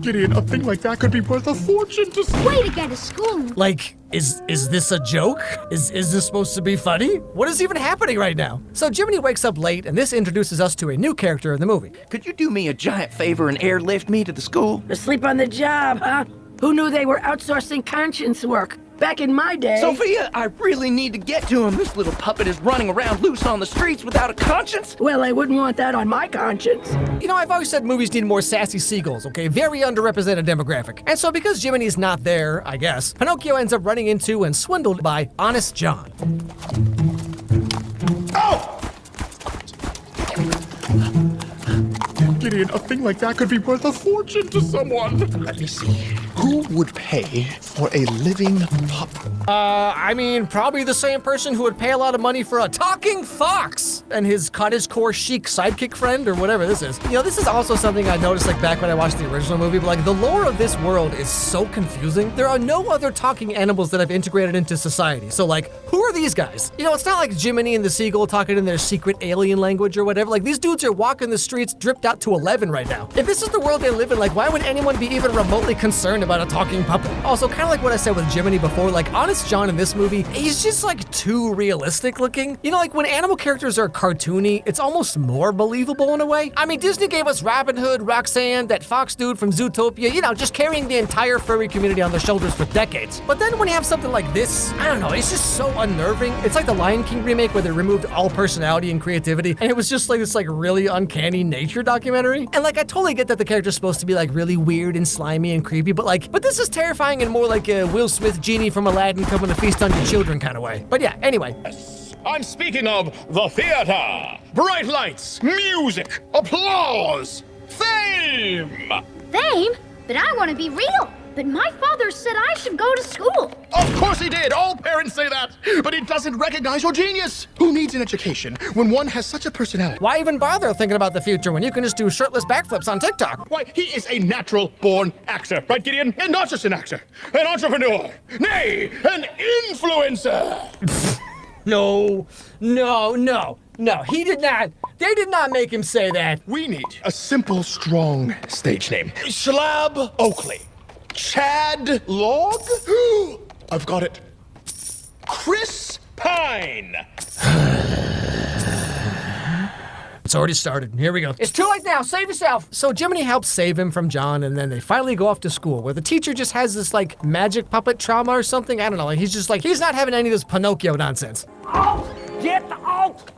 Gideon, a thing like that could be worth a fortune to... Way to get to school. Like, is this a joke? Is this supposed to be funny? What is even happening right now? So Jiminy wakes up late, and this introduces us to a new character in the movie. Could you do me a giant favor and airlift me to the school? Asleep on the job, huh? Who knew they were outsourcing conscience work? Back in my day... Sophia, I really need to get to him. This little puppet is running around loose on the streets without a conscience. Well, I wouldn't want that on my conscience. You know, I've always said movies need more sassy seagulls, okay? Very underrepresented demographic. And so because Jiminy's not there, I guess, Pinocchio ends up running into and swindled by Honest John. Gideon, a thing like that could be worth a fortune to someone. Let me see. Who would pay for a living pup? I mean, probably the same person who would pay a lot of money for a talking fox and his cottagecore chic sidekick friend or whatever this is. You know, this is also something I noticed like back when I watched the original movie, but like the lore of this world is so confusing. There are no other talking animals that I've integrated into society. So like, who are these guys? You know, it's not like Jiminy and the seagull talking in their secret alien language or whatever. Like these dudes are walking the streets dripped out to 11 right now. If this is the world they live in, like why would anyone be even remotely concerned about a talking puppet? Also, kind of like what I said with Jiminy before, like Honest John in this movie, he's just like too realistic looking. You know, like when animal characters are cartoony, it's almost more believable in a way. I mean, Disney gave us Robin Hood, Roxanne, that fox dude from Zootopia, you know, just carrying the entire furry community on their shoulders for decades. But then when you have something like this, I don't know, it's just so unnerving. It's like the Lion King remake where they removed all personality and creativity, and it was just like this like really uncanny nature documentary. And like, I totally get that the character's supposed to be like really weird and slimy and creepy, but this is terrifying in more like a Will Smith genie from Aladdin coming to feast on your children kind of way. But yeah, anyway. I'm speaking of the theater. Bright lights, music, applause, fame. Fame? But I want to be real. But my father said I should go to school. Of course he did. All parents say that. But it doesn't recognize your genius. Who needs an education when one has such a personality? Why even bother thinking about the future when you can just do shirtless backflips on TikTok? Why, he is a natural-born actor, right, Gideon? And not just an actor, an entrepreneur, nay, an influencer. No, he did not. They did not make him say that. We need a simple, strong stage name. Schlab Oakley. Chad Log? I've got it. Chris Pine. It's already started. Here we go. It's too late now. Save yourself. So Jiminy helps save him from John, and then they finally go off to school where the teacher just has this like magic puppet trauma or something. I don't know. Like, he's just like, he's not having any of this Pinocchio nonsense. Out! Get out!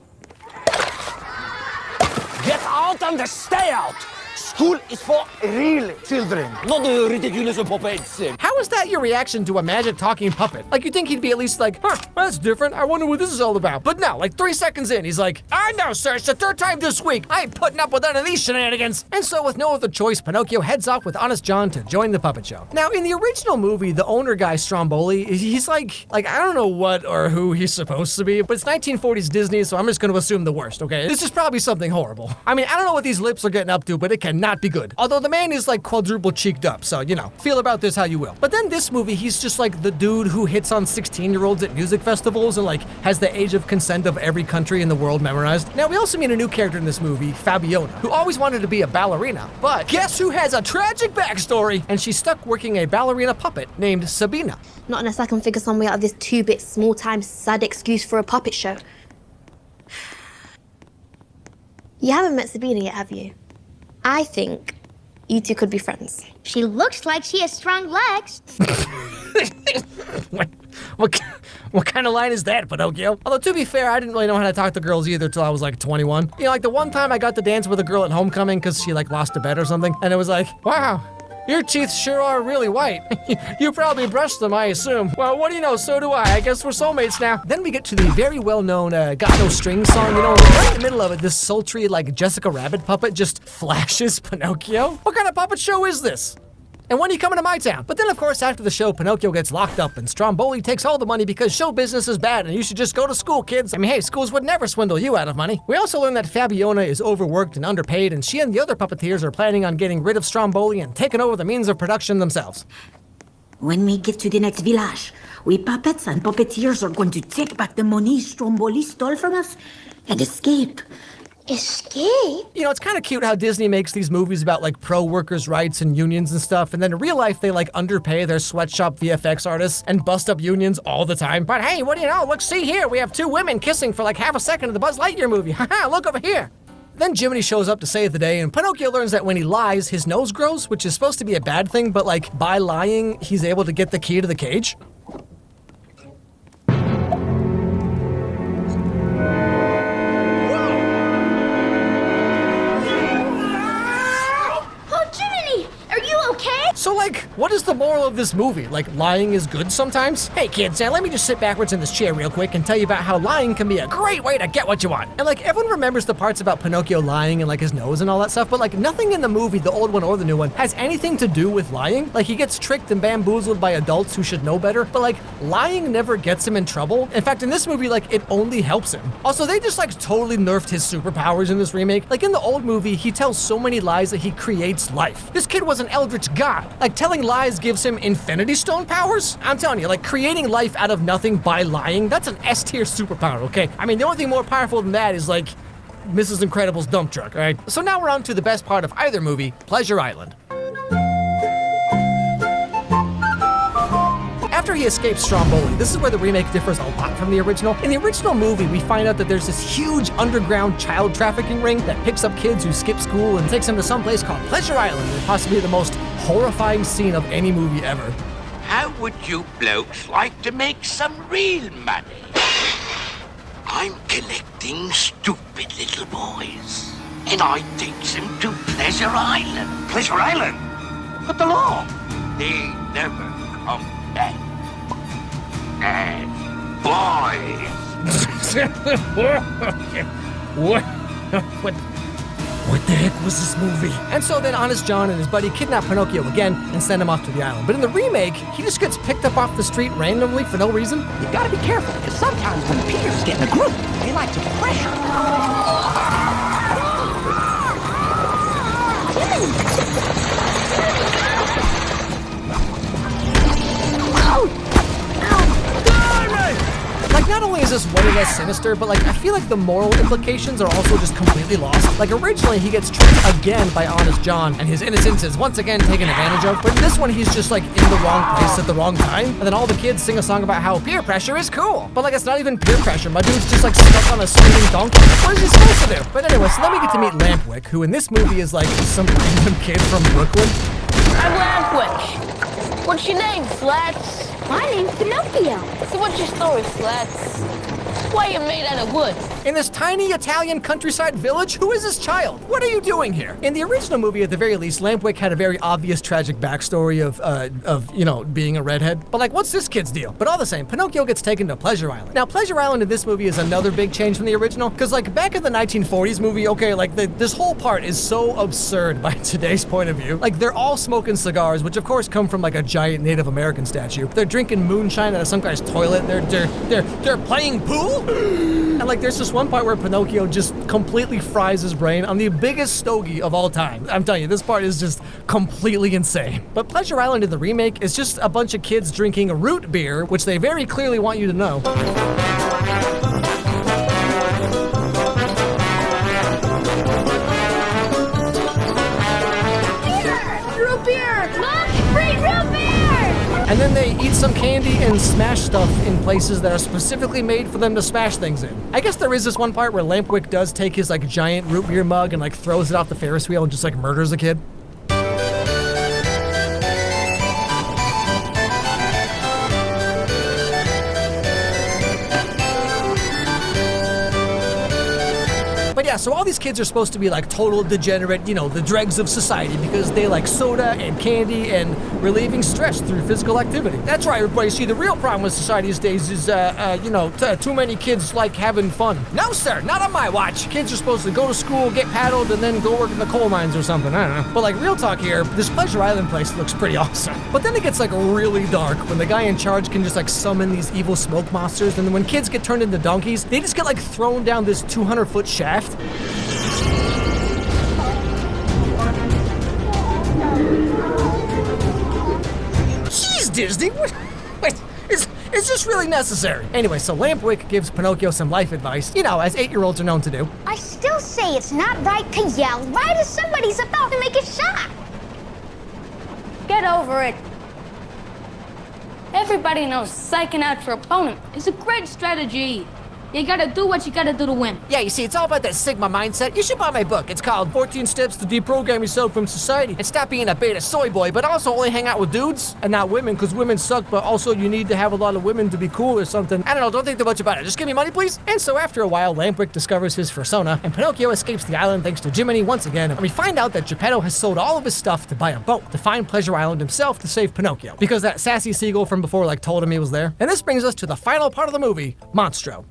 Get out and stay out! School is for real children, not the ridiculous puppets. How is that your reaction to a magic talking puppet? Like, you'd think he'd be at least like, huh, that's different. I wonder what this is all about. But no, like 3 seconds in, he's like, I know, sir, it's the 3rd time this week. I ain't putting up with none of these shenanigans. And so with no other choice, Pinocchio heads off with Honest John to join the puppet show. Now, in the original movie, the owner guy, Stromboli, he's like I don't know what or who he's supposed to be, but it's 1940s Disney, so I'm just gonna assume the worst, okay? This is probably something horrible. I mean, I don't know what these lips are getting up to, but it cannot be good. Although the man is like quadruple cheeked up, so you know, feel about this how you will. But then this movie, he's just like the dude who hits on 16-year-olds at music festivals and like has the age of consent of every country in the world memorized. Now we also meet a new character in this movie, Fabiona, who always wanted to be a ballerina, but guess who has a tragic backstory? And she's stuck working a ballerina puppet named Sabina. Not unless I can figure some way out of this 2-bit small-time sad excuse for a puppet show. You haven't met Sabina yet, have you? I think you two could be friends. She looks like she has strong legs. What kind of line is that, Pinocchio? Although, to be fair, I didn't really know how to talk to girls either till I was like 21. You know, like the one time I got to dance with a girl at homecoming because she like lost a bet or something, and it was like, wow, your teeth sure are really white. You probably brushed them, I assume. Well, what do you know, so do I. I guess we're soulmates now. Then we get to the very well-known Got No Strings song, you know, right in the middle of it, this sultry, like, Jessica Rabbit puppet just flashes Pinocchio. What kind of puppet show is this? And when are you coming to my town? But then, of course, after the show, Pinocchio gets locked up and Stromboli takes all the money because show business is bad and you should just go to school, kids. I mean, hey, schools would never swindle you out of money. We also learn that Fabiona is overworked and underpaid, and she and the other puppeteers are planning on getting rid of Stromboli and taking over the means of production themselves. When we get to the next village, we puppets and puppeteers are going to take back the money Stromboli stole from us and escape. Escape? You know, it's kind of cute how Disney makes these movies about like pro workers' rights and unions and stuff, and then in real life they like underpay their sweatshop VFX artists and bust up unions all the time. But hey, what do you know? Look, see here, we have two women kissing for like half a second in the Buzz Lightyear movie. Haha, look over here. Then Jiminy shows up to save the day, and Pinocchio learns that when he lies, his nose grows, which is supposed to be a bad thing, but like by lying, he's able to get the key to the cage. So like, what is the moral of this movie? Like, lying is good sometimes? Hey kids, let me just sit backwards in this chair real quick and tell you about how lying can be a great way to get what you want. And like, everyone remembers the parts about Pinocchio lying and like his nose and all that stuff, but like nothing in the movie, the old one or the new one, has anything to do with lying. Like he gets tricked and bamboozled by adults who should know better, but like lying never gets him in trouble. In fact, in this movie, like it only helps him. Also, they just like totally nerfed his superpowers in this remake. Like in the old movie, he tells so many lies that he creates life. This kid was an eldritch god. Like telling lies gives him Infinity Stone powers? I'm telling you, like creating life out of nothing by lying, that's an S-tier superpower, okay? I mean, the only thing more powerful than that is like Mrs. Incredible's dump truck, all right? So now we're on to the best part of either movie, Pleasure Island. After he escapes Stromboli, this is where the remake differs a lot from the original. In the original movie, we find out that there's this huge underground child trafficking ring that picks up kids who skip school and takes them to some place called Pleasure Island, and possibly the most horrifying scene of any movie ever. How would you blokes like to make some real money? I'm collecting stupid little boys, and I takes them to Pleasure Island. Pleasure Island? But the law, they never come back as boys. What the heck was this movie? And so then Honest John and his buddy kidnap Pinocchio again and send him off to the island. But in the remake, he just gets picked up off the street randomly for no reason. You gotta be careful, because sometimes when peers get in a group, they like to pressure. Like, not only is this way less sinister, but like, I feel like the moral implications are also just completely lost. Like, originally he gets tricked again by Honest John, and his innocence is once again taken advantage of. But in this one, he's just like in the wrong place at the wrong time. And then all the kids sing a song about how peer pressure is cool. But like, it's not even peer pressure. My dude's just like stuck on a screaming donkey. What is he supposed to do? But anyway, so then we get to meet Lampwick, who in this movie is like some random kid from Brooklyn. I'm Lampwick. What's your name, Flats? My name's Pinocchio. So what's your story, Flats? Why are you made out of wood? In this tiny Italian countryside village? Who is this child? What are you doing here? In the original movie, at the very least, Lampwick had a very obvious tragic backstory of you know, being a redhead. But like, what's this kid's deal? But all the same, Pinocchio gets taken to Pleasure Island. Now, Pleasure Island in this movie is another big change from the original, because like back in the 1940s movie, okay, like this whole part is so absurd by today's point of view. Like, they're all smoking cigars, which of course come from like a giant Native American statue. They're drinking moonshine out of some guy's toilet. They're playing pool. And like, there's this one part where Pinocchio just completely fries his brain on the biggest stogie of all time. I'm telling you, this part is just completely insane. But Pleasure Island in the remake is just a bunch of kids drinking a root beer, which they very clearly want you to know. Root beer! Mom, free root beer! And then they eat some candy and smash stuff in places that are specifically made for them to smash things in. I guess there is this one part where Lampwick does take his like giant root beer mug and like throws it off the Ferris wheel and just like murders a kid. But yeah, so all these kids are supposed to be like total degenerate, you know, the dregs of society, because they like soda and candy and relieving stress through physical activity. That's right, everybody. See, the real problem with society these days is, you know, too many kids like having fun. No, sir, not on my watch. Kids are supposed to go to school, get paddled, and then go work in the coal mines or something. I don't know. But like, real talk here, this Pleasure Island place looks pretty awesome. But then it gets like really dark when the guy in charge can just like summon these evil smoke monsters, and then when kids get turned into donkeys, they just get like thrown down this 200-foot shaft. Jeez, Disney, what It's just really necessary. Anyway, so Lampwick gives Pinocchio some life advice, you know, as 8-year-olds are known to do. I still say it's not right to yell right as somebody's about to make a shot. Get over it. Everybody knows psyching out your opponent is a great strategy. You gotta do what you gotta do to win. Yeah, you see, it's all about that Sigma mindset. You should buy my book. It's called 14 Steps to Deprogram Yourself from Society. And stop being a beta soy boy, but also only hang out with dudes and not women, because women suck, but also you need to have a lot of women to be cool or something. I don't know, don't think too much about it. Just give me money, please. And so after a while, Lampwick discovers his persona, and Pinocchio escapes the island thanks to Jiminy once again. And we find out that Geppetto has sold all of his stuff to buy a boat to find Pleasure Island himself to save Pinocchio, because that sassy seagull from before told him he was there. And this brings us to the final part of the movie, Monstro.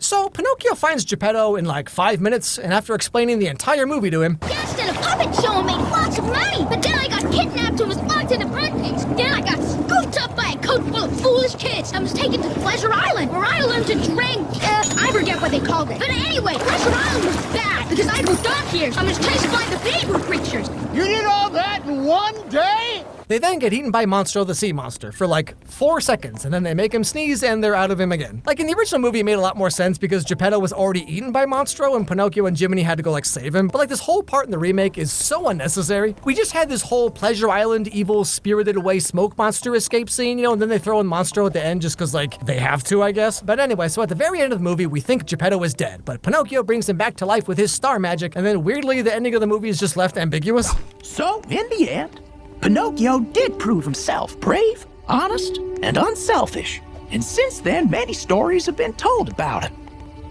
So, Pinocchio finds Geppetto in 5 minutes, and after explaining the entire movie to him, Yes, and a puppet show and made lots of money. But then I got kidnapped and was locked in a birdcage. Then I got scooped up by a coat full of foolish kids. I was taken to Pleasure Island, where I learned to drink. I forget what they called it. But anyway, Pleasure Island was bad because I grew dark ears. I was chased by the Beaver creatures. You did all that in one day? they then get eaten by Monstro the Sea Monster for 4 seconds, and then they make him sneeze and they're out of him again. In the original movie, it made a lot more sense because Geppetto was already eaten by Monstro and Pinocchio and Jiminy had to go save him. But this whole part in the remake is so unnecessary. We just had this whole Pleasure Island evil spirited away smoke monster escape scene, and then they throw in Monstro at the end just because they have to, I guess. But anyway, so at the very end of the movie, we think Geppetto is dead, but Pinocchio brings him back to life with his star magic, and then weirdly, the ending of the movie is just left ambiguous. So, in the end, Pinocchio did prove himself brave, honest, and unselfish. And since then, many stories have been told about him.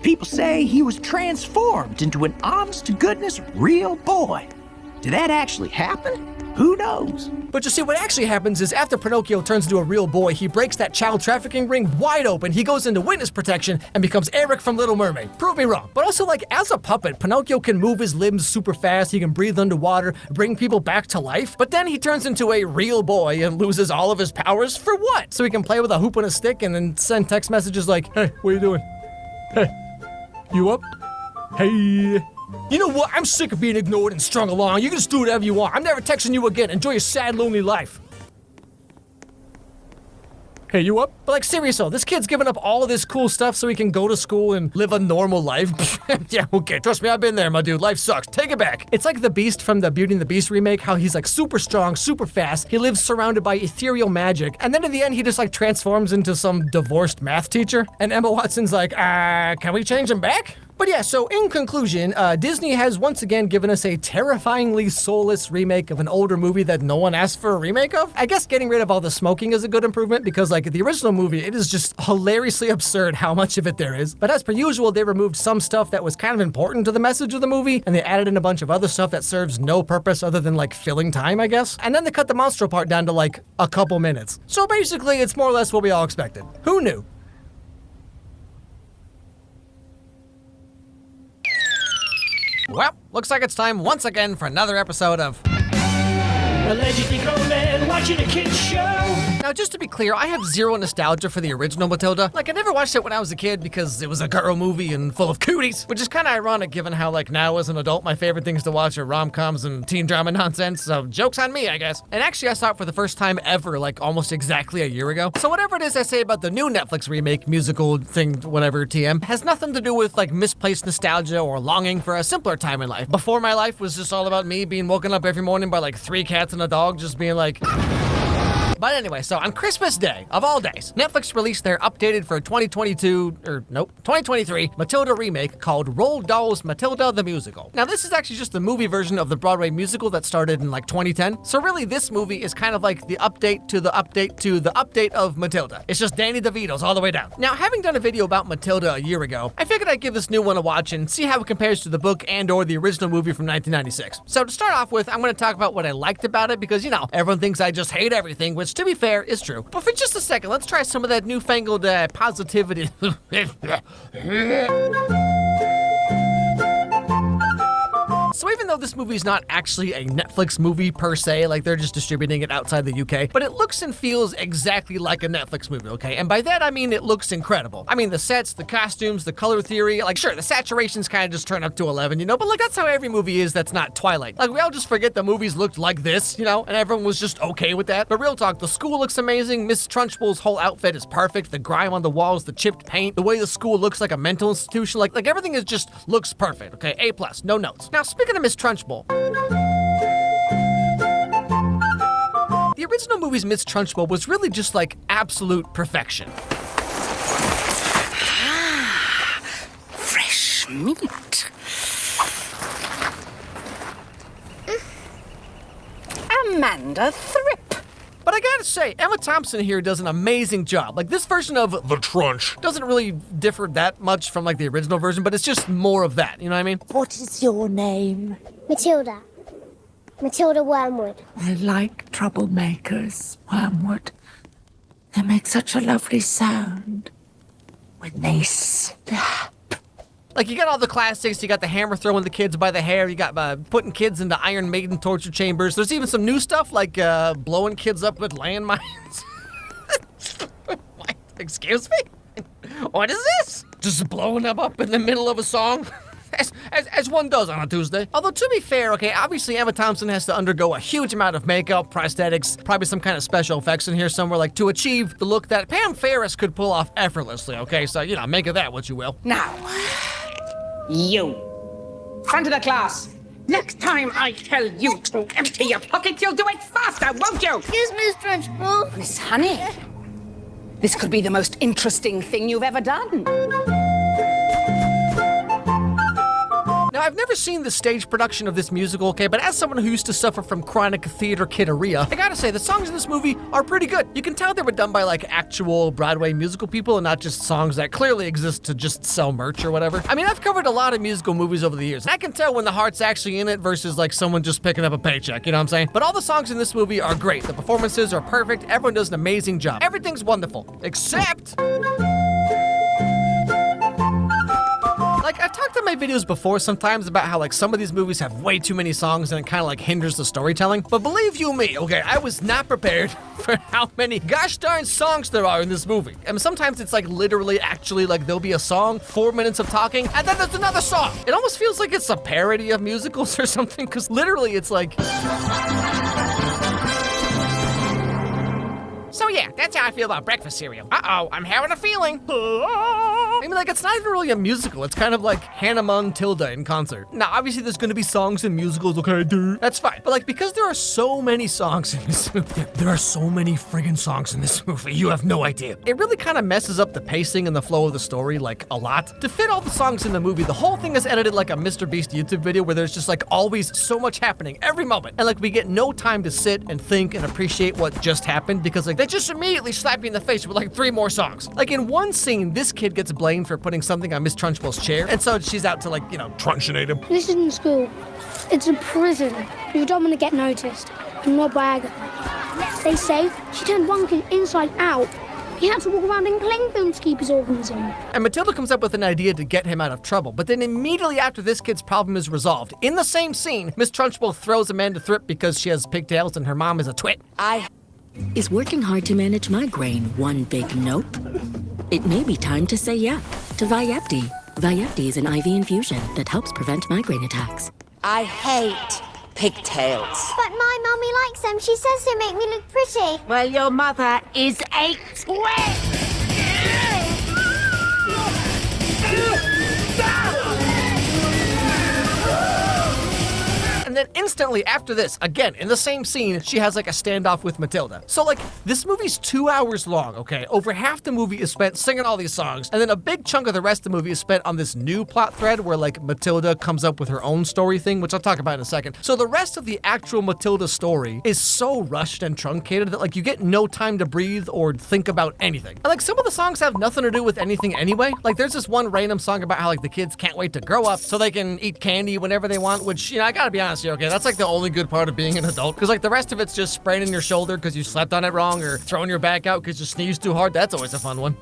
People say he was transformed into an honest-to-goodness real boy. Did that actually happen? Who knows? But you see, what actually happens is after Pinocchio turns into a real boy, he breaks that child trafficking ring wide open, he goes into witness protection, and becomes Eric from Little Mermaid. Prove me wrong. But also, as a puppet, Pinocchio can move his limbs super fast, he can breathe underwater, bring people back to life, but then he turns into a real boy and loses all of his powers for what? So he can play with a hoop and a stick and then send text messages like, "Hey, what you doing? Hey, you up? Hey." You know what? I'm sick of being ignored and strung along. You can just do whatever you want. I'm never texting you again. Enjoy your sad, lonely life. Hey, you up? But seriously, this kid's giving up all of this cool stuff so he can go to school and live a normal life. Yeah, okay, trust me, I've been there, my dude. Life sucks. Take it back. It's like the Beast from the Beauty and the Beast remake, how he's super strong, super fast. He lives surrounded by ethereal magic. And then in the end, he just transforms into some divorced math teacher. And Emma Watson's can we change him back? But yeah, so in conclusion, Disney has once again given us a terrifyingly soulless remake of an older movie that no one asked for a remake of. I guess getting rid of all the smoking is a good improvement because the original movie, it is just hilariously absurd how much of it there is. But as per usual, they removed some stuff that was kind of important to the message of the movie, and they added in a bunch of other stuff that serves no purpose other than filling time, I guess. And then they cut the Monstro part down to a couple minutes. So basically, it's more or less what we all expected. Who knew? Well, looks like it's time once again for another episode of Allegedly grown man watching a kid's show. Now, just to be clear, I have zero nostalgia for the original Matilda. I never watched it when I was a kid because it was a girl movie and full of cooties, which is kind of ironic given how, now as an adult, my favorite things to watch are rom-coms and teen drama nonsense, so joke's on me, I guess. And actually, I saw it for the first time ever, almost exactly a year ago. So whatever it is I say about the new Netflix remake, musical thing, whatever, TM, has nothing to do with, misplaced nostalgia or longing for a simpler time in life. Before, my life was just all about me being woken up every morning by, 3 cats and a dog just being But anyway, so on Christmas Day, of all days, Netflix released their updated for 2023 Matilda remake called Roald Dahl's Matilda the Musical. Now, this is actually just the movie version of the Broadway musical that started in 2010. So really, this movie is kind of the update to the update to the update of Matilda. It's just Danny DeVito's all the way down. Now, having done a video about Matilda a year ago, I figured I'd give this new one a watch and see how it compares to the book and or the original movie from 1996. So to start off with, I'm going to talk about what I liked about it because, everyone thinks I just hate everything, which to be fair is true. But for just a second, let's try some of that newfangled positivity. So even though this movie is not actually a Netflix movie per se, like they're just distributing it outside the UK, but it looks and feels exactly like a Netflix movie, okay? And by that I mean it looks incredible. I mean the sets, the costumes, the color theory, like sure, the saturations kind of just turn up to 11, you know, but like that's how every movie is that's not Twilight. Like we all just forget the movies looked like this, you know, and everyone was just okay with that. But real talk, the school looks amazing. Miss Trunchbull's whole outfit is perfect. The grime on the walls, the chipped paint, the way the school looks like a mental institution, like everything is just looks perfect, okay? A+, no notes. Now speaking of Miss Trunchbull, the original movie's Miss Trunchbull was really just like absolute perfection. Fresh meat. Amanda Thripp. But I gotta say, Emma Thompson here does an amazing job. Like this version of The Trunch doesn't really differ that much from like the original version, but it's just more of that, you know what I mean? What is your name? Matilda. Matilda Wormwood. I like troublemakers, Wormwood. They make such a lovely sound when they snap. Like, you got all the classics. You got the hammer throwing the kids by the hair. You got putting kids into Iron Maiden torture chambers. There's even some new stuff, like blowing kids up with landmines. What? Excuse me? What is this? Just blowing them up in the middle of a song? As one does on a Tuesday. Although, to be fair, okay, obviously Emma Thompson has to undergo a huge amount of makeup, prosthetics, probably some kind of special effects in here somewhere, like, to achieve the look that Pam Ferris could pull off effortlessly, okay? So, you know, make of that what you will. Now, you. Front of the class. Next time I tell you to empty your pockets, you'll do it faster, won't you? Excuse me, Trunchbull. Miss Honey, this could be the most interesting thing you've ever done. Now, I've never seen the stage production of this musical, okay, but as someone who used to suffer from chronic theater kidderia, I gotta say, the songs in this movie are pretty good. You can tell they were done by, like, actual Broadway musical people and not just songs that clearly exist to just sell merch or whatever. I mean, I've covered a lot of musical movies over the years, and I can tell when the heart's actually in it versus, like, someone just picking up a paycheck, you know what I'm saying? But all the songs in this movie are great. The performances are perfect. Everyone does an amazing job. Everything's wonderful, except... Like, I've talked in my videos before sometimes about how, like, some of these movies have way too many songs and it kind of, like, hinders the storytelling. But believe you me, okay, I was not prepared for how many gosh darn songs there are in this movie. And sometimes it's, like, literally, actually, like, there'll be a song, 4 minutes of talking, and then there's another song. It almost feels like it's a parody of musicals or something, because literally it's like... So yeah, that's how I feel about breakfast cereal. Uh-oh, I'm having a feeling. I mean, like, it's not even really a musical. It's kind of like Hannah Matilda in concert. Now, obviously, there's gonna be songs in musicals, okay, dude. That's fine. But, like, because there are so many songs in this movie, there are so many friggin' songs in this movie, you have no idea. It really kind of messes up the pacing and the flow of the story, like, a lot. To fit all the songs in the movie, the whole thing is edited like a Mr. Beast YouTube video where there's just, like, always so much happening every moment. And, like, we get no time to sit and think and appreciate what just happened because, like, they just immediately slap you in the face with, like, 3 more songs. Like, in one scene, this kid gets blamed for putting something on Miss Trunchbull's chair, and so she's out to, like, you know, Trunchinate him. This isn't school. It's a prison. You don't want to get noticed. And not by Agatha. Stay safe. She turned one kid inside out. He had to walk around in cling film to keep his organs in. And Matilda comes up with an idea to get him out of trouble, but then immediately after this kid's problem is resolved, in the same scene, Miss Trunchbull throws Amanda Thripp because she has pigtails and her mom is a twit. Is working hard to manage migraine one big nope? It may be time to say yeah to Vyepti. Vyepti is an IV infusion that helps prevent migraine attacks. I hate pigtails. But my mummy likes them. She says they make me look pretty. Well, your mother is a twit! And then instantly after this, again, in the same scene, she has like a standoff with Matilda. So like, this movie's 2 hours long, okay? Over half the movie is spent singing all these songs, and then a big chunk of the rest of the movie is spent on this new plot thread where like Matilda comes up with her own story thing, which I'll talk about in a second. So the rest of the actual Matilda story is so rushed and truncated that like you get no time to breathe or think about anything. And like some of the songs have nothing to do with anything anyway. Like there's this one random song about how like the kids can't wait to grow up so they can eat candy whenever they want, which, you know, I gotta be honest, here, okay? That's like the only good part of being an adult. Because like the rest of it's just spraining your shoulder because you slept on it wrong or throwing your back out because you sneezed too hard. That's always a fun one.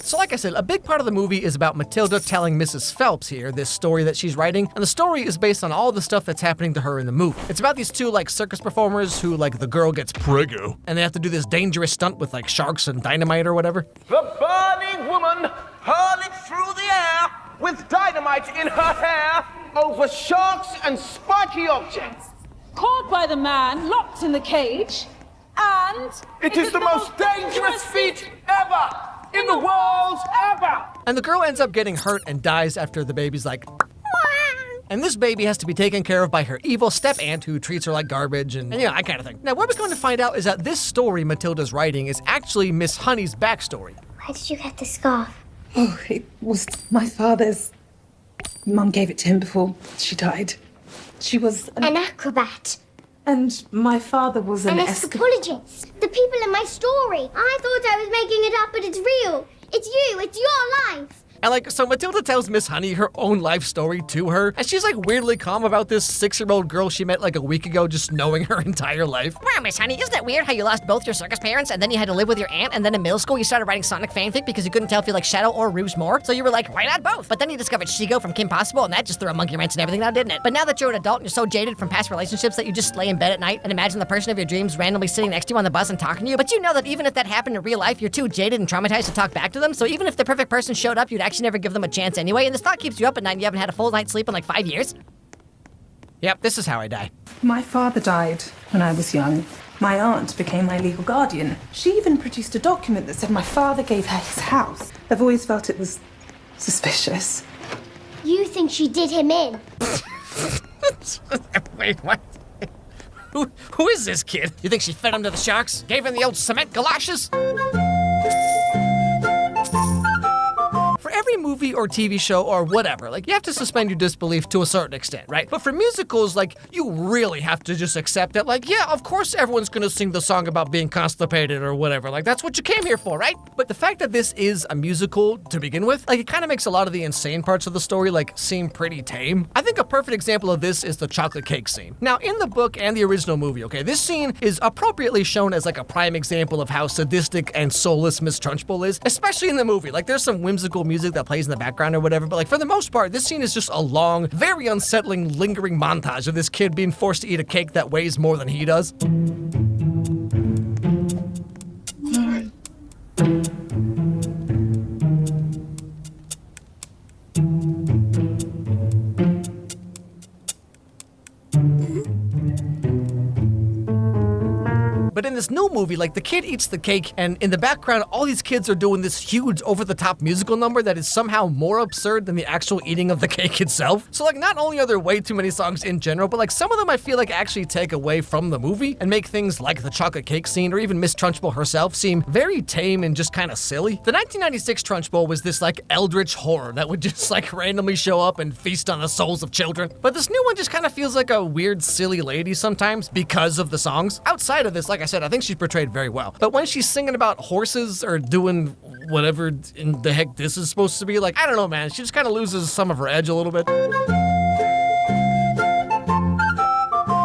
So like I said, a big part of the movie is about Matilda telling Mrs. Phelps here this story that she's writing. And the story is based on all the stuff that's happening to her in the movie. It's about these two like circus performers who like the girl gets prego. And they have to do this dangerous stunt with like sharks and dynamite or whatever. The burning woman hurling through the air with dynamite in her hair over sharks and spiky objects. Caught by the man, locked in the cage, and... It is the most dangerous feat ever in the world ever! And the girl ends up getting hurt and dies after the baby's like... And this baby has to be taken care of by her evil step-aunt who treats her like garbage and you know, that kind of thing. Now, what we're going to find out is that this story Matilda's writing is actually Miss Honey's backstory. Why did you get the scarf? Oh, it was my father's. Mum gave it to him before she died. She was an acrobat. And my father was an escapologist. The people in my story. I thought I was making it up, but it's real. It's you. It's your life. And like, so Matilda tells Miss Honey her own life story to her, and she's like weirdly calm about this 6-year-old girl she met like a week ago just knowing her entire life. Wow, Miss Honey, isn't it weird how you lost both your circus parents and then you had to live with your aunt and then in middle school you started writing Sonic fanfic because you couldn't tell if you like Shadow or Rouge more? So you were like, why not both? But then you discovered Shigo from Kim Possible and that just threw a monkey wrench and everything now, didn't it? But now that you're an adult and you're so jaded from past relationships that you just lay in bed at night and imagine the person of your dreams randomly sitting next to you on the bus and talking to you, but you know that even if that happened in real life, you're too jaded and traumatized to talk back to them, so even if the perfect person showed up, you'd actually never give them a chance anyway, and this thought keeps you up at night and you haven't had a full night's sleep in like 5 years? Yep, this is how I die. My father died when I was young. My aunt became my legal guardian. She even produced a document that said my father gave her his house. I've always felt it was suspicious. You think she did him in? Wait, what? Who is this kid? You think she fed him to the sharks? Gave him the old cement galoshes? For every movie or TV show or whatever, like, you have to suspend your disbelief to a certain extent, right? But for musicals, like, you really have to just accept that, like, yeah, of course everyone's gonna sing the song about being constipated or whatever. Like, that's what you came here for, right? But the fact that this is a musical to begin with, like, it kind of makes a lot of the insane parts of the story, like, seem pretty tame. I think a perfect example of this is the chocolate cake scene. Now, in the book and the original movie, okay, this scene is appropriately shown as, like, a prime example of how sadistic and soulless Miss Trunchbull is, especially in the movie. Like, there's some whimsical music that plays in the background or whatever, but like for the most part, this scene is just a long, very unsettling, lingering montage of this kid being forced to eat a cake that weighs more than he does. But in this new movie, like, the kid eats the cake, and in the background, all these kids are doing this huge over-the-top musical number that is somehow more absurd than the actual eating of the cake itself. So, like, not only are there way too many songs in general, but like some of them I feel like actually take away from the movie and make things like the chocolate cake scene or even Miss Trunchbull herself seem very tame and just kind of silly. The 1996 Trunchbull was this like eldritch horror that would just like randomly show up and feast on the souls of children. But this new one just kind of feels like a weird, silly lady sometimes because of the songs. Outside of this, like I said, I think she's portrayed very well. But when she's singing about horses or doing whatever in the heck this is supposed to be, like, I don't know, man. She just kind of loses some of her edge a little bit.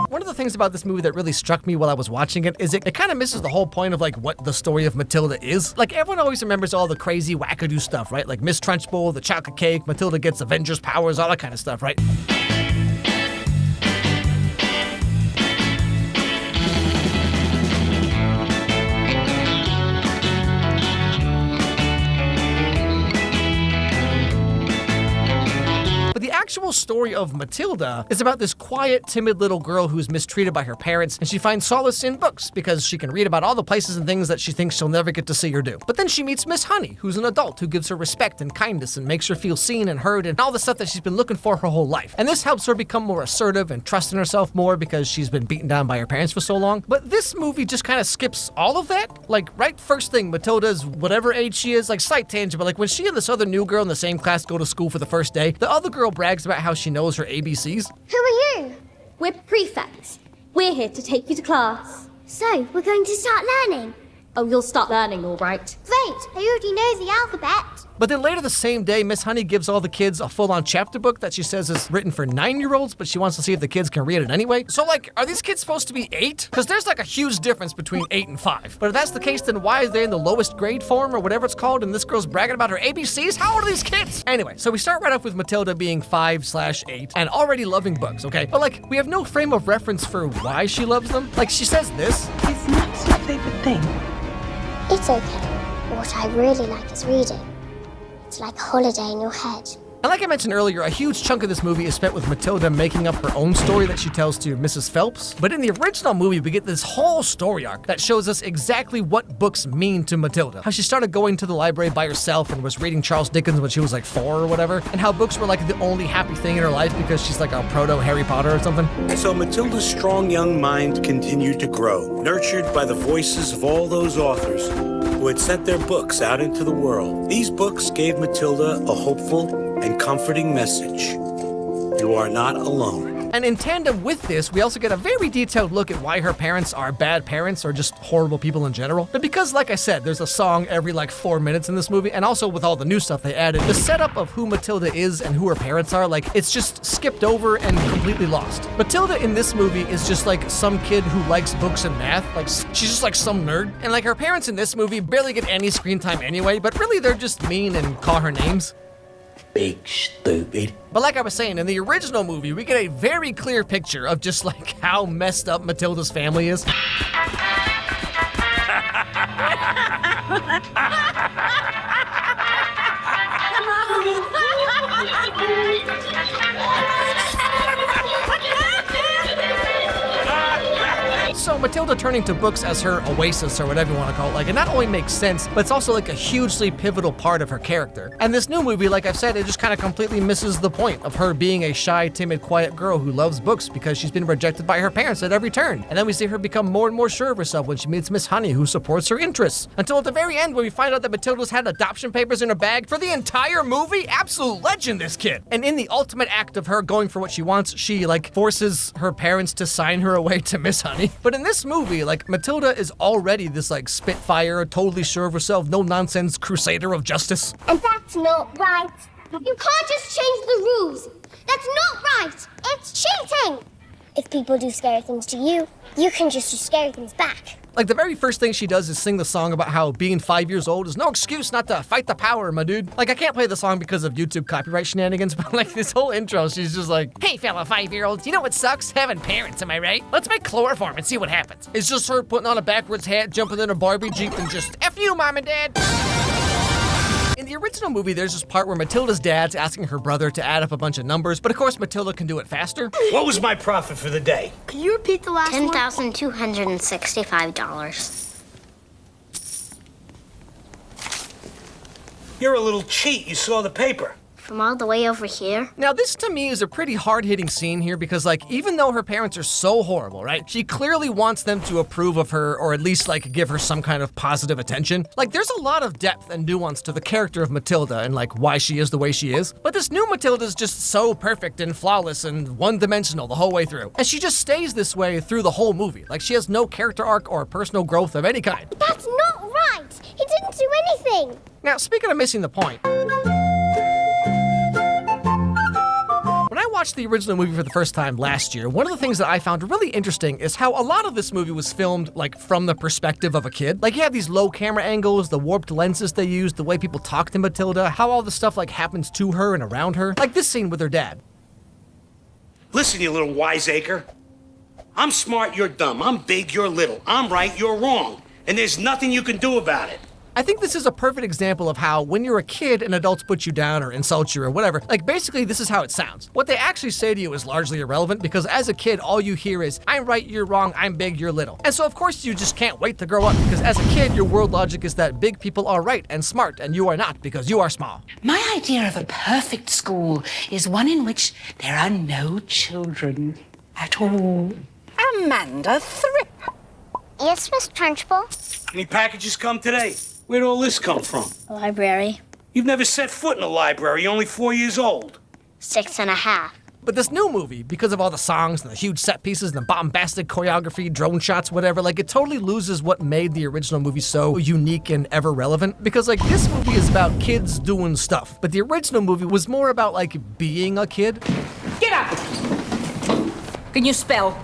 One of the things about this movie that really struck me while I was watching it is it kind of misses the whole point of like what the story of Matilda is. Like, everyone always remembers all the crazy wackadoo stuff, right? Like Miss Trunchbull, the chocolate cake, Matilda gets Avengers powers, all that kind of stuff, right? But the actual story of Matilda is about this quiet, timid little girl who's mistreated by her parents, and she finds solace in books because she can read about all the places and things that she thinks she'll never get to see or do. But then she meets Miss Honey, who's an adult who gives her respect and kindness and makes her feel seen and heard and all the stuff that she's been looking for her whole life. And this helps her become more assertive and trust in herself more because she's been beaten down by her parents for so long. But this movie just kind of skips all of that. Like, right first thing, Matilda's whatever age she is, like, slight tangent, but like when she and this other new girl in the same class go to school for the first day, the other girl brags about how she knows her ABCs. Who are you? We're prefects. We're here to take you to class. So, we're going to start learning? Oh, you'll start learning, all right. Great, I already know the alphabet. But then later the same day, Miss Honey gives all the kids a full-on chapter book that she says is written for 9-year-olds, but she wants to see if the kids can read it anyway. So like, are these kids supposed to be 8? Because there's like a huge difference between 8 and 5. But if that's the case, then why are they in the lowest grade form or whatever it's called, and this girl's bragging about her ABCs? How old are these kids? Anyway, so we start right off with Matilda being 5/8 and already loving books, okay? But like, we have no frame of reference for why she loves them. Like, she says this. It's not your favorite thing. It's okay. What I really like is reading. It's like a holiday in your head. And like I mentioned earlier, a huge chunk of this movie is spent with Matilda making up her own story that she tells to Mrs. Phelps. But in the original movie, we get this whole story arc that shows us exactly what books mean to Matilda. How she started going to the library by herself and was reading Charles Dickens when she was like 4 or whatever. And how books were like the only happy thing in her life because she's like a proto Harry Potter or something. So Matilda's strong young mind continued to grow, nurtured by the voices of all those authors who had sent their books out into the world. These books gave Matilda a hopeful and comforting message. You are not alone. And in tandem with this, we also get a very detailed look at why her parents are bad parents or just horrible people in general. But because, like I said, there's a song every like 4 minutes in this movie, and also with all the new stuff they added, the setup of who Matilda is and who her parents are, like, it's just skipped over and completely lost. Matilda in this movie is just like some kid who likes books and math. Like, she's just like some nerd. And like her parents in this movie barely get any screen time anyway, but really they're just mean and call her names. Big stupid. But like I was saying, in the original movie, we get a very clear picture of just like how messed up Matilda's family is. So Matilda turning to books as her oasis or whatever you want to call it, like, it not only makes sense, but it's also like a hugely pivotal part of her character. And this new movie, like I've said, it just kind of completely misses the point of her being a shy, timid, quiet girl who loves books because she's been rejected by her parents at every turn. And then we see her become more and more sure of herself when she meets Miss Honey, who supports her interests. Until at the very end, when we find out that Matilda's had adoption papers in her bag for the entire movie. Absolute legend, this kid. And in the ultimate act of her going for what she wants, she like forces her parents to sign her away to Miss Honey. But in this movie, like, Matilda is already this like spitfire, totally sure of herself, no nonsense crusader of justice. And that's not right. You can't just change the rules. That's not right. It's cheating. If people do scary things to you, you can just do scary things back. Like, the very first thing she does is sing the song about how being 5 years old is no excuse not to fight the power, my dude. Like, I can't play the song because of YouTube copyright shenanigans, but like this whole intro, she's just like, hey, fellow 5-year-olds, you know what sucks? Having parents, am I right? Let's make chloroform and see what happens. It's just her putting on a backwards hat, jumping in a Barbie Jeep, and just, F you, Mom and Dad. In the original movie, there's this part where Matilda's dad's asking her brother to add up a bunch of numbers, but of course Matilda can do it faster. What was my profit for the day? Can you repeat the last one? $10,265. You're a little cheat. You saw the paper. From all the way over here? Now, this to me is a pretty hard-hitting scene here because, like, even though her parents are so horrible, right? She clearly wants them to approve of her or at least, like, give her some kind of positive attention. Like, there's a lot of depth and nuance to the character of Matilda and, like, why she is the way she is. But this new Matilda's just so perfect and flawless and one-dimensional the whole way through. And she just stays this way through the whole movie. Like, she has no character arc or personal growth of any kind. That's not right. He didn't do anything. Now, speaking of missing the point, when I watched the original movie for the first time last year, one of the things that I found really interesting is how a lot of this movie was filmed like from the perspective of a kid. Like, you have these low camera angles, the warped lenses they use, the way people talk to Matilda, how all the stuff like happens to her and around her. Like this scene with her dad. Listen, you little wiseacre. I'm smart, you're dumb. I'm big, you're little. I'm right, you're wrong. And there's nothing you can do about it. I think this is a perfect example of how when you're a kid and adults put you down or insult you or whatever, like basically this is how it sounds. What they actually say to you is largely irrelevant because as a kid, all you hear is, I'm right, you're wrong, I'm big, you're little. And so of course you just can't wait to grow up because as a kid, your world logic is that big people are right and smart and you are not because you are small. My idea of a perfect school is one in which there are no children at all. Amanda Thripp. Yes, Miss Trunchbull. Any packages come today? Where'd all this come from? Library. You've never set foot in a library, you're only 4 years old. 6.5. But this new movie, because of all the songs and the huge set pieces and the bombastic choreography, drone shots, whatever, like it totally loses what made the original movie so unique and ever relevant. Because like this movie is about kids doing stuff, but the original movie was more about like being a kid. Get up! Can you spell?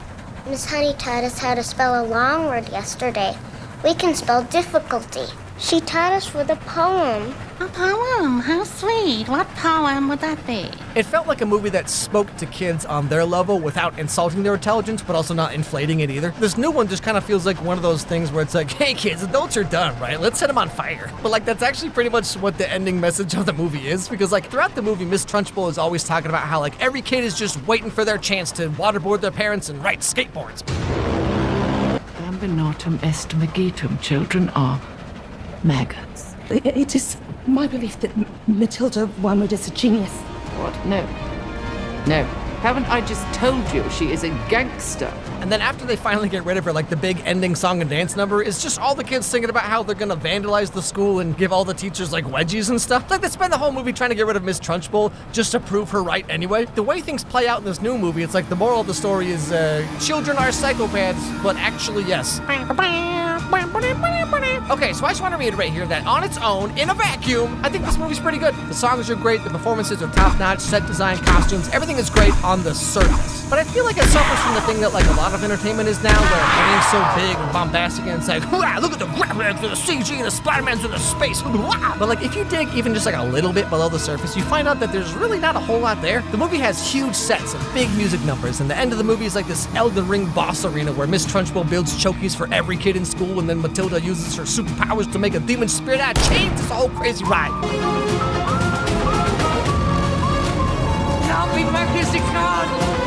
Miss Honey taught us how to spell a long word yesterday. We can spell difficulty. She taught us with a poem. A poem? How sweet. What poem would that be? It felt like a movie that spoke to kids on their level without insulting their intelligence, but also not inflating it either. This new one just kind of feels like one of those things where it's like, hey kids, adults are done, right? Let's set them on fire. But like that's actually pretty much what the ending message of the movie is, because like throughout the movie, Miss Trunchbull is always talking about how like every kid is just waiting for their chance to waterboard their parents and ride skateboards. Bambinotum est magitum, children are maggots. It is my belief that Matilda Wormwood is a genius. What? No. No. Haven't I just told you she is a gangster? And then after they finally get rid of her, like the big ending song and dance number is just all the kids singing about how they're gonna vandalize the school and give all the teachers like wedgies and stuff. Like they spend the whole movie trying to get rid of Miss Trunchbull just to prove her right anyway. The way things play out in this new movie, it's like the moral of the story is children are psychopaths, but actually yes. Okay, so I just want to reiterate here that on its own, in a vacuum, I think this movie's pretty good. The songs are great, the performances are top-notch, set design, costumes, everything is great on the surface. But I feel like it suffers from the thing that like a lot of entertainment is now, where everything's so big and bombastic and it's like, look at the graphics and the CG and the Spider-Man's in the space. But like if you dig even just like a little bit below the surface, you find out that there's really not a whole lot there. The movie has huge sets and big music numbers, and the end of the movie is like this Elden Ring boss arena where Miss Trunchbull builds chokies for every kid in school, and then Matilda uses her superpowers to make a demon spirit out of chains. It's a whole crazy ride. I'll be back, Mr. Cloud.